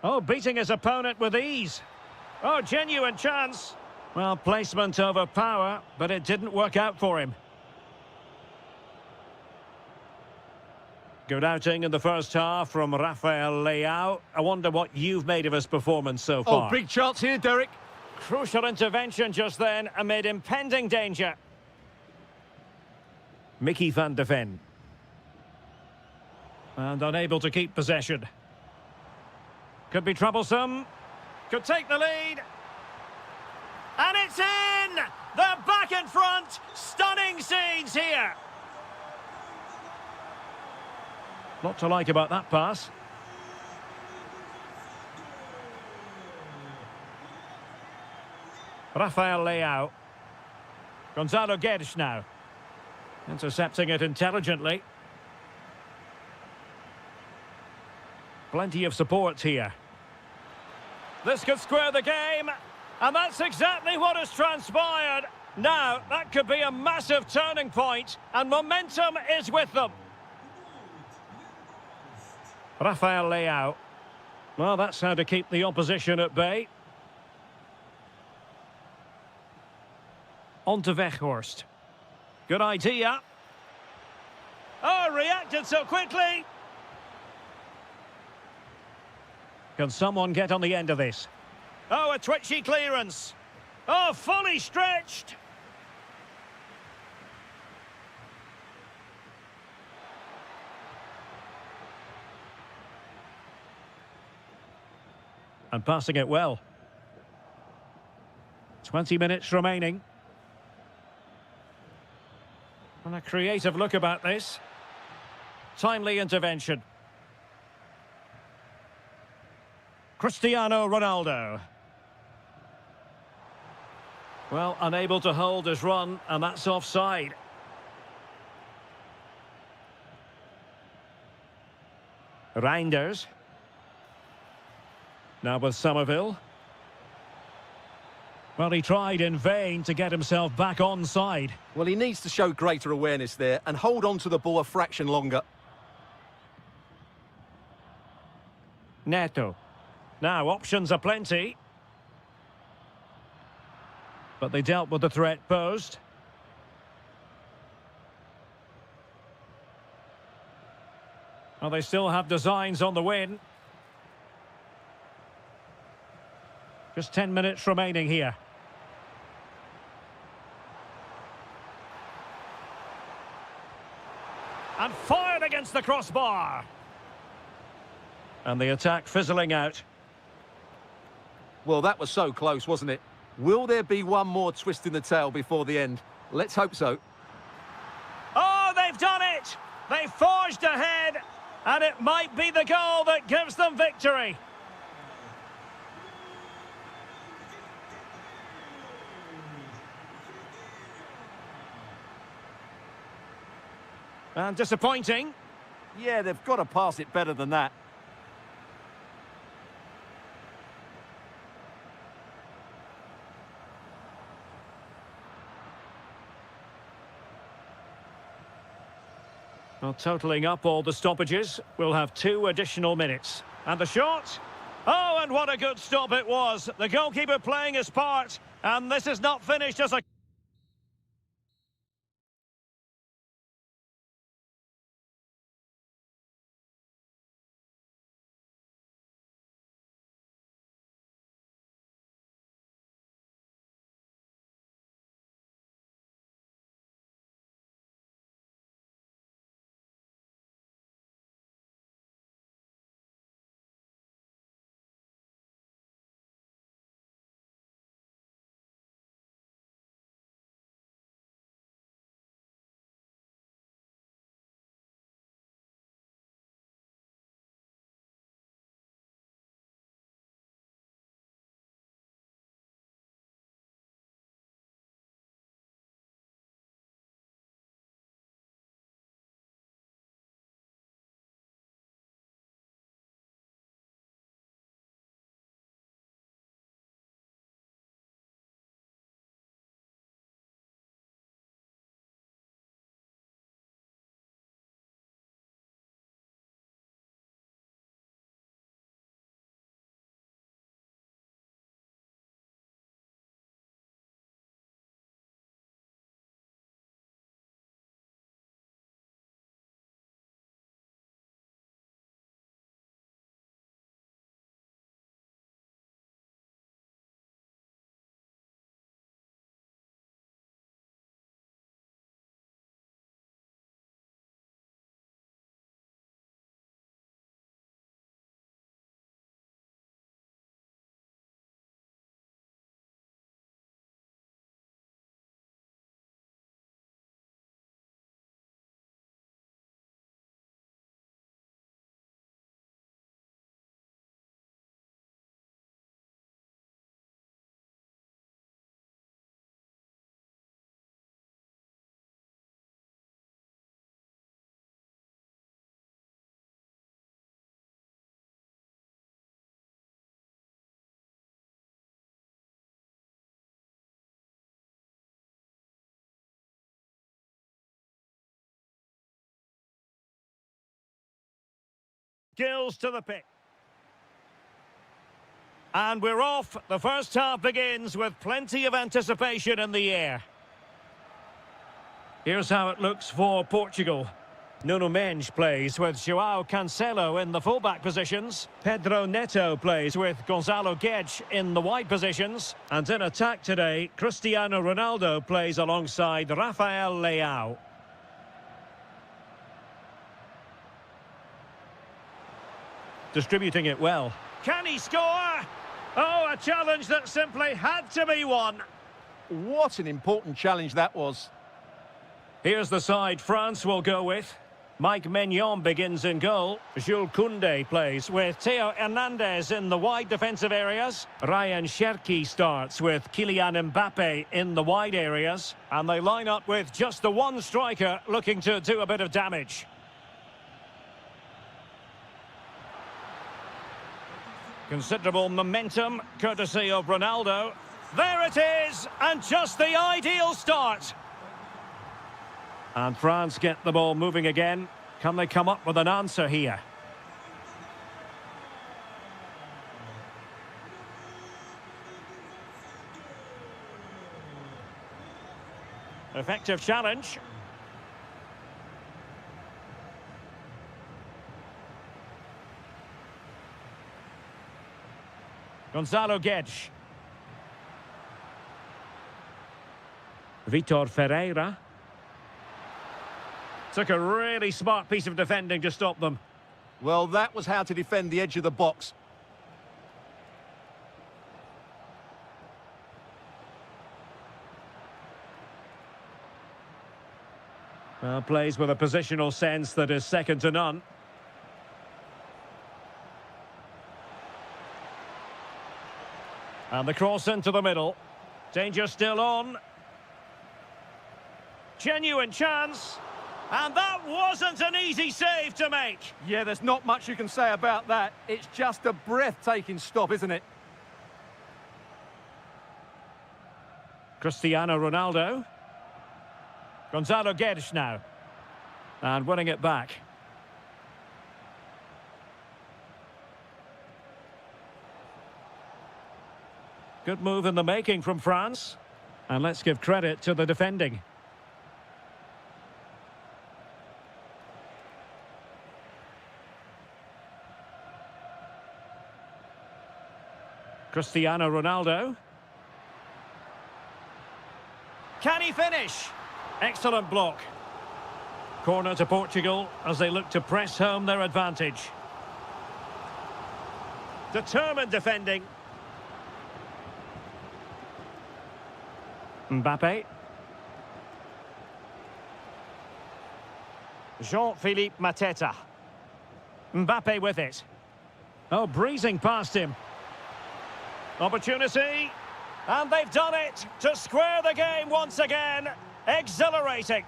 Oh, beating his opponent with ease. Oh, genuine chance. Well, placement over power, but it didn't work out for him. Good outing in the first half from Rafael Leao. I wonder what you've made of his performance so far. Oh, big chance here, Derek. Crucial intervention just then amid impending danger. Mickey van de Ven. And unable to keep possession. Could be troublesome. Could take the lead. And it's in! They're back in front! Stunning scenes here! Lot to like about that pass. Rafael Leao. Gonzalo Guedes now. Intercepting it intelligently. Plenty of support here. This could square the game, and that's exactly what has transpired. Now, that could be a massive turning point, and momentum is with them. Rafael Leao. Well, that's how to keep the opposition at bay. On to Weghorst. Good idea. Oh, reacted so quickly. Can someone get on the end of this? Oh, a twitchy clearance. Oh, fully stretched. And passing it well. 20 minutes remaining. And a creative look about this. Timely intervention. Cristiano Ronaldo. Well, unable to hold his run, and that's offside. Reinders. Now with Somerville. Well, he tried in vain to get himself back onside. Well, he needs to show greater awareness there and hold on to the ball a fraction longer. Neto. Now, options are plenty. But they dealt with the threat posed. Well, they still have designs on the win. Just 10 minutes remaining here. And fired against the crossbar. And the attack fizzling out. Well, that was so close, wasn't it? Will there be one more twist in the tail before the end? Let's hope so. Oh, they've done it! They forged ahead, and it might be the goal that gives them victory. And disappointing. Yeah, they've got to pass it better than that. Well, totalling up all the stoppages, we'll have 2 additional minutes. And the shot? Oh, and what a good stop it was. The goalkeeper playing his part, and this is not finished as a... skills to the pick. And we're off. The first half begins with plenty of anticipation in the air. Here's how it looks for Portugal. Nuno Mendes plays with João Cancelo in the fullback positions. Pedro Neto plays with Gonzalo Guedes in the wide positions. And in attack today, Cristiano Ronaldo plays alongside Rafael Leao. Distributing it well. Can he score? Oh, a challenge that simply had to be won. What an important challenge that was. Here's the side France will go with. Mike Maignan begins in goal. Jules Koundé plays with Theo Hernandez in the wide defensive areas. Ryan Cherki starts with Kylian Mbappe in the wide areas. And they line up with just the one striker looking to do a bit of damage. Considerable momentum, courtesy of Ronaldo. There it is, and just the ideal start. And France get the ball moving again. Can they come up with an answer here? Effective challenge. Gonzalo Guedes. Vitor Ferreira. Took a really smart piece of defending to stop them. Well, that was how to defend the edge of the box. Well, plays with a positional sense that is second to none. And the cross into the middle. Danger still on. Genuine chance. And that wasn't an easy save to make. Yeah, there's not much you can say about that. It's just a breathtaking stop, isn't it? Cristiano Ronaldo. Gonzalo Guedes now. And winning it back. Good move in the making from France. And let's give credit to the defending. Cristiano Ronaldo. Can he finish? Excellent block. Corner to Portugal as they look to press home their advantage. Determined defending. Mbappe. Jean-Philippe Mateta. Mbappe with it. Oh, breezing past him. Opportunity. And they've done it to square the game once again. Exhilarating.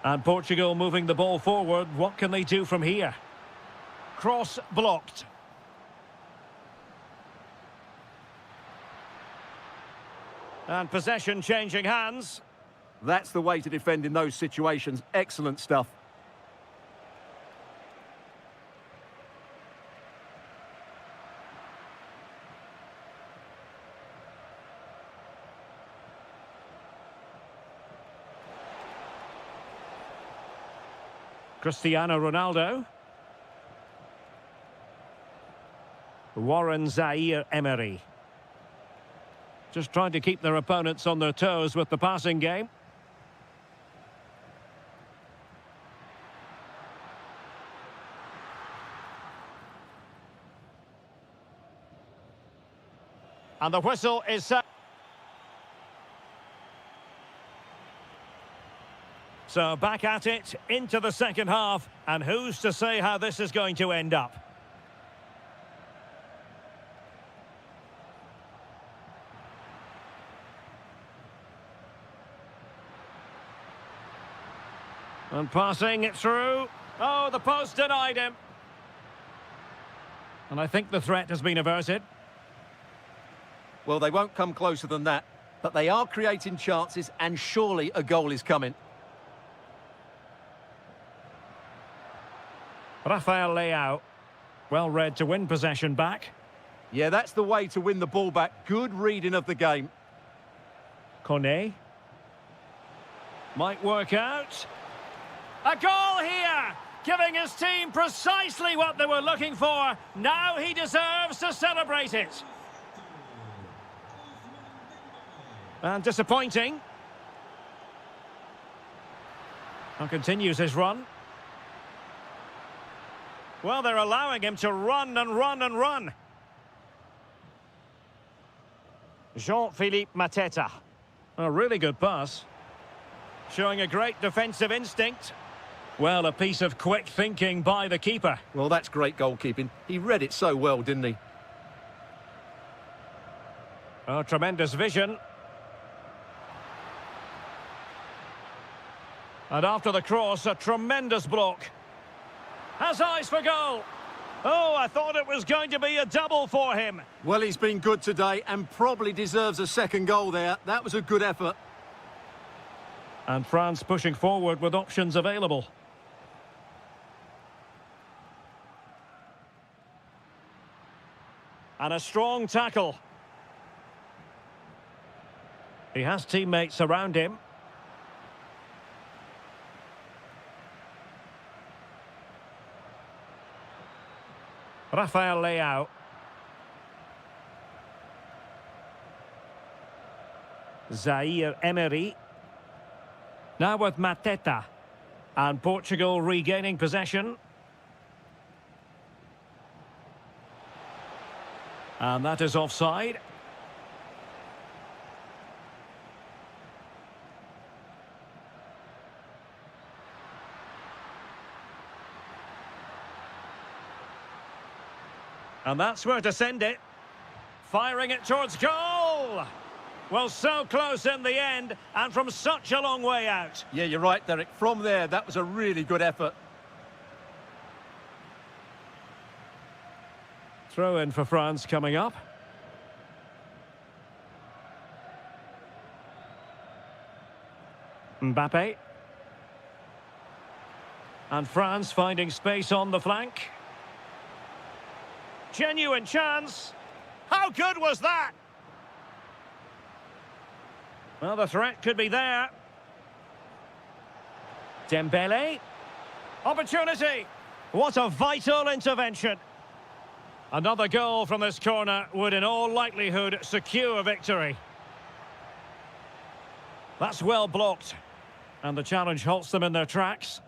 And Portugal moving the ball forward. What can they do from here? Cross blocked. And possession changing hands. That's the way to defend in those situations. Excellent stuff. Cristiano Ronaldo. Warren Zaire-Emery. Just trying to keep their opponents on their toes with the passing game. And the whistle is set. So back at it, into the second half, and who's to say how this is going to end up? And passing it through. Oh, the post denied him. And I think the threat has been averted. Well, they won't come closer than that, but they are creating chances, and surely a goal is coming. Rafael Leao. Well read to win possession back. Yeah, that's the way to win the ball back. Good reading of the game. Kone. Might work out. A goal here! Giving his team precisely what they were looking for. Now he deserves to celebrate it. And disappointing. And continues his run. Well, they're allowing him to run and run and run. Jean-Philippe Mateta. A really good pass. Showing a great defensive instinct. Well, a piece of quick thinking by the keeper. Well, that's great goalkeeping. He read it so well, didn't he? Oh, tremendous vision. And after the cross, a tremendous block. Has eyes for goal. Oh, I thought it was going to be a double for him. Well, he's been good today and probably deserves a second goal there. That was a good effort. And France pushing forward with options available. And a strong tackle. He has teammates around him. Rafael Leao. Zaire Emery. Now with Mateta. And Portugal regaining possession. And that is offside. And that's where to send it. Firing it towards goal. Well, so close in the end, and from such a long way out. Yeah, you're right, Derek. From there, that was a really good effort. Throw in for France coming up. Mbappe. And France finding space on the flank. Genuine chance. How good was that? Well, the threat could be there. Dembele. Opportunity. What a vital intervention. Another goal from this corner would in all likelihood secure victory. That's well blocked. And the challenge halts them in their tracks.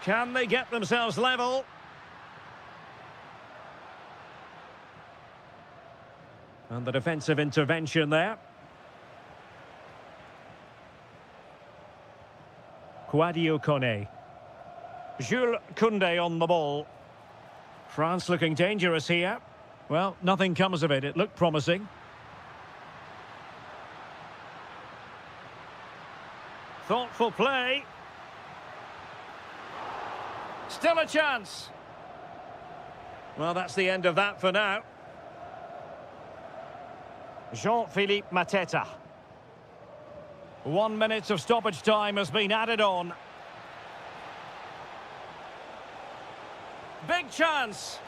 Can they get themselves level? And the defensive intervention there. Sadio Kone. Jules Koundé on the ball. France looking dangerous here. Well, nothing comes of it. It looked promising. Thoughtful play. Still a chance. Well, that's the end of that for now. Jean-Philippe Mateta. 1 minute of stoppage time has been added on. Big chance.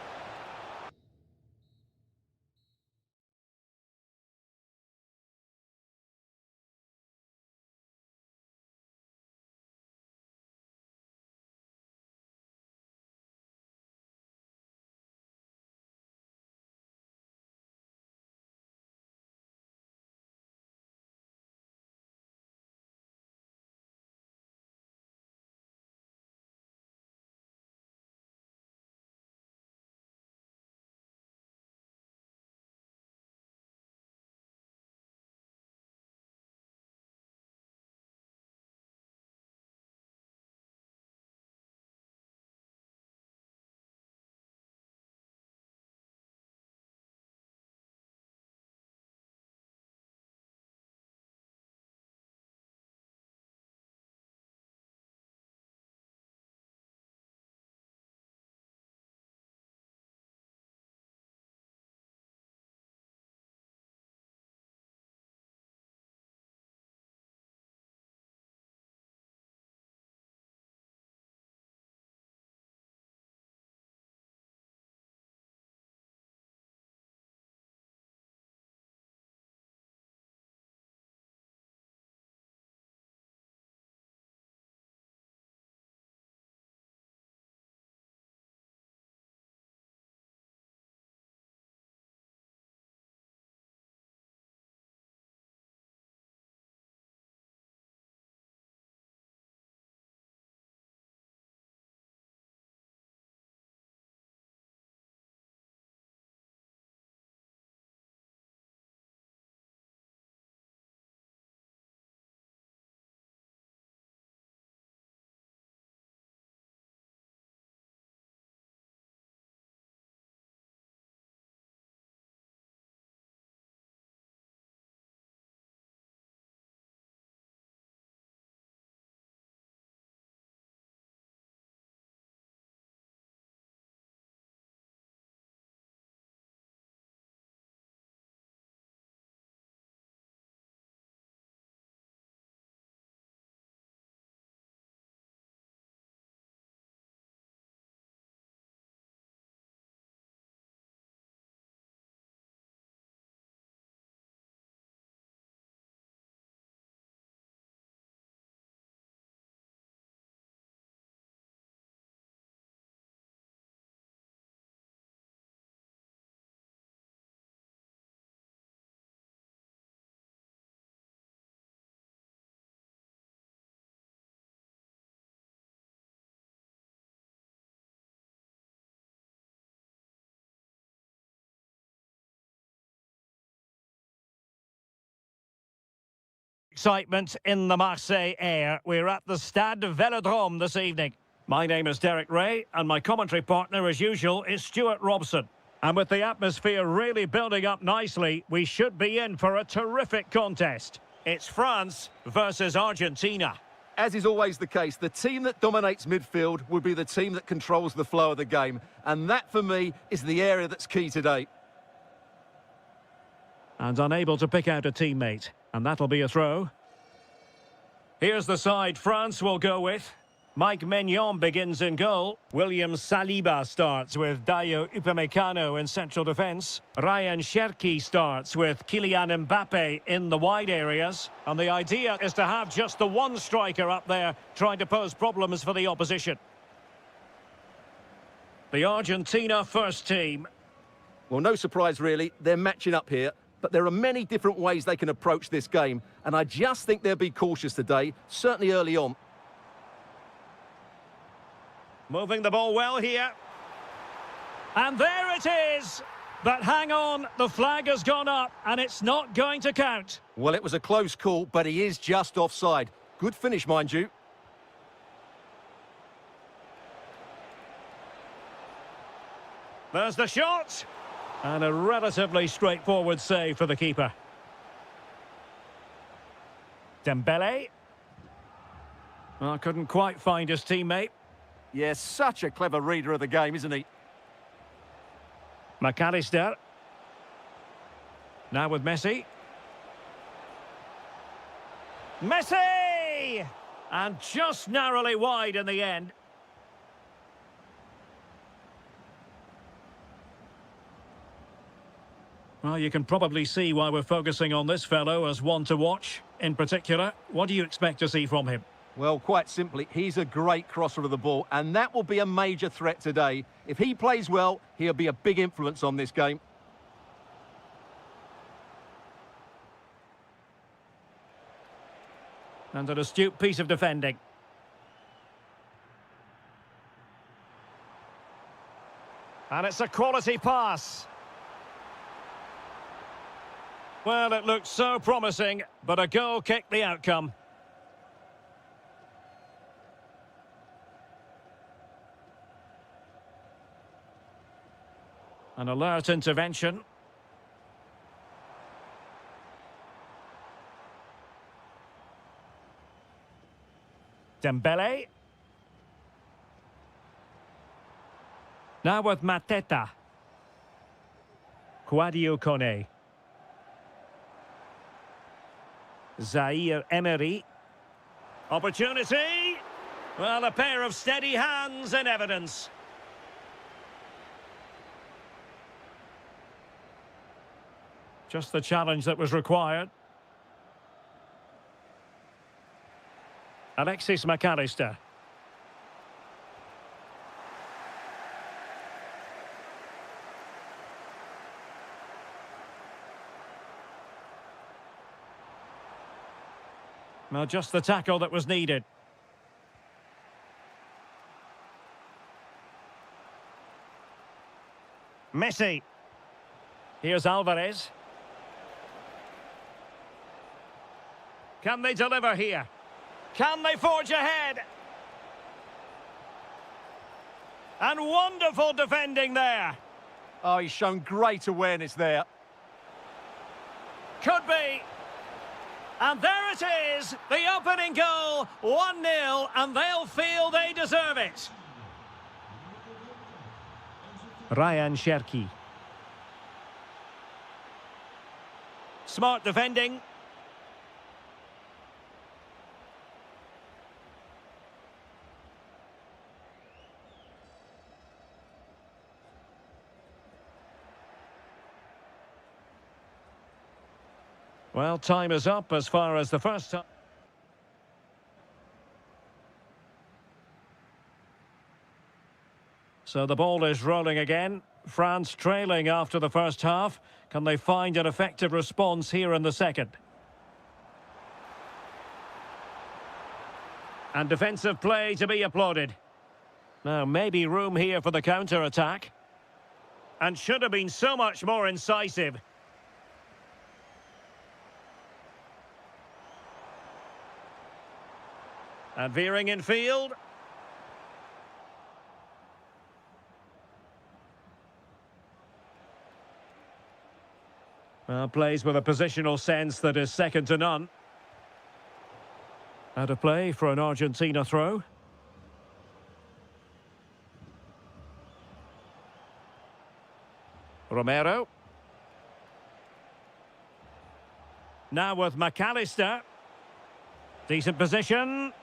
Excitement in the Marseille air. We're at the Stade Vélodrome this evening. My name is Derek Ray, and my commentary partner, as usual, is Stuart Robson. And with the atmosphere really building up nicely, we should be in for a terrific contest. It's France versus Argentina. As is always the case, the team that dominates midfield will be the team that controls the flow of the game. And that, for me, is the area that's key today. And unable to pick out a teammate. And that'll be a throw. Here's the side France will go with. Mike Maignan begins in goal. William Saliba starts with Dayo Upamecano in central defence. Ryan Cherki starts with Kylian Mbappe in the wide areas. And the idea is to have just the one striker up there trying to pose problems for the opposition. The Argentina first team. Well, no surprise really, they're matching up here. But there are many different ways they can approach this game. And I just think they'll be cautious today, certainly early on. Moving the ball well here. And there it is! But hang on, the flag has gone up and it's not going to count. Well, it was a close call, but he is just offside. Good finish, mind you. There's the shot! And a relatively straightforward save for the keeper. Dembele. Well, couldn't quite find his teammate. Yes, such a clever reader of the game, isn't he? McAllister. Now with Messi. Messi! And just narrowly wide in the end. Well, you can probably see why we're focusing on this fellow as one to watch. In particular, what do you expect to see from him? Well, quite simply, he's a great crosser of the ball, and that will be a major threat today. If he plays well, he'll be a big influence on this game. And an astute piece of defending. And it's a quality pass. Well, it looked so promising, but a goal kicked the outcome. An alert intervention. Dembele. Now with Mateta. Sadio Kone. Zaire Emery. Opportunity. Well, a pair of steady hands in evidence. Just the challenge that was required. Alexis McAllister. Well, just the tackle that was needed. Messi. Here's Alvarez. Can they deliver here? Can they forge ahead? And wonderful defending there. Oh, he's shown great awareness there. Could be. And there it is, the opening goal, 1-0, and they'll feel they deserve it. Ryan Cherki. Smart defending. Well, time is up as far as the first time. So the ball is rolling again. France trailing after the first half. Can they find an effective response here in the second? And defensive play to be applauded. Now, maybe room here for the counter-attack. And should have been so much more incisive. And veering in field. Plays with a positional sense that is second to none. Out of play for an Argentina throw. Romero. Now with McAllister. Decent position.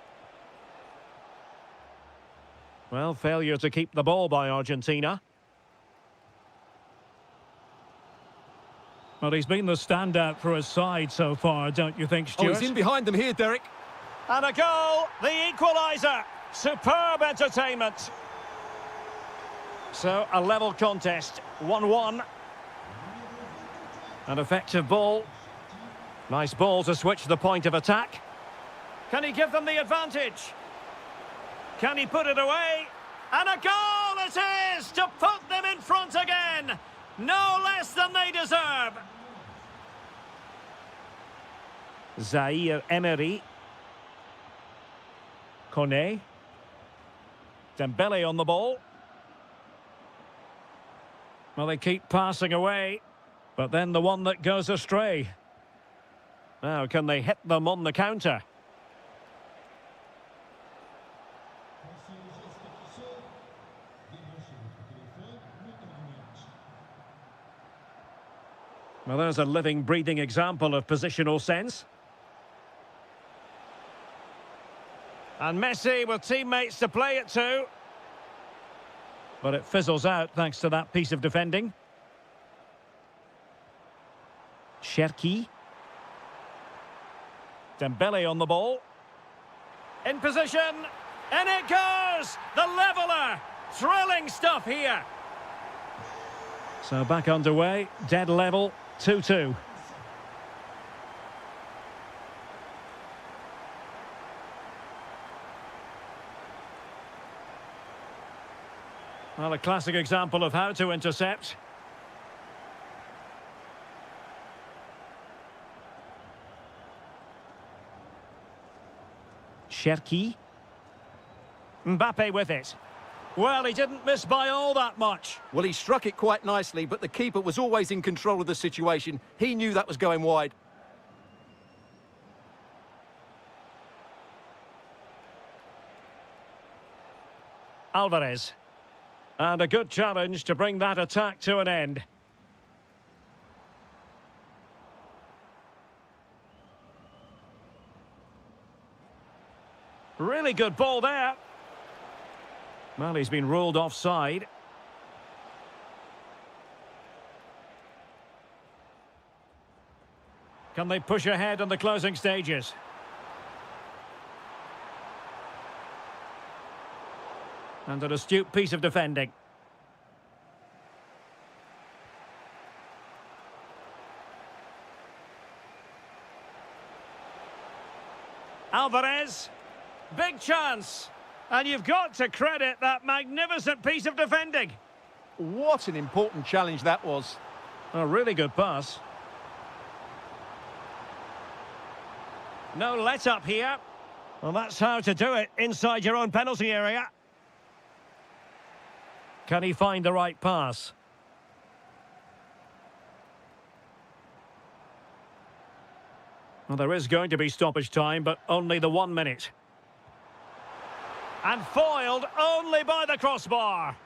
Well, failure to keep the ball by Argentina. Well, he's been the standout for his side so far, don't you think, Stuart? Oh, he's in behind them here, Derek. And a goal, the equaliser. Superb entertainment. So, a level contest, 1-1. An effective ball. Nice ball to switch the point of attack. Can he give them the advantage? Can he put it away? And a goal it is to put them in front again. No less than they deserve. Zaire Emery. Kone. Dembele on the ball. Well, they keep passing away, but then the one that goes astray. Now, can they hit them on the counter? Well, there's a living, breathing example of positional sense. And Messi with teammates to play it to. But it fizzles out thanks to that piece of defending. Cherki. Dembele on the ball. In position. And it goes! The leveller! Thrilling stuff here. So back underway. Dead level. 2-2. Well, a classic example of how to intercept. Cherki. Mbappe with it. Well, he didn't miss by all that much. Well, he struck it quite nicely, but the keeper was always in control of the situation. He knew that was going wide. Alvarez. And a good challenge to bring that attack to an end. Really good ball there. Well, he's been ruled offside. Can they push ahead in the closing stages? And an astute piece of defending. Alvarez. Big chance. And you've got to credit that magnificent piece of defending. What an important challenge that was. A really good pass. No let-up here. Well, that's how to do it inside your own penalty area. Can he find the right pass? Well, there is going to be stoppage time, but only the 1 minute. And foiled only by the crossbar.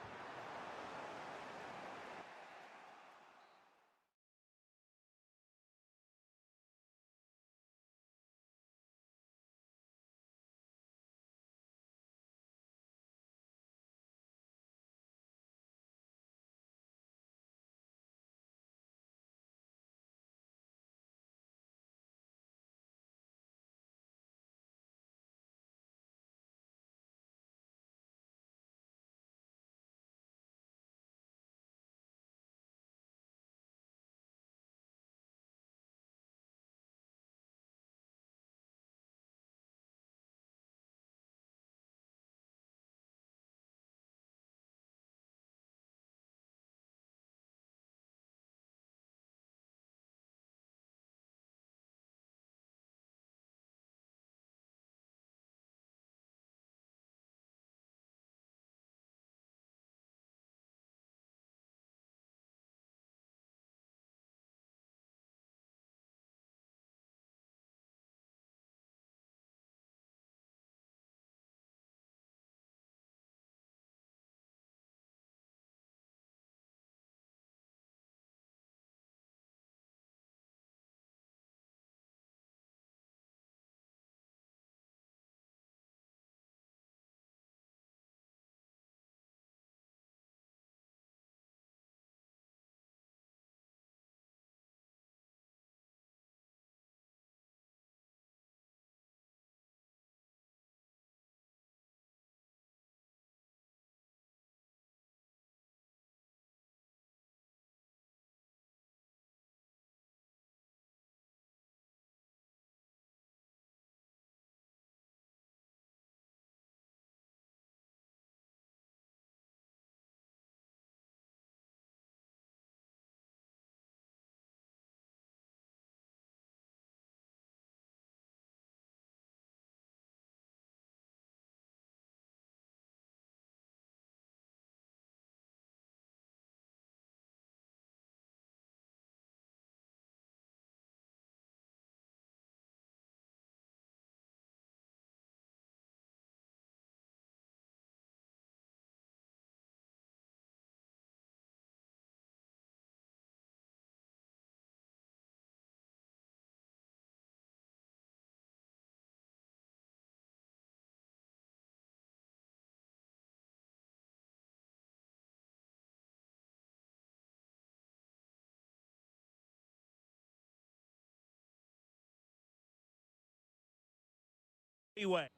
Anyway.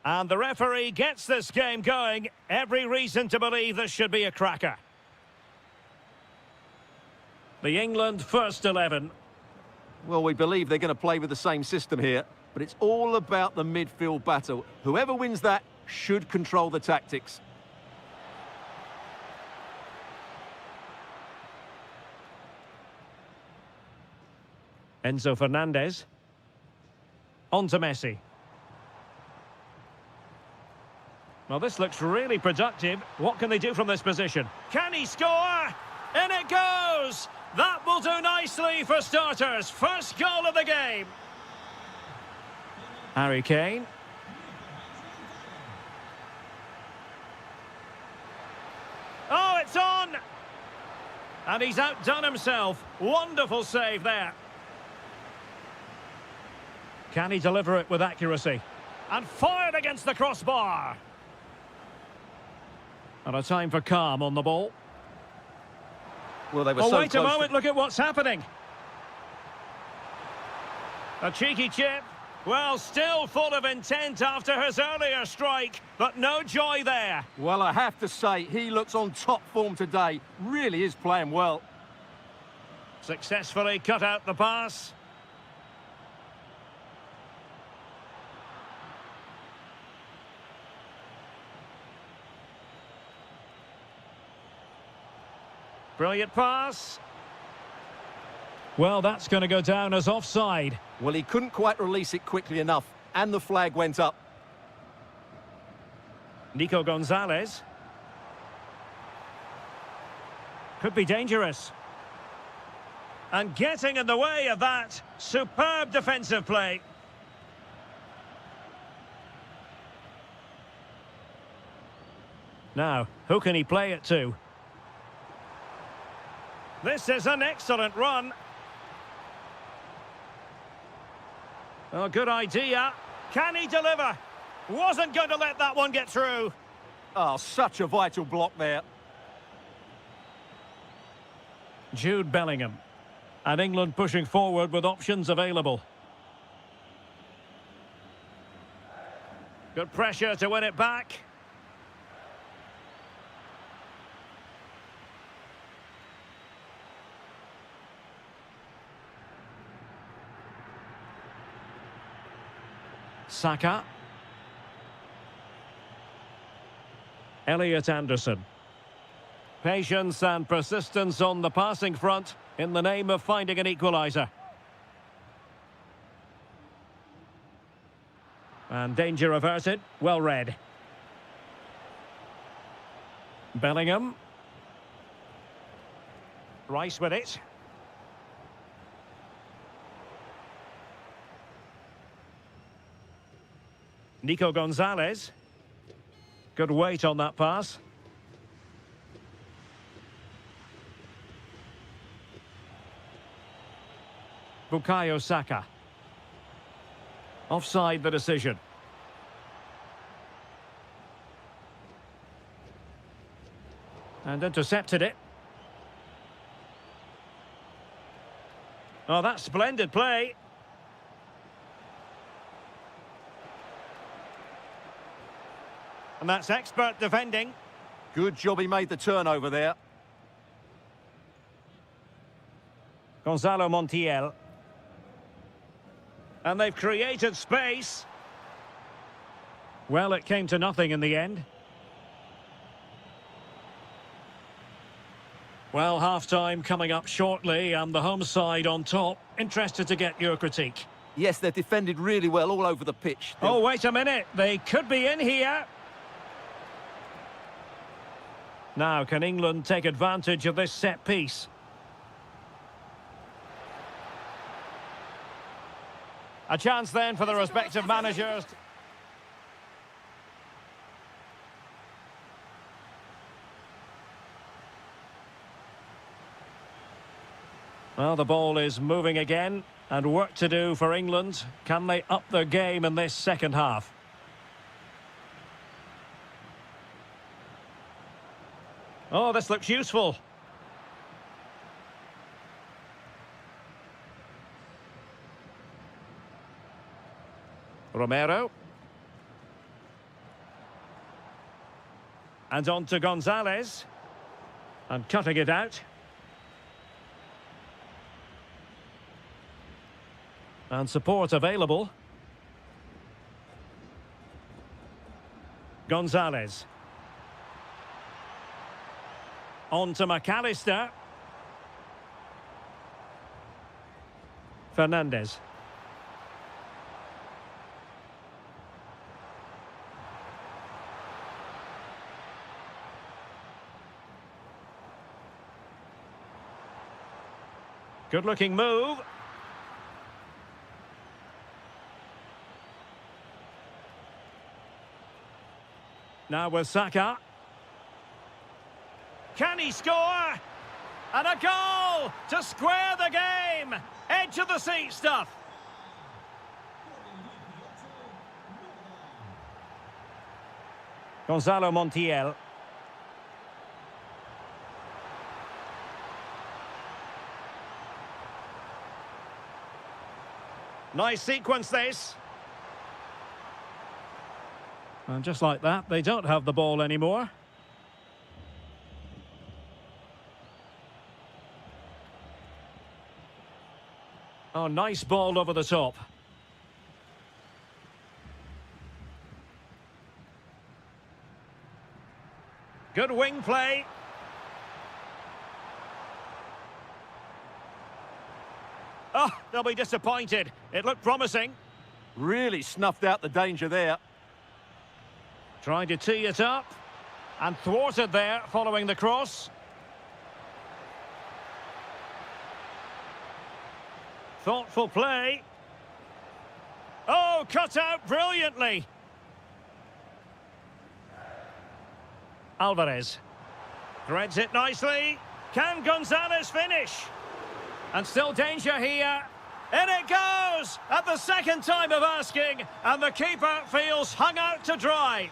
And the referee gets this game going. Every reason to believe this should be a cracker. The England first 11. Well, we believe they're going to play with the same system here, but it's all about the midfield battle. Whoever wins that should control the tactics. Enzo Fernandez. On to Messi. Well, this looks really productive. What can they do from this position? Can he score? In it goes! That will do nicely for starters. First goal of the game. Harry Kane. Oh, it's on! And he's outdone himself. Wonderful save there. Can he deliver it with accuracy? And fired against the crossbar. And a time for calm on the ball. Well, they were oh, so wait a moment, look at what's happening. A cheeky chip. Well, still full of intent after his earlier strike, but no joy there. Well, I have to say, he looks on top form today. Really is playing well. Successfully cut out the pass. Brilliant pass. Well, that's going to go down as offside. Well, he couldn't quite release it quickly enough, and the flag went up. Nico Gonzalez. Could be dangerous. And getting in the way of that. Superb defensive play. Now, who can he play it to? This is an excellent run. Oh, good idea. Can he deliver? Wasn't going to let that one get through. Oh, such a vital block there. Jude Bellingham. And England pushing forward with options available. Good pressure to win it back. Saka. Elliot Anderson. Patience and persistence on the passing front in the name of finding an equaliser. And danger averted. Well read. Bellingham. Rice with it. Nico Gonzalez. Good weight on that pass. Bukayo Saka. Offside the decision. And intercepted it. Oh, that's splendid play. And that's expert defending. Good job he made the turnover there. Gonzalo Montiel. And they've created space. Well, it came to nothing in the end. Well, half-time coming up shortly and the home side on top. Interested to get your critique. Yes, they're defended really well all over the pitch. Oh, wait a minute. They could be in here. Now, can England take advantage of this set piece? A chance then for the respective managers. Well, the ball is moving again, and work to do for England. Can they up their game in this second half? Oh, this looks useful. Romero. And on to Gonzalez. And cutting it out. And support available. Gonzalez. On to McAllister. Fernandez. Good-looking move. Now with Saka. Can he score? And a goal to square the game. Edge of the seat stuff. Gonzalo Montiel. Nice sequence this. And just like that, they don't have the ball anymore. Oh, nice ball over the top. Good wing play. Oh, they'll be disappointed. It looked promising. Really snuffed out the danger there. Trying to tee it up. And thwarted there following the cross. Thoughtful play. Oh, cut out brilliantly. Alvarez. Threads it nicely. Can Gonzalez finish? And still danger here. In it goes! At the second time of asking. And the keeper feels hung out to dry.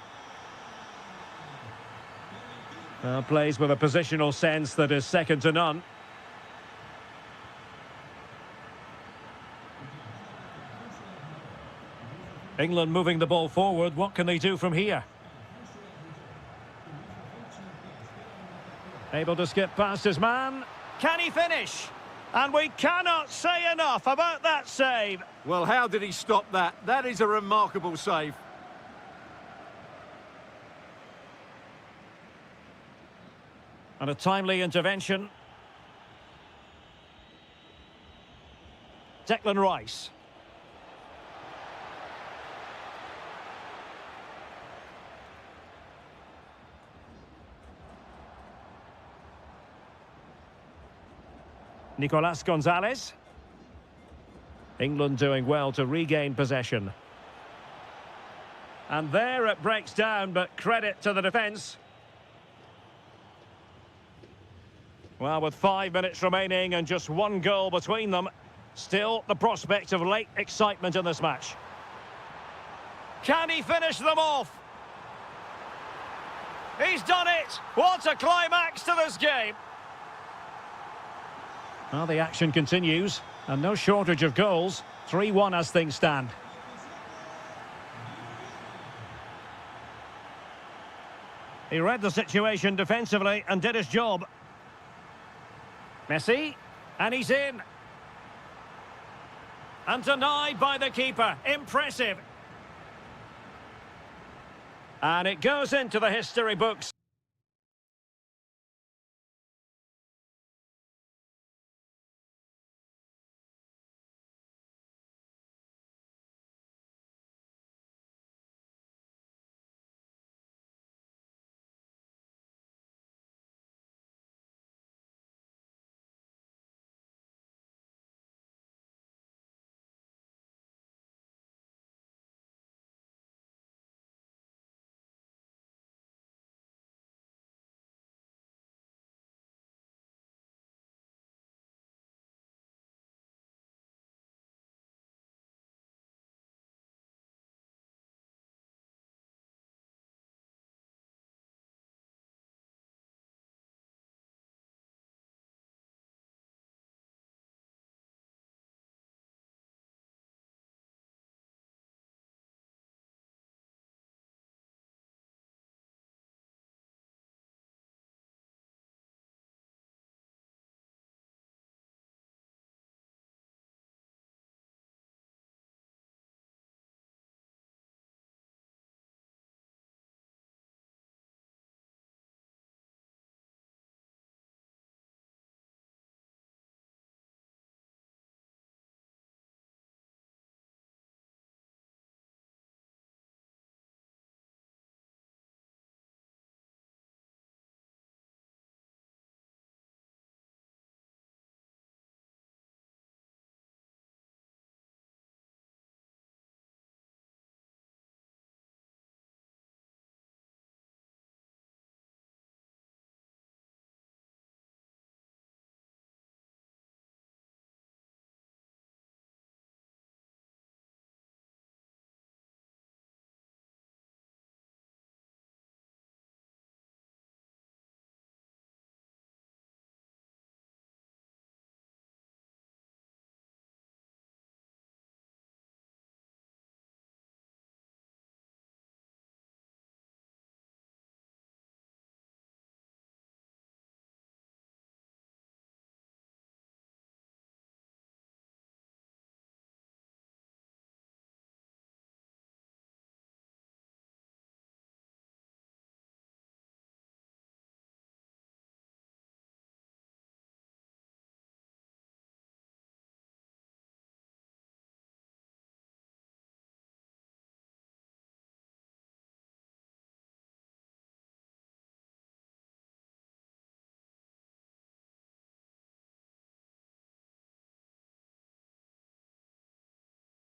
Plays with a positional sense that is second to none. England moving the ball forward. What can they do from here? Able to skip past his man. Can he finish? And we cannot say enough about that save. Well, how did he stop that? That is a remarkable save. And a timely intervention. Declan Rice. Nicolas Gonzalez. England doing well to regain possession. And there it breaks down, but credit to the defence. Well, with 5 minutes remaining and just one goal between them, still the prospect of late excitement in this match. Can he finish them off? He's done it! What a climax to this game! Well, the action continues, and no shortage of goals. 3-1 as things stand. He read the situation defensively and did his job. Messi, and he's in. And denied by the keeper. Impressive. And it goes into the history books.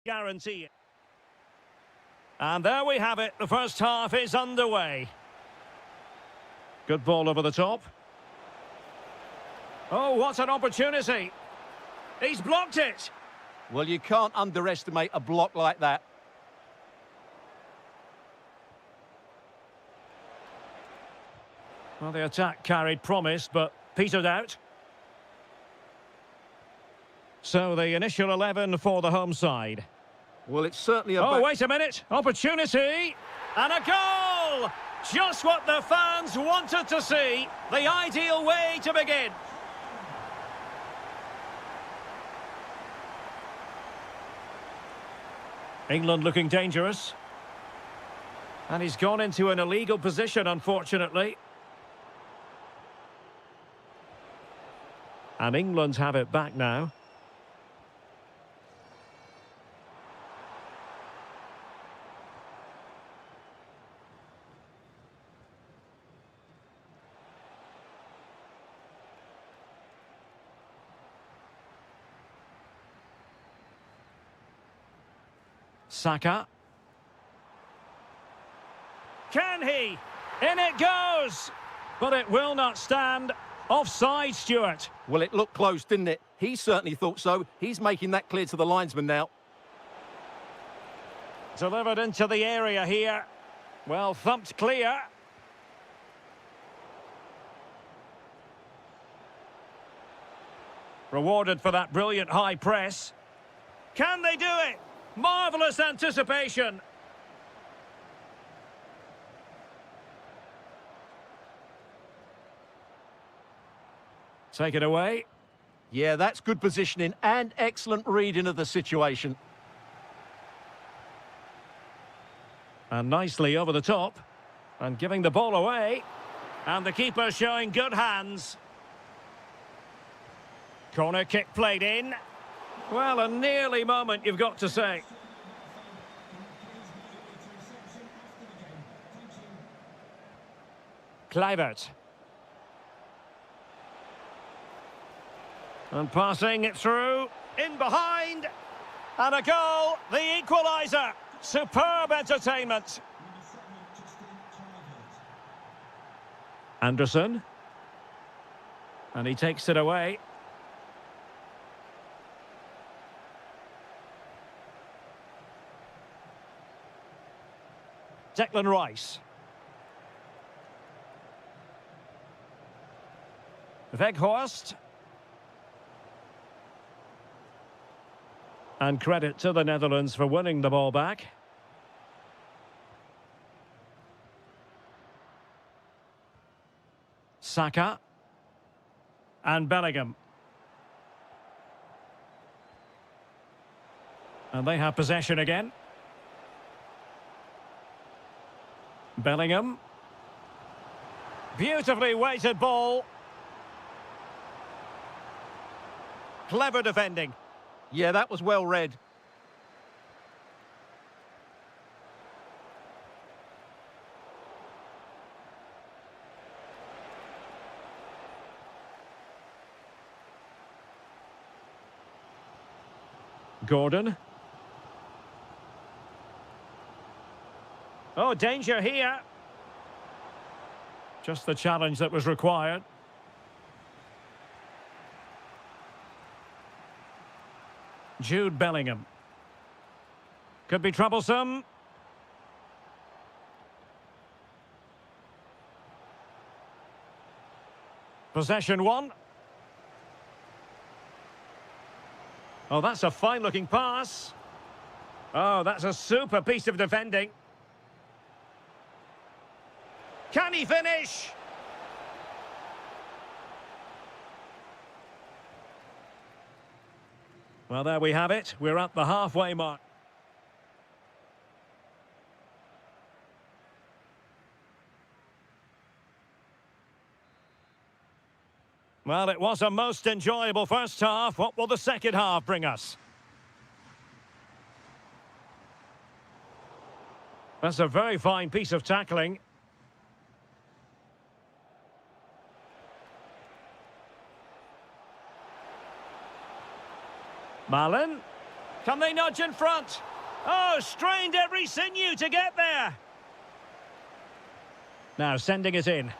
guarantee it. And there we have it. The first half is underway. Good ball over the top. Oh, what an opportunity. He's blocked it. Well, you can't underestimate a block like that. Well, the attack carried promise, but petered out. So the initial 11 for the home side. Well, it's certainly a... Oh, wait a minute. Opportunity. And a goal! Just what the fans wanted to see. The ideal way to begin. England looking dangerous. And he's gone into an illegal position, unfortunately. And England have it back now. Saka. Can he? In it goes! But it will not stand. Offside, Stuart. Well, it looked close, didn't it? He certainly thought so. He's making that clear to the linesman now. Delivered into the area here. Well, thumped clear. Rewarded for that brilliant high press. Can they do it? Marvellous anticipation. Take it away. Yeah, that's good positioning and excellent reading of the situation. And nicely over the top. And giving the ball away. And the keeper showing good hands. Corner kick played in. Well, a nearly moment, you've got to say. Kluivert. And passing it through. In behind. And a goal. The equaliser. Superb entertainment. Anderson. And he takes it away. Declan Rice. Weghorst. And credit to the Netherlands for winning the ball back. Saka. And Bellingham. And they have possession again. Bellingham. Beautifully weighted ball. Clever defending. Yeah, that was well read. Gordon. Oh, danger here. Just the challenge that was required. Jude Bellingham. Could be troublesome. Possession one. Oh, that's a fine-looking pass. Oh, that's a super piece of defending. Can he finish? Well, there we have it. We're at the halfway mark. Well, it was a most enjoyable first half. What will the second half bring us? That's a very fine piece of tackling. Malen. Can they nudge in front? Oh, strained every sinew to get there. Now sending it in.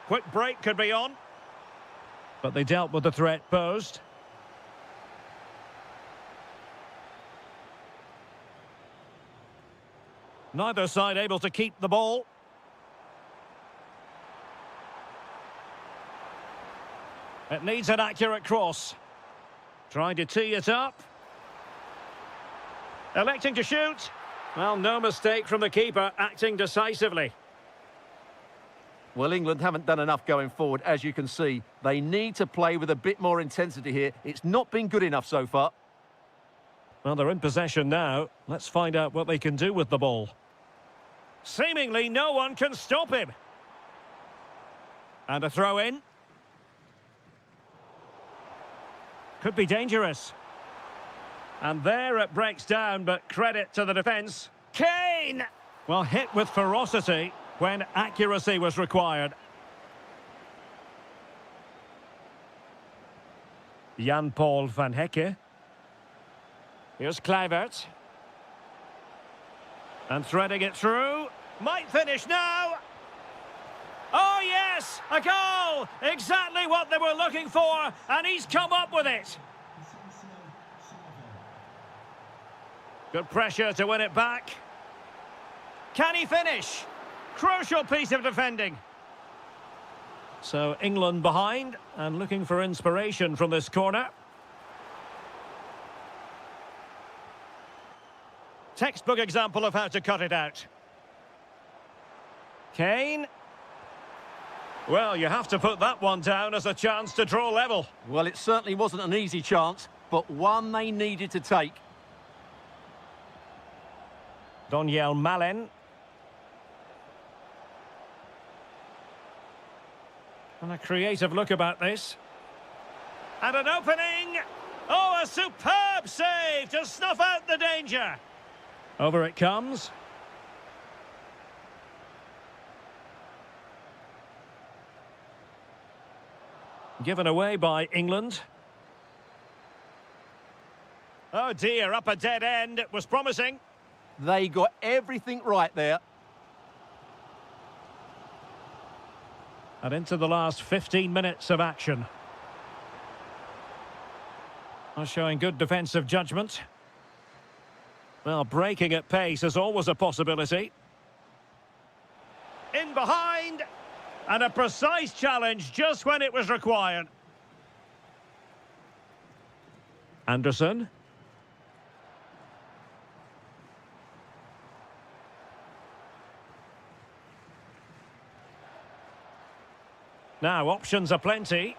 Quick break could be on. But they dealt with the threat posed. Neither side able to keep the ball. It needs an accurate cross. Trying to tee it up. Electing to shoot. Well, no mistake from the keeper, acting decisively. Well, England haven't done enough going forward, as you can see. They need to play with a bit more intensity here. It's not been good enough so far. Well, they're in possession now. Let's find out what they can do with the ball. Seemingly no one can stop him. And a throw in. Could be dangerous. And there it breaks down, but credit to the defence. Kane! Well, hit with ferocity when accuracy was required. Jan-Paul van Hecke. Here's Kluivert. And threading it through. Might finish now. Oh, yes! A goal! Exactly what they were looking for, and he's come up with it. Good pressure to win it back. Can he finish? Crucial piece of defending. So England behind and looking for inspiration from this corner. Textbook example of how to cut it out. Kane. Well, you have to put that one down as a chance to draw level. Well, it certainly wasn't an easy chance, but one they needed to take. Doniel Malen. And a creative look about this. And an opening! Oh, a superb save to snuff out the danger! Over it comes. Given away by England. Oh dear, up a dead end. It was promising. They got everything right there. And into the last 15 minutes of action. Showing good defensive judgment. Well, breaking at pace is always a possibility. In behind. And a precise challenge just when it was required. Anderson. Now, options are plenty.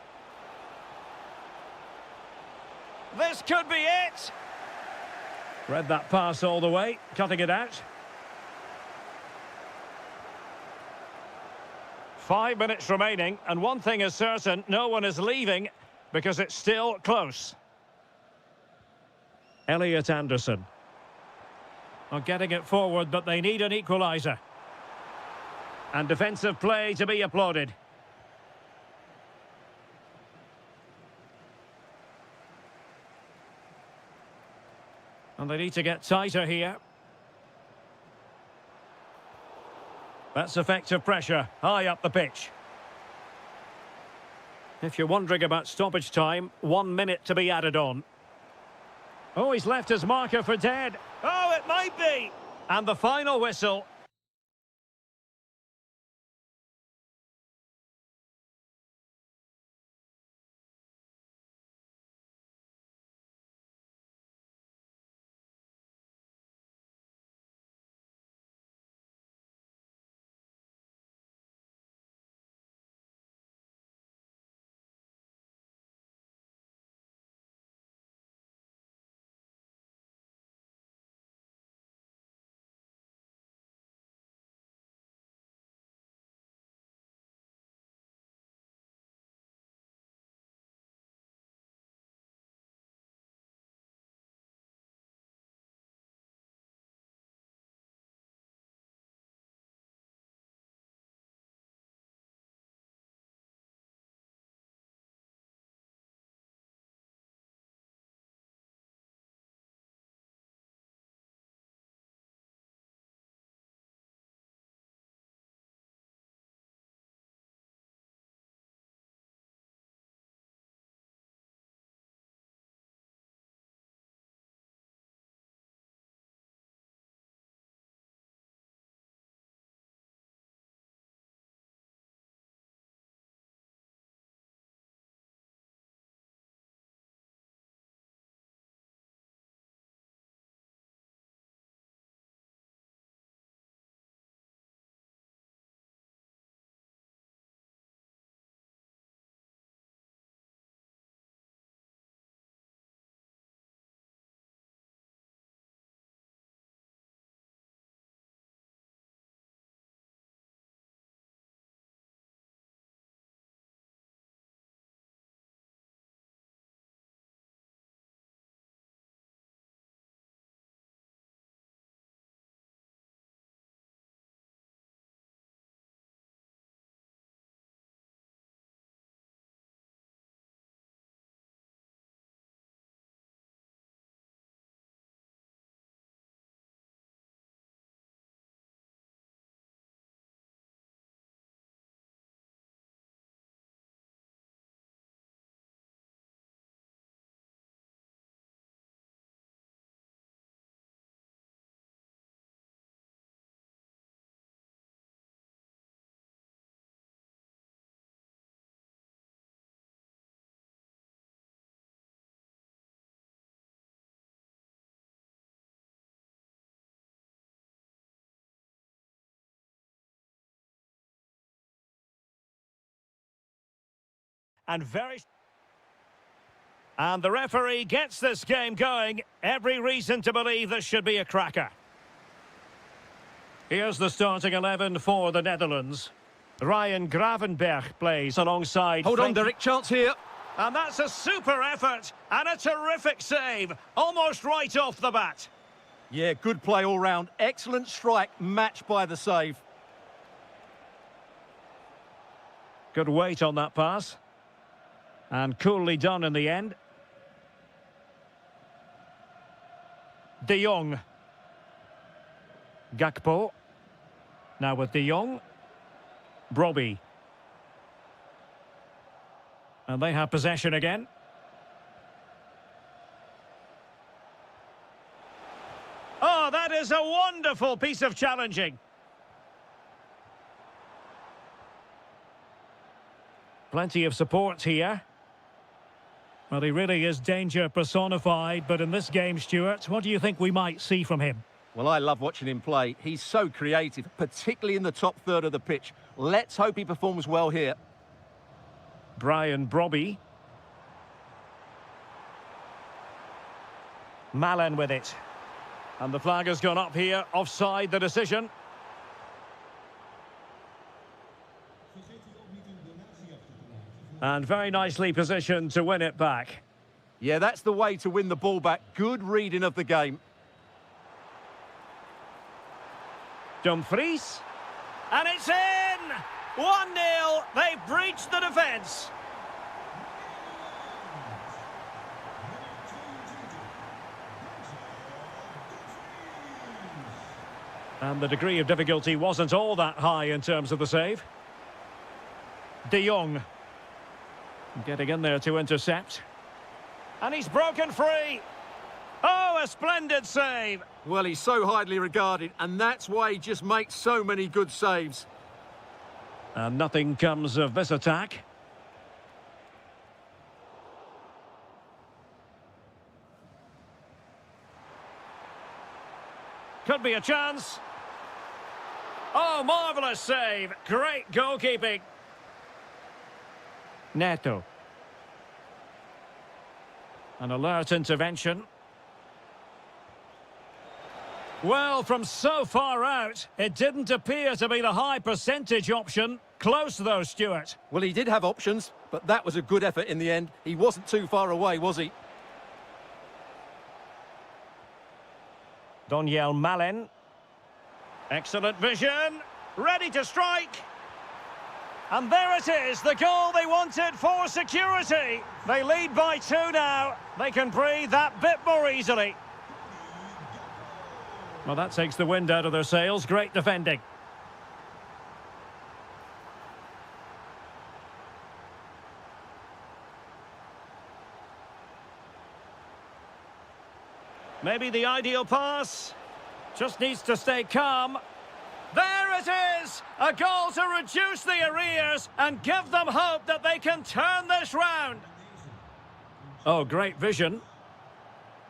This could be it. Read that pass all the way, cutting it out. 5 minutes remaining, and one thing is certain, no one is leaving because it's still close. Elliot Anderson. Are getting it forward, but they need an equaliser. And defensive play to be applauded. And they need to get tighter here. That's effective pressure, high up the pitch. If you're wondering about stoppage time, 1 minute to be added on. Oh, he's left his marker for dead. Oh, it might be. And the final whistle. and very... And the referee gets this game going. Every reason to believe this should be a cracker. Here's the starting 11 for the Netherlands. Ryan Gravenberch plays alongside... Hold on, Derek, chance here. And that's a super effort and a terrific save. Almost right off the bat. Yeah, good play all round. Excellent strike, matched by the save. Good weight on that pass. And coolly done in the end. De Jong. Gakpo. Now with De Jong. Brobbey. And they have possession again. Oh, that is a wonderful piece of challenging. Plenty of support here. Well, he really is danger personified, but in this game, Stuart, what do you think we might see from him? Well, I love watching him play. He's so creative, particularly in the top third of the pitch. Let's hope he performs well here. Brian Brobbey. Malen with it. And the flag has gone up here. Offside the decision. And very nicely positioned to win it back. Yeah, that's the way to win the ball back. Good reading of the game. Dumfries. And it's in! 1-0. They've breached the defence. And the degree of difficulty wasn't all that high in terms of the save. De Jong. Getting in there to intercept. And he's broken free. Oh, a splendid save. Well, he's so highly regarded, and that's why he just makes so many good saves. And nothing comes of this attack. Could be a chance. Oh, marvellous save. Great goalkeeping. Neto. An alert intervention. Well, from so far out, it didn't appear to be the high percentage option. Close though, Stuart. Well, he did have options, but that was a good effort in the end. He wasn't too far away, was he? Donyell Malen. Excellent vision. Ready to strike. And there it is, the goal they wanted for security. They lead by 2 now. They can breathe that bit more easily. Well, that takes the wind out of their sails. Great defending. Maybe the ideal pass. Just needs to stay calm. There it is! A goal to reduce the arrears and give them hope that they can turn this round. Oh, great vision.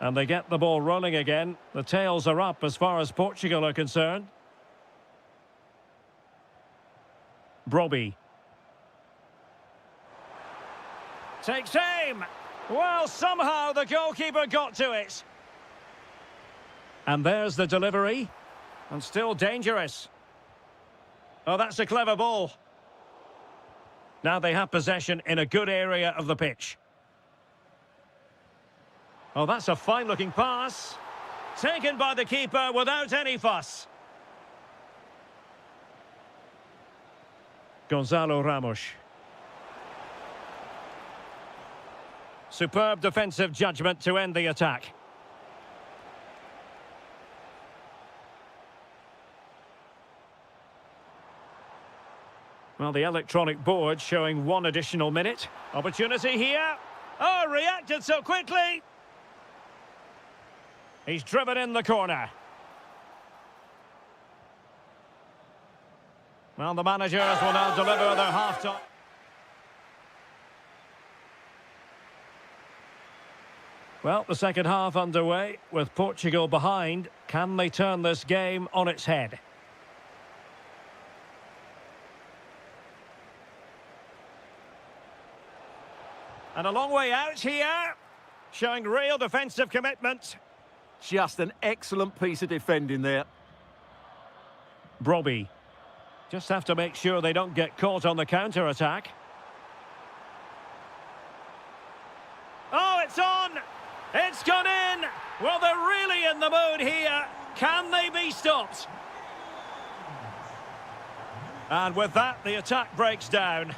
And they get the ball rolling again. The tails are up as far as Portugal are concerned. Brobbey. Takes aim. Well, somehow the goalkeeper got to it. And there's the delivery. And still dangerous. Oh, that's a clever ball. Now they have possession in a good area of the pitch. Oh, that's a fine-looking pass. Taken by the keeper without any fuss. Gonzalo Ramos. Superb defensive judgment to end the attack. Well, the electronic board showing 1 additional minute. Opportunity here. Oh, reacted so quickly. He's driven in the corner. Well, the managers will now deliver their half-time. Well, the second half underway with Portugal behind. Can they turn this game on its head? And a long way out here. Showing real defensive commitment. Just an excellent piece of defending there. Brobbey. Just have to make sure they don't get caught on the counter-attack. Oh, it's on! It's gone in! Well, they're really in the mood here. Can they be stopped? And with that, the attack breaks down.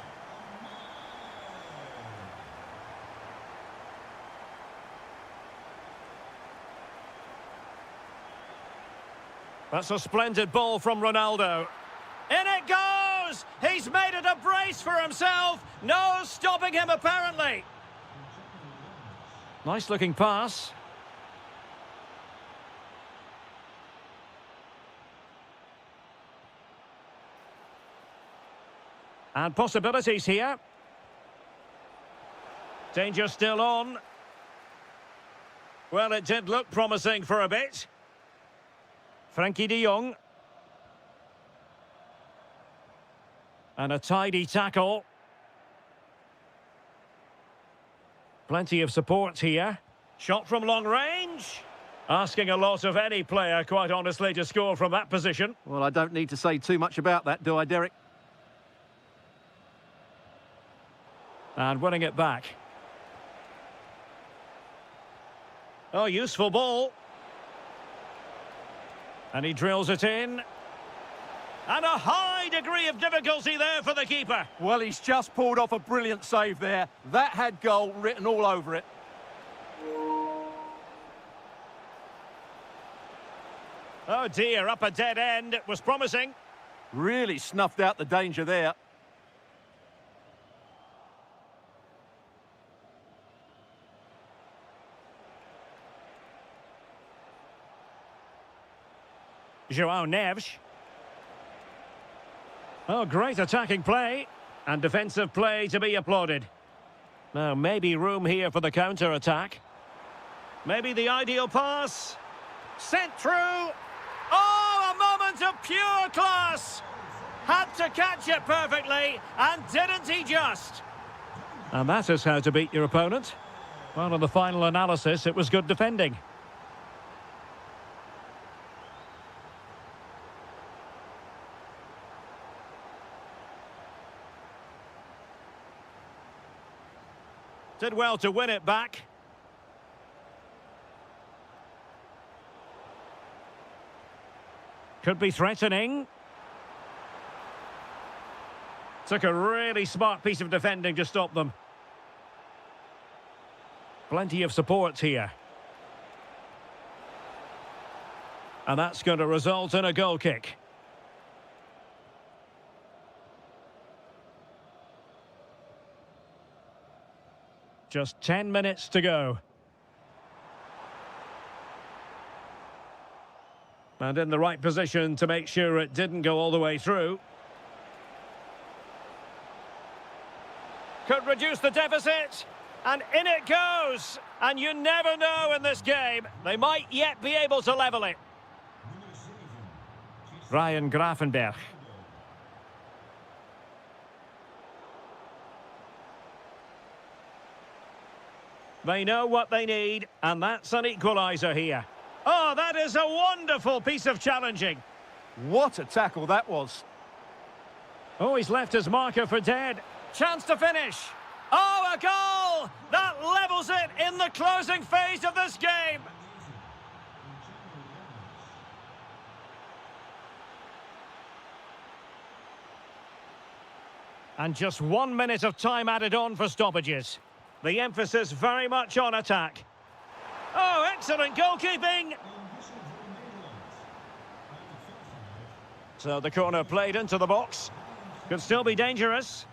That's a splendid ball from Ronaldo. In it goes! He's made it a brace for himself. No stopping him, apparently. Nice-looking pass. And possibilities here. Danger still on. Well, it did look promising for a bit. Frankie de Jong. And a tidy tackle. Plenty of support here. Shot from long range. Asking a lot of any player, quite honestly, to score from that position. Well, I don't need to say too much about that, do I, Derek? And winning it back. Oh, useful ball. And he drills it in. And a high degree of difficulty there for the keeper. Well, he's just pulled off a brilliant save there. That had goal written all over it. Oh dear, up a dead end. It was promising. Really snuffed out the danger there. João Neves. Oh, great attacking play. And defensive play to be applauded. Now, maybe room here for the counter-attack. Maybe the ideal pass. Sent through. Oh, a moment of pure class. Had to catch it perfectly, and didn't he just? And that is how to beat your opponent. Well, in the final analysis, it was good defending. Did well to win it back. Could be threatening. Took a really smart piece of defending to stop them. Plenty of support here. And that's going to result in a goal kick. Just 10 minutes to go. And in the right position to make sure it didn't go all the way through. Could reduce the deficit. And in it goes. And you never know in this game. They might yet be able to level it. Ryan Gravenberch. They know what they need, and that's an equaliser here. Oh, that is a wonderful piece of challenging. What a tackle that was. Oh, he's left his marker for dead. Chance to finish. Oh, a goal! That levels it in the closing phase of this game. And just 1 minute of time added on for stoppages. The emphasis very much on attack. Oh, excellent goalkeeping! So the corner played into the box. Could still be dangerous.